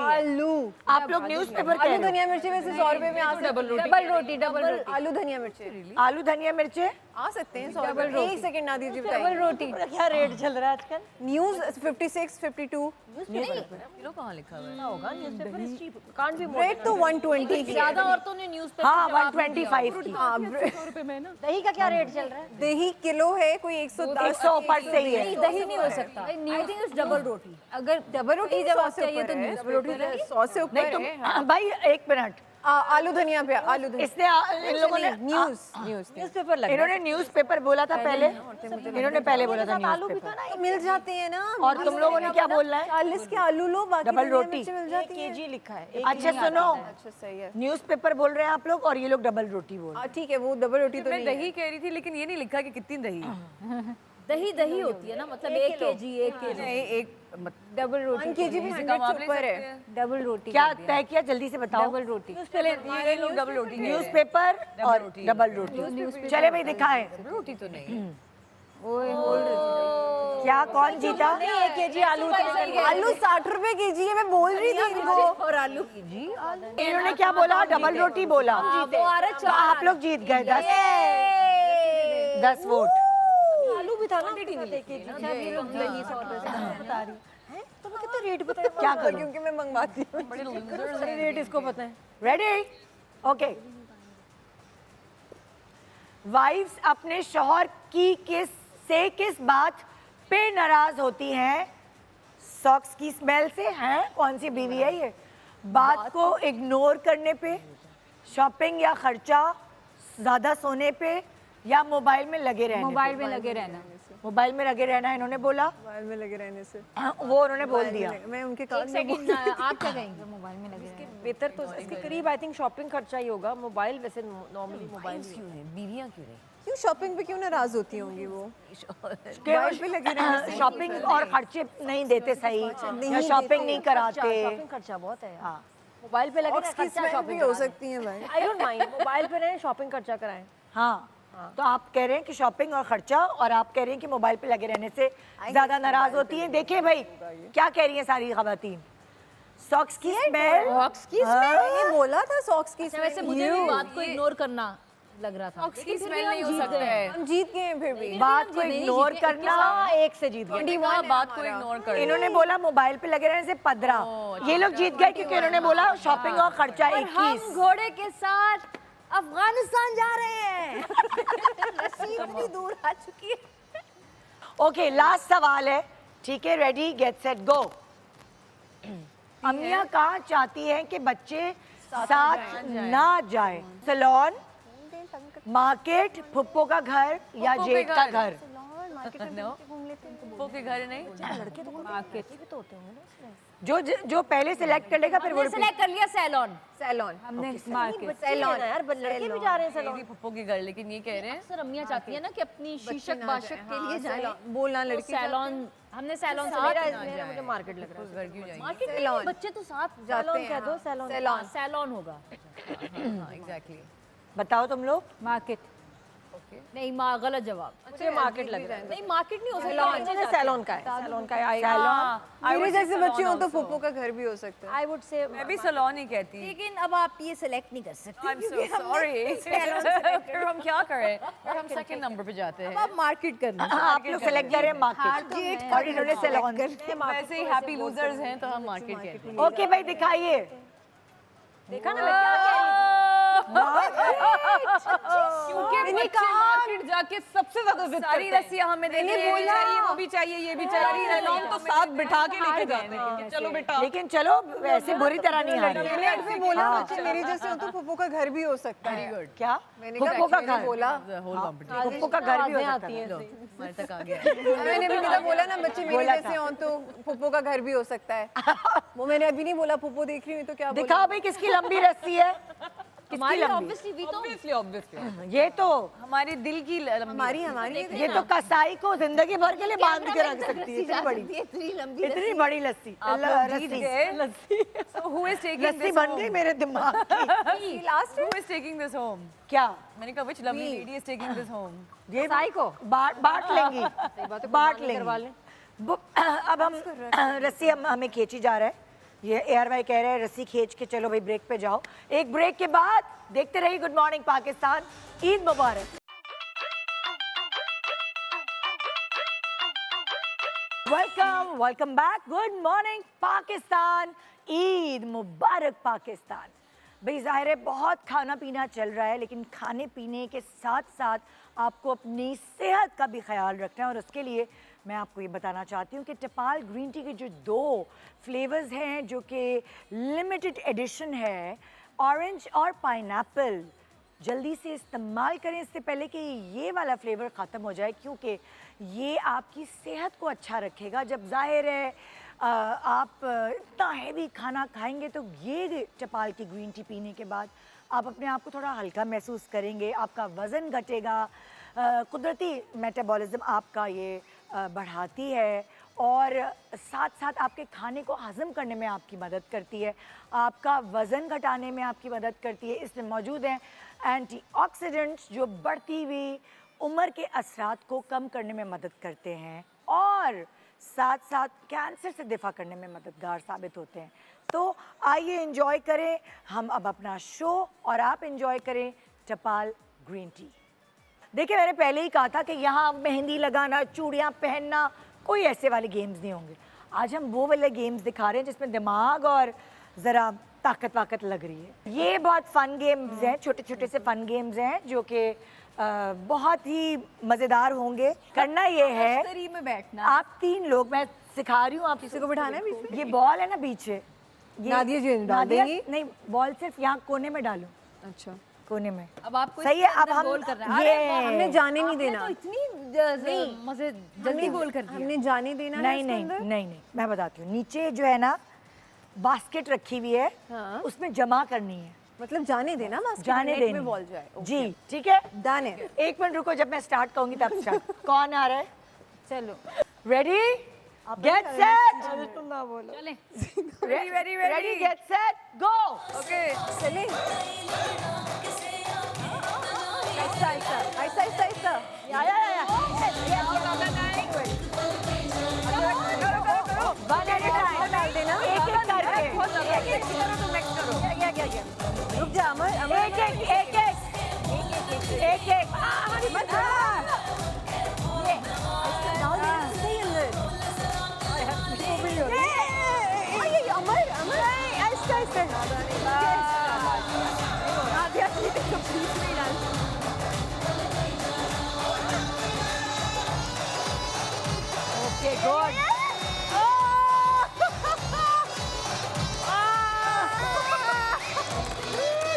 आलू। आप लोग न्यूज़पेपर कह आलू रहे हो। धनिया मिर्ची वैसे 100 रुपए में आ सकते हैं। डबल रोटी डबल रोटी। आलू धनिया मिर्ची आलू धनिया मिर्चे आ सकते हैं 100 रुपए। 1 सेकंड ना दीजिए डबल रोटी। क्या रेट चल रहा है आजकल? न्यूज़ 56 52 किलो कहाँ लिखा हुआ है? होगा newspaper is cheap, can't be rate तो 120 की है। ज्यादा औरतों ने न्यूज़पेपर हाँ 125 की। हाँ, दही का क्या रेट चल रहा है? दही किलो है कोई 110 100 पर सही है। नहीं दही नहीं हो सकता। आई थिंक इट्स डबल रोटी। अगर डबल रोटी जब जब आप चाहिए तो डबल रोटी 100 से ऊपर नहीं है। तुम भाई एक मिनट। आलू धनिया पे आलू धनिया इसने इन लोगों ने न्यूज़पेपर लग इन्होंने न्यूज़पेपर बोला था पहले। इन्होंने पहले बोला था न्यूज़पेपर। तो मिल जाते हैं ना। और तुम लोगों ने क्या बोलना है? 40 के आलू लो, बाकी डबल धनिया रोटी। मिर्ची मिल जाती है। केजी लिखा है। अच्छा सुनो, अच्छा सही है। न्यूज़पेपर बोल रहे हैं आप लोग और ये लोग डबल रोटी बोल रहे ठीक है वो डबल रोटी तो मैं नहीं है। दही कह रही थी लेकिन ये नहीं लिखा कि कितनी दही। दही दही होती है ना, मतलब 1 केजी 1 केजी। नहीं एक डबल रोटी। 1 केजी भी 100 से ऊपर है। डबल रोटी। क्या तय किया? जल्दी से बताओ। डबल रोटी। पहले ये लोग डबल रोटी न्यूज़पेपर और डबल रोटी। चले भाई दिखाएं। रोटी तो नहीं। क्या कौन जीता? 1 केजी आलू आलू 60 रुपए केजी है। मैं बोल रही थी इनको। और आलू इन्होंने क्या बोला? डबल रोटी बोला। तो आप लोग जीत गए 10 वोट। आलू भी था ना आपके साथ 1 केजी। अच्छा ये लोग दही 100 रुपए से बता रही है। तुम्हें कितना रेट पता है? क्या करूं? क्योंकि मैं मंगवाती हूँ। सारे रेट इसको पता है। रेडी? ओके। वाइफ्स अपने शौहर की किस बात पे नाराज होती हैं? सॉक्स की स्मेल से? हैं कौन सी बीवी है ये? बात को इग्नोर करने पे, शॉपिंग या खर्चा, ज़्यादा सोने पे, या मोबाइल में लगे रहने? मोबाइल में लगे रहना। मोबाइल में लगे रहना इन्होंने बोला, मोबाइल में लगे रहने से वो उन्होंने बोल दिया। मैं उनके कान में सेकंड आप क्या कहेंगे? मोबाइल में लगे रहना। बेहतर तो इसके करीब आई थिंक शॉपिंग खर्चा ही होगा। मोबाइल वैसे नॉर्मली मोबाइल क्यों है? बीवियां क्यों रही? क्यों शॉपिंग पे क्यों नाराज होती होंगी वो? मोबाइल पे लगे रहने से शॉपिंग और खर्चे नहीं देते सही, या शॉपिंग नहीं कराते। शॉपिंग खर्चा बहुत है। हाँ, मोबाइल पे लगे Ox की खर्चा smell शॉपिंग भी हो सकती है भाई। आई डोंट माइंड, मोबाइल पे रहें शॉपिंग खर्चा कराएं। हाँ। तो आप कह रहे हैं कि शॉपिंग और खर्चा, और आप कह रहे हैं कि मोबाइल पे लगे रहने से ज्यादा नाराज होती हैं। देखिए भाई क्या कह रही हैं सारी खवातीन। सॉक्स की स्मेल, सॉक्स की स्मेल मैंने बोला था, सॉक्स की वैसे मुझे भी बात को इग्नोर करना लग रहा था। उसकी स्मेल नहीं हो सकता है। हम जीत गए हैं फिर भी। बात को इग्नोर करना। एक से जीत गए। बात को इग्नोर कर इन्होंने बोला मोबाइल पे लगे रहने से 15, ये लोग जीत गए क्योंकि इन्होंने बोला शॉपिंग और खर्चा 21। घोड़े के साथ अफगानिस्तान जा रहे हैं। रस्सी इतनी दूर आ चुकी है। ओके, लास्ट सवाल है, ठीक है? रेडी, गेट सेट, गो। अम्मियाँ कहाँ चाहती हैं कि बच्चे साथ ना जाए? सैलून, मार्केट, फुप्पो का घर या फुप्पो के जेठ का घर। घर? फुप्पो के घर नहीं। लड़के तो मार्केट भी तो होते होंगे ना इसमें। जो पहले सिलेक्ट कर लेगा फिर वो हमने सेलेक्ट कर लिया सैलून। सैलून हमने सैलून मार्केट यार, लड़के भी जा रहे हैं सैलून। मेरी फुप्पो के घर, लेकिन ये कह रहे हैं सर अम्मियाँ चाहती है ना कि अपनी शीशक बाशक के लिए जाए। बोलना तो लड़की सैलून, हमने सैलून मेरा सेलेक्ट इसमें मुझे मार्केट लग रहा है। घर क्यों जाएंगे? मार्केट में सैलून। बच्चे तो साथ जाते सैलून हैं। कह दो, सैलून। सैलून सैलून होगा। हाँ एग्जैक्टली। बताओ तुम लोग। मार्केट। नहीं, गलत जवाब। मुझे मार्केट लग रहा है। नहीं, मार्केट नहीं हो सैलून सकता। सैलून का है, सैलून का है। मेरे जैसे बच्चे हो तो फुप्पो का घर भी हो सकता है। आई वुड से मैं भी सलोन ही कहती। लेकिन अब आप ये सेलेक्ट नहीं कर सकते। I'm so sorry। फिर हम क्या करें? और हम सेकंड नंबर पे जाते हैं। आप मार्केट कर लो। आप लोग सेलेक्ट कर रहे हैं मार्केट और इन्होंने सैलून। वैसे ही हैप्पी लूजर्स हैं तो हम मार्केट कहते हैं। ओके भाई, दिखाइए। देखा ना मैं क्या कह रही थी? क्योंकि बच्चे मार्केट जाके सबसे ज्यादा जिद सारी रस्सियां हमें देनी है, ये भी चाहिए, वो भी चाहिए, ये भी चाहिए। सैलून तो साथ बिठा के लेके जाते हैं कि चलो बेटा। लेकिन चलो वैसे बुरी तरह नहीं हारी। मैंने ऐसे बोला बच्चे मेरे जैसे हो तो फुप्पो का घर भी हो सकता है। क्या? मैंने फुप्पो का मैंने घर बोला फुप्पो का घर भी हो सकता है। हमारे तक आ गया। मैंने भी सीधा बोला ना बच्चे मेरे जैसे हो तो फुप्पो का घर भी हो सकता है। वो मैंने अभी नहीं बोला, फुप्पो देख रही हूँ तो क्या बोला? दिखाओ भाई किसकी लंबी रस्सी है, किसकी हमारी लंबी। ऑब्वियसली भी तो ऑब्वियसली ये तो हमारे दिल की हमारी ये तो कसाई को जिंदगी भर के लिए बांध के रख सकती है। इतनी बड़ी, इतनी लंबी इतनी बड़ी लस्सी। आप लोग जीत रस्सी गए। So who is taking lassi this बन गई home? मेरे दिमाग की। Last Who is taking this home? क्या मैंने कहा which lovely lady is taking this home? ये कसाई को बांट लेंगी, बांट लेंगी। अब हम रस्सी हमें खींची जा रहा है। ये एआर भाई कह रहे हैं रस्सी खींच के चलो भाई ब्रेक पे जाओ। एक ब्रेक के बाद देखते रहिए गुड मॉर्निंग पाकिस्तान। ईद मुबारक। Welcome back. Good morning Pakistan. Eid मुबारक पाकिस्तान। भाई जाहिर है बहुत खाना पीना चल रहा है, लेकिन खाने पीने के साथ साथ आपको अपनी सेहत का भी ख्याल रखना है। और उसके लिए मैं आपको ये बताना चाहती हूँ कि टपाल ग्रीन टी के जो 2 फ्लेवर्स हैं जो कि लिमिटेड एडिशन है, ऑरेंज और पाइनएप्पल, जल्दी से इस्तेमाल करें इससे पहले कि ये वाला फ्लेवर ख़त्म हो जाए, क्योंकि ये आपकी सेहत को अच्छा रखेगा। जब जाहिर है आप इतना हैवी खाना खाएंगे तो ये टपाल की ग्रीन टी पीने के बाद आप अपने आप को थोड़ा हल्का महसूस करेंगे, आपका वज़न घटेगा, कुदरती मेटाबॉलिज्म आपका ये बढ़ाती है और साथ साथ आपके खाने को हज़म करने में आपकी मदद करती है, आपका वज़न घटाने में आपकी मदद करती है। इसमें मौजूद हैं एंटीऑक्सीडेंट्स जो बढ़ती हुई उम्र के असरात को कम करने में मदद करते हैं और साथ साथ कैंसर से दिफा करने में मददगार साबित होते हैं। तो आइए एंजॉय करें हम अब अपना शो और आप एंजॉय करें टपाल ग्रीन टी। देखिए मैंने पहले ही कहा था कि यहाँ मेहंदी लगाना, चूड़ियाँ पहनना, कोई ऐसे वाले गेम्स नहीं होंगे। आज हम वो वाले गेम्स दिखा रहे हैं जिसमें दिमाग और ज़रा ताकत लग रही है। ये बहुत फ़न गेम्स हैं, छोटे छोटे से फ़न गेम्स हैं जो कि बहुत ही मज़ेदार होंगे। करना ये है में बैठना। आप 3 लोग, मैं सिखा रही हूँ, आप किसी को बिठाना है बीच में? ये बॉल है ना पीछे, नादिया जी डाल देंगी? नहीं, बॉल सिर्फ यहाँ कोने में डालो। अच्छा कोने में। अब आपको सही है, इसके अब अंदर हम गोल करना है। अरे वाह, ये हमने जाने नहीं आपने देना। तो इतनी मजे जल्दी गोल कर दिया। हमने जाने देना है नहीं इसके नहीं अंदर? नहीं नहीं, मैं बताती हूँ। नीचे जो है ना बास्केट रखी हुई है, हाँ। उसमें जमा करनी है, मतलब जाने देना बास्केट जाने नेट देनी में बॉल जाए। जी, ठीक है। डन है। 1 मिनट रुको, जब मैं स्टार्ट कहूंगी तब स्टार्ट। कौन आ रहा है? चलो रेडी गेट सेट, चले रेडी गेट सेट गो। ओके चले। ऐसा ऐसा ऐसा ऐसा ऐसा। या वन एट टाइम डाल देना। एक एक करके रुक जा अमर, अमर एक एक एक एक एक एक सही अंदर। ये अमर अमर ऐसा ऐसा। आध्या की तो बीच में डाल। Okay good.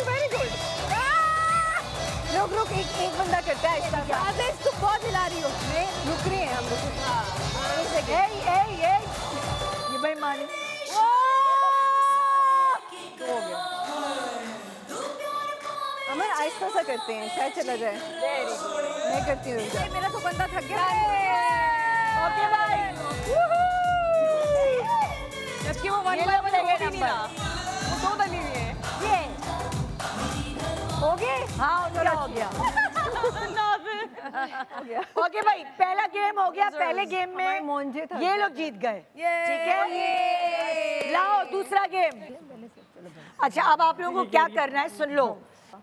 Very good. रुक रुक, एक बंदा करता है ऐसा। अरे इसको बहुत हिला रही हो। रुक रहे हैं हम लोग। ये बेईमानी। अमर आहिस्ता सा करते हैं, शायद चला जाए। मैं करती हूँ। रुक जा। मेरा तो बंदा थक गया। ओके भाई, जबकि वो वन बाय वन हो भी नहीं रहा, वो 2 डली हुई है। ये हो गए। हाँ उनका हो गया। ओके भाई, पहला गेम हो गया। पहले गेम हमारे मोंजे में था। ये लोग जीत गए, ठीक है। लाओ दूसरा गेम। अच्छा, अब आप लोगों को क्या करना है सुन लो।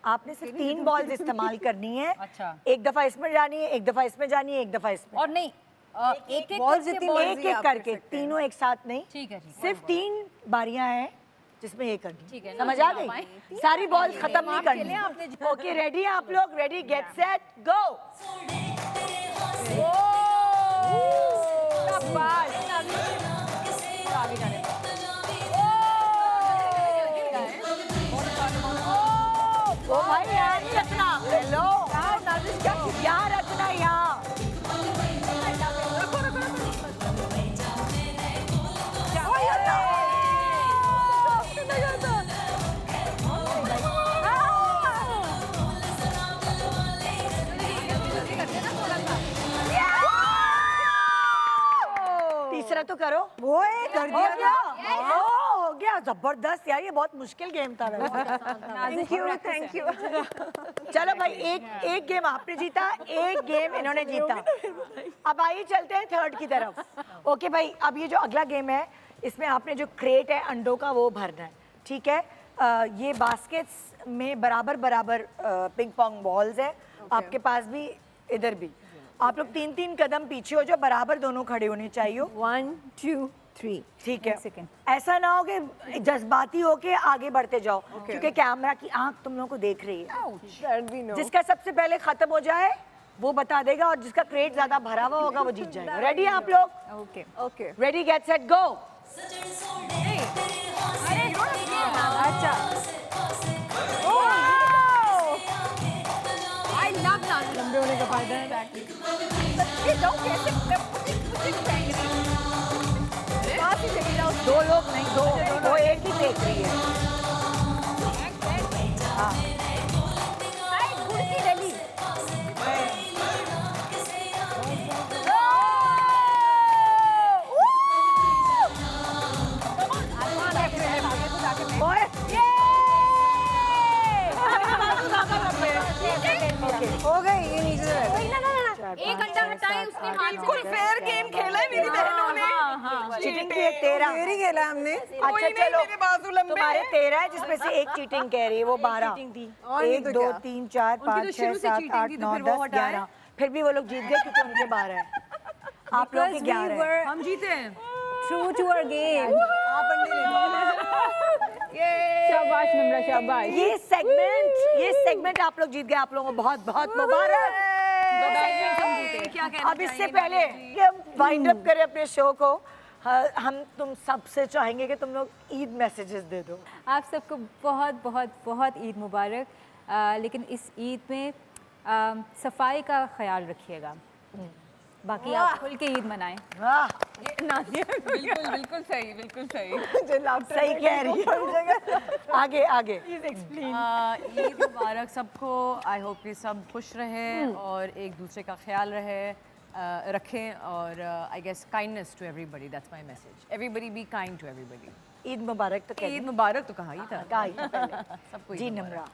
आपने सिर्फ 3 बॉल्स इस्तेमाल करनी है। अच्छा। एक दफा इसमें जानी है, एक दफा इसमें जानी है, एक दफा इसमें। और नहीं एक एक बॉल जितनी मर्जी एक एक आप करके, कर सकते हैं। तीनों एक साथ नहीं। ठीक है, ठीक है। सिर्फ 3 बारियां हैं जिसमें ये करनी। ठीक है, समझ ना आ गई? सारी बॉल खत्म नहीं खेले करनी। आपने जो- ओके रेडी हैं आप लोग? Ready get set go. ओ भाई यहाँ नहीं रखना। हेलो यहाँ रखना, यहाँ। तीसरा तो करो। वो कर दिया। हो गया, जबरदस्त यार, ये बहुत मुश्किल गेम था वैसे। Thank you. चलो भाई, एक गेम आपने जीता, एक गेम इन्होंने जीता। अब आइए चलते हैं थर्ड की तरफ। ओके भाई, अब ये जो अगला गेम है, इसमें आपने जो क्रेट है अंडों का वो भरना है, ठीक है। ये बास्केट्स में बराबर बराबर पिंग पोंग बॉल्स है, आपके पास भी, इधर भी। आप लोग 3-3 कदम पीछे हो, जो बराबर दोनों खड़े होने चाहिए। 1 2 3। ठीक है, ऐसा ना हो कि जज्बाती हो के आगे बढ़ते जाओ, क्योंकि कैमरा की आंख तुम लोगों को देख रही है। जिसका सबसे पहले खत्म हो जाए वो बता देगा, और जिसका क्रेट ज्यादा भरा हुआ होगा वो जीत जाएगा। रेडी हैं आप लोग? Okay okay. Ready get set गो। अच्छा। I love that. लंबे होने का फायदा है। ये लोग कैसे फेंक रहे हैं? काफी जगह 2 लोग नहीं, 2 वो एक ही फेंक रही है। गुड़ती डली। ओए, हो गए, ये नीचे से रहते। एक घंटा हटाए उसने हाथ से। बिल्कुल फेयर गेम खेला है मेरी बहनों ने। चीटिंग की है 13। फेरी खेला हमने। अच्छा नहीं, चलो, मेरे बाजू लंबे तुम्हारे हैं। 13 है, जिसमें से एक चीटिंग कह रही है, वो 12। और नहीं 1 तो 2 क्या? 3 4 5 6 शुरू से 7 cheating 8 थी, तो 9 फिर वो 10 हटाए। 11। फिर भी वो लोग जीत गए क्योंकि उनके 12 है। आप लोगों के 11 है। हम जीते हैं। True to our game। आप अंडे ले लो। शाबाश निम्रा, शाबाश। ये सेगमेंट आप लोग जीत गए। आप लोगों को बहुत बहुत मुबारक। क्या कहना अब इससे पहले कि हम वाइंड अप करें अपने शो को, हम तुम सबसे चाहेंगे कि तुम लोग ईद मैसेजेस दे दो। आप सबको बहुत बहुत बहुत ईद मुबारक। लेकिन इस ईद में सफाई का ख्याल रखिएगा। बाकी आप खुल के ईद मनाएं। वाह, बिल्कुल बिल्कुल सही, बिल्कुल सही। सही कह रही है। आगे आगे ईद मुबारक सबको। आई होप कि सब खुश रहें और एक दूसरे का ख्याल रखें और I guess kindness to everybody, that's my message. Everybody be kind to everybody. Eid मुबारक तो ईद मुबारक तो कहा ही था। कहा ही था पहले। सबको जी नम्रा,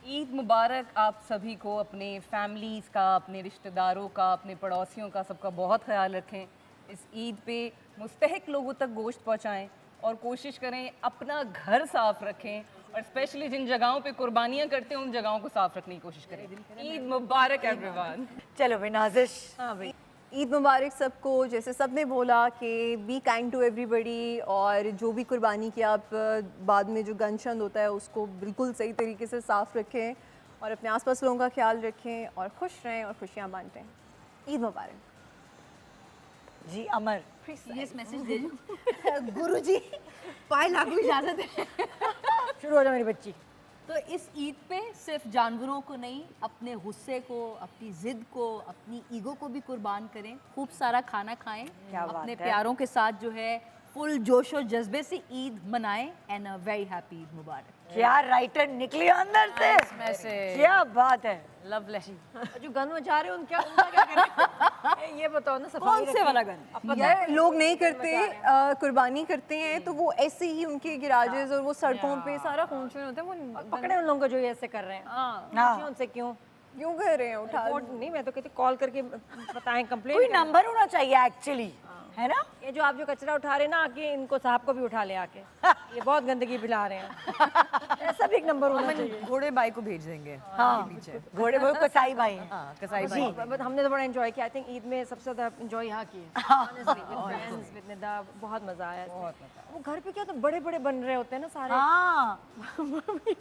ईद मुबारक आप सभी को, अपने फैमिलीज़ का, अपने रिश्तेदारों का, अपने पड़ोसियों का, सबका बहुत ख्याल रखें। इस ईद पे मुस्तहिक लोगों तक गोश्त पहुंचाएं और कोशिश करें अपना घर साफ़ रखें और स्पेशली जिन जगहों पे कुर्बानियाँ करते हैं उन जगहों को साफ़ रखने की कोशिश करें। ईद मुबारक एवरीवन। चलो भाई नाजिश। हाँ भाई, ईद मुबारक सबको। जैसे सब ने बोला कि बी काइंड टू एवरीबडी, और जो भी कुर्बानी की आप बाद में जो गंशंद होता है उसको बिल्कुल सही तरीके से साफ़ रखें और अपने आसपास लोगों का ख्याल रखें और खुश रहें और खुशियाँ बांटें। ईद मुबारक। जी अमर, प्रीसियस मैसेज दे दो। गुरुजी पाए लागू इजाजत है। शुरू हो जाओ मेरी बच्ची। तो इस ईद पे सिर्फ जानवरों को नहीं, अपने गुस्से को, अपनी जिद को, अपनी ईगो को भी कुर्बान करें। खूब सारा खाना खाएं, क्या बात अपने है। प्यारों के साथ जो है फुल जोश और जज्बे से ईद मनाएं। And a very happy Eid मुबारक। क्या राइटर निकली अंदर से, मैसेज, क्या बात है। लवली। जो गन बजा रहे हैं उनका क्या करें? ये बताओ ना, सफाई कौन से वाला गन? यार लोग नहीं करते, कुर्बानी करते हैं तो वो ऐसे ही उनके गिराजेस और वो सड़कों पे सारा खून शून होता है। वो पकड़े उन लोगों को जो ये ऐसे कर रहे हैं। हाँ। पूछिए उनसे क्यों कर रहे हैं, उठा रिपोर्ट नहीं, मैं तो कहती कॉल करके बताएं, कंप्लेंट कोई नंबर होना चाहिए एक्चुअली, है ना। ये जो आप जो कचरा उठा रहे हैं ना, आके इनको साहब को भी उठा ले आके। ये बहुत गंदगी फैला रहे हैं। ऐसा भी एक नंबर होना चाहिए। घोड़े भाई को भेज देंगे। हाँ, घोड़े वो कसाई भाई हैं। हाँ, कसाई भाई। बट हमने तो बड़ा एंजॉय किया। आई थिंक ईद में सबसे ज़्यादा एंजॉय यहाँ की है। निदा बहुत मज़ा आया। वो घर पे क्या तो बड़े बड़े बन रहे होते हैं ना सारे। हाँ,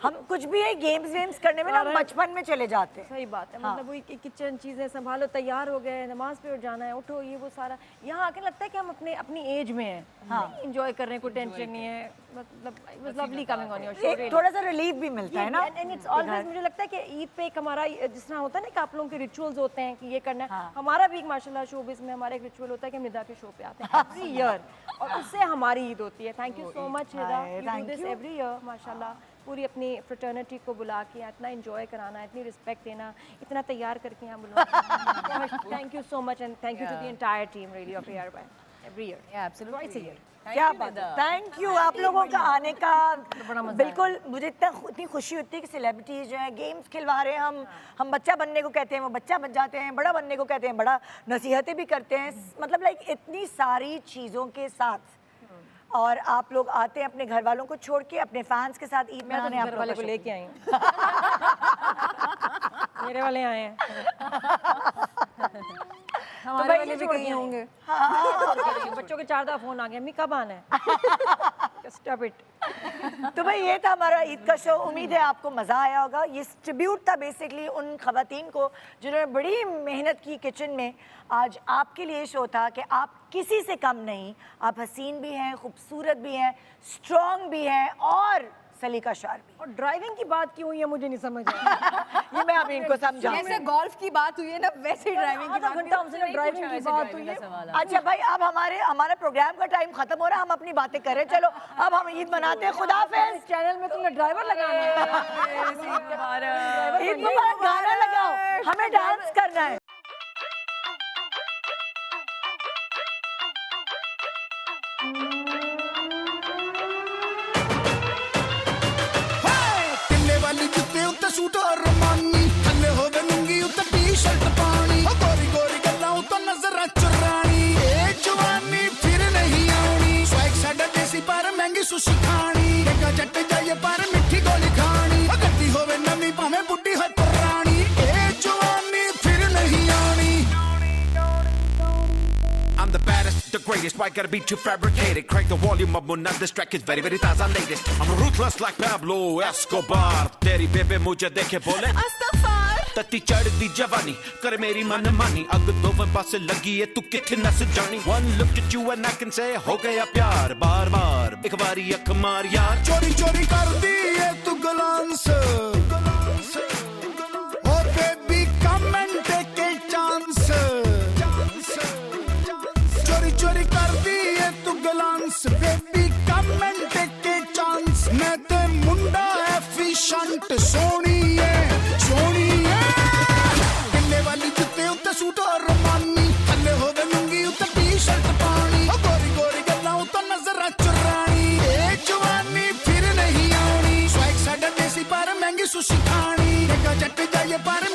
हम कुछ भी है गेम्स वेम्स करने में ना बचपन में चले जाते हैं। सही बात है। मतलब वही किचन चीज़ें संभालो, तैयार हो गए, नमाज पे उठ जाना है, उठो, ये वो सारा। यहाँ आके लगता है कि हम अपनी एज में हैं। हाँ, एंजॉय कर रहे हैं, कोई टेंशन नहीं है। मतलब lovely coming on your show. एक थोड़ा सा रिलीफ भी मिलता है ना। एंड इट्स ऑलवेज, मुझे लगता है कि ईद पे एक हमारा जिस तरह होता है ना कि आप लोगों के रिचुअल्स होते हैं कि ये करना है, हमारा भी एक माशाल्लाह शोबिज़ में हमारा एक रिचुअल होता है कि हम निदा के शो पे आते हैं एवरी ईयर, और उससे हमारी ईद होती है। Thank you so much Nida, you do this every year माशाल्लाह। पूरी अपनी फ्रेटर्निटी को बुला के इतना एंजॉय कराना, इतनी रिस्पेक्ट देना, इतना तैयार करके यहाँ बुलाना। Thank you so much and thank you to the entire team really of air by every year. Yeah, absolutely. Twice a year. क्या बात है। थैंक यू आप लोगों का आने का। बिल्कुल, मुझे इतनी खुशी होती है कि सेलिब्रिटीज जो है गेम्स खिलवा रहे हैं। हम बच्चा बनने को कहते हैं, वो बच्चा बन जाते हैं, बड़ा बनने को कहते हैं, बड़ा नसीहतें भी करते हैं। मतलब लाइक इतनी सारी चीज़ों के साथ, और आप लोग आते हैं अपने घर वालों को छोड़ के अपने फैंस के साथ ईद मनाने। घर वाले को लेके आए हैं। मेरे वाले आए हैं। हमारे वाले भी कहीं होंगे। बच्चों के 4 दफा फोन आ गया, अम्मी कब आना है? Stop it. तो भाई ये था हमारा ईद का शो। उम्मीद है आपको मज़ा आया होगा। ये ट्रिब्यूट था बेसिकली उन खवातीन को जिन्होंने बड़ी मेहनत की किचन में। आज आपके लिए शो था कि आप किसी से कम नहीं, आप हसीन भी हैं, खूबसूरत भी हैं, स्ट्रॉन्ग भी हैं और सलीकाशार भी। और ड्राइविंग की बात क्यों हुई है मुझे नहीं समझ आया। ये मैं अभी इनको समझाऊंगी। जैसे गोल्फ की बात हुई है ना, वैसे ही ड्राइविंग की आधा बात घंटा हमसे ड्राइविंग की बात हुई है। अच्छा भाई, अब हमारा प्रोग्राम का टाइम खत्म हो रहा है, हम अपनी बातें कर रहे हैं। चलो अब हम ईद मनाते हैं। खुदा हाफिज़। इस चैनल में तुमने ड्राइवर लगाना है। ईद मुबारक गाना लगाओ, हमें डांस करना है। सूट और रमानी थल्ले होवे लुंगी उत्ते टी-शर्ट पानी गोरी गोरी गल्लां उत्ते नजरां चुरानी ए जवानी फिर नहीं आउनी स्वैग साडा देसी पर महंगी सुशी खानी डेगा जट जाए पर मिठी गोली खानी गड्डी होवे नवी भावें बुड्ढी हो पुरानी ए जवानी फिर नहीं आनी I'm the baddest, the greatest, why gotta be too fabricated? Crank the volume up, when this track is very, very taza latest. I'm ruthless like Pablo Escobar. Teri bebe mujhe dekhe bole Astafar. तत्ती चढ़दी जवानी कर मेरी मन मानी अग दोवें पासे लगी है तू किथे नस जानी one look at you and I can say हो गया प्यार बार बार एक बारी अख मार यार चोरी चोरी कर दी है तू glance oh baby come and take a chance चोरी चोरी कर दी है तू glance baby come and take a chance मैं ते मुंडा एफिशिएंट सोनी है किले वाली जुत्ते उत्ते सूट और रमानी थल्ले होवे लुंगी उत्ते टी-शर्ट पानी ओ गोरी गोरी गल्लां उत्ते नजर चुरानी ए जवानी फिर नहीं आनी स्वाइग साडा देसी पर महंगी सुशी खानी जट जाइए पर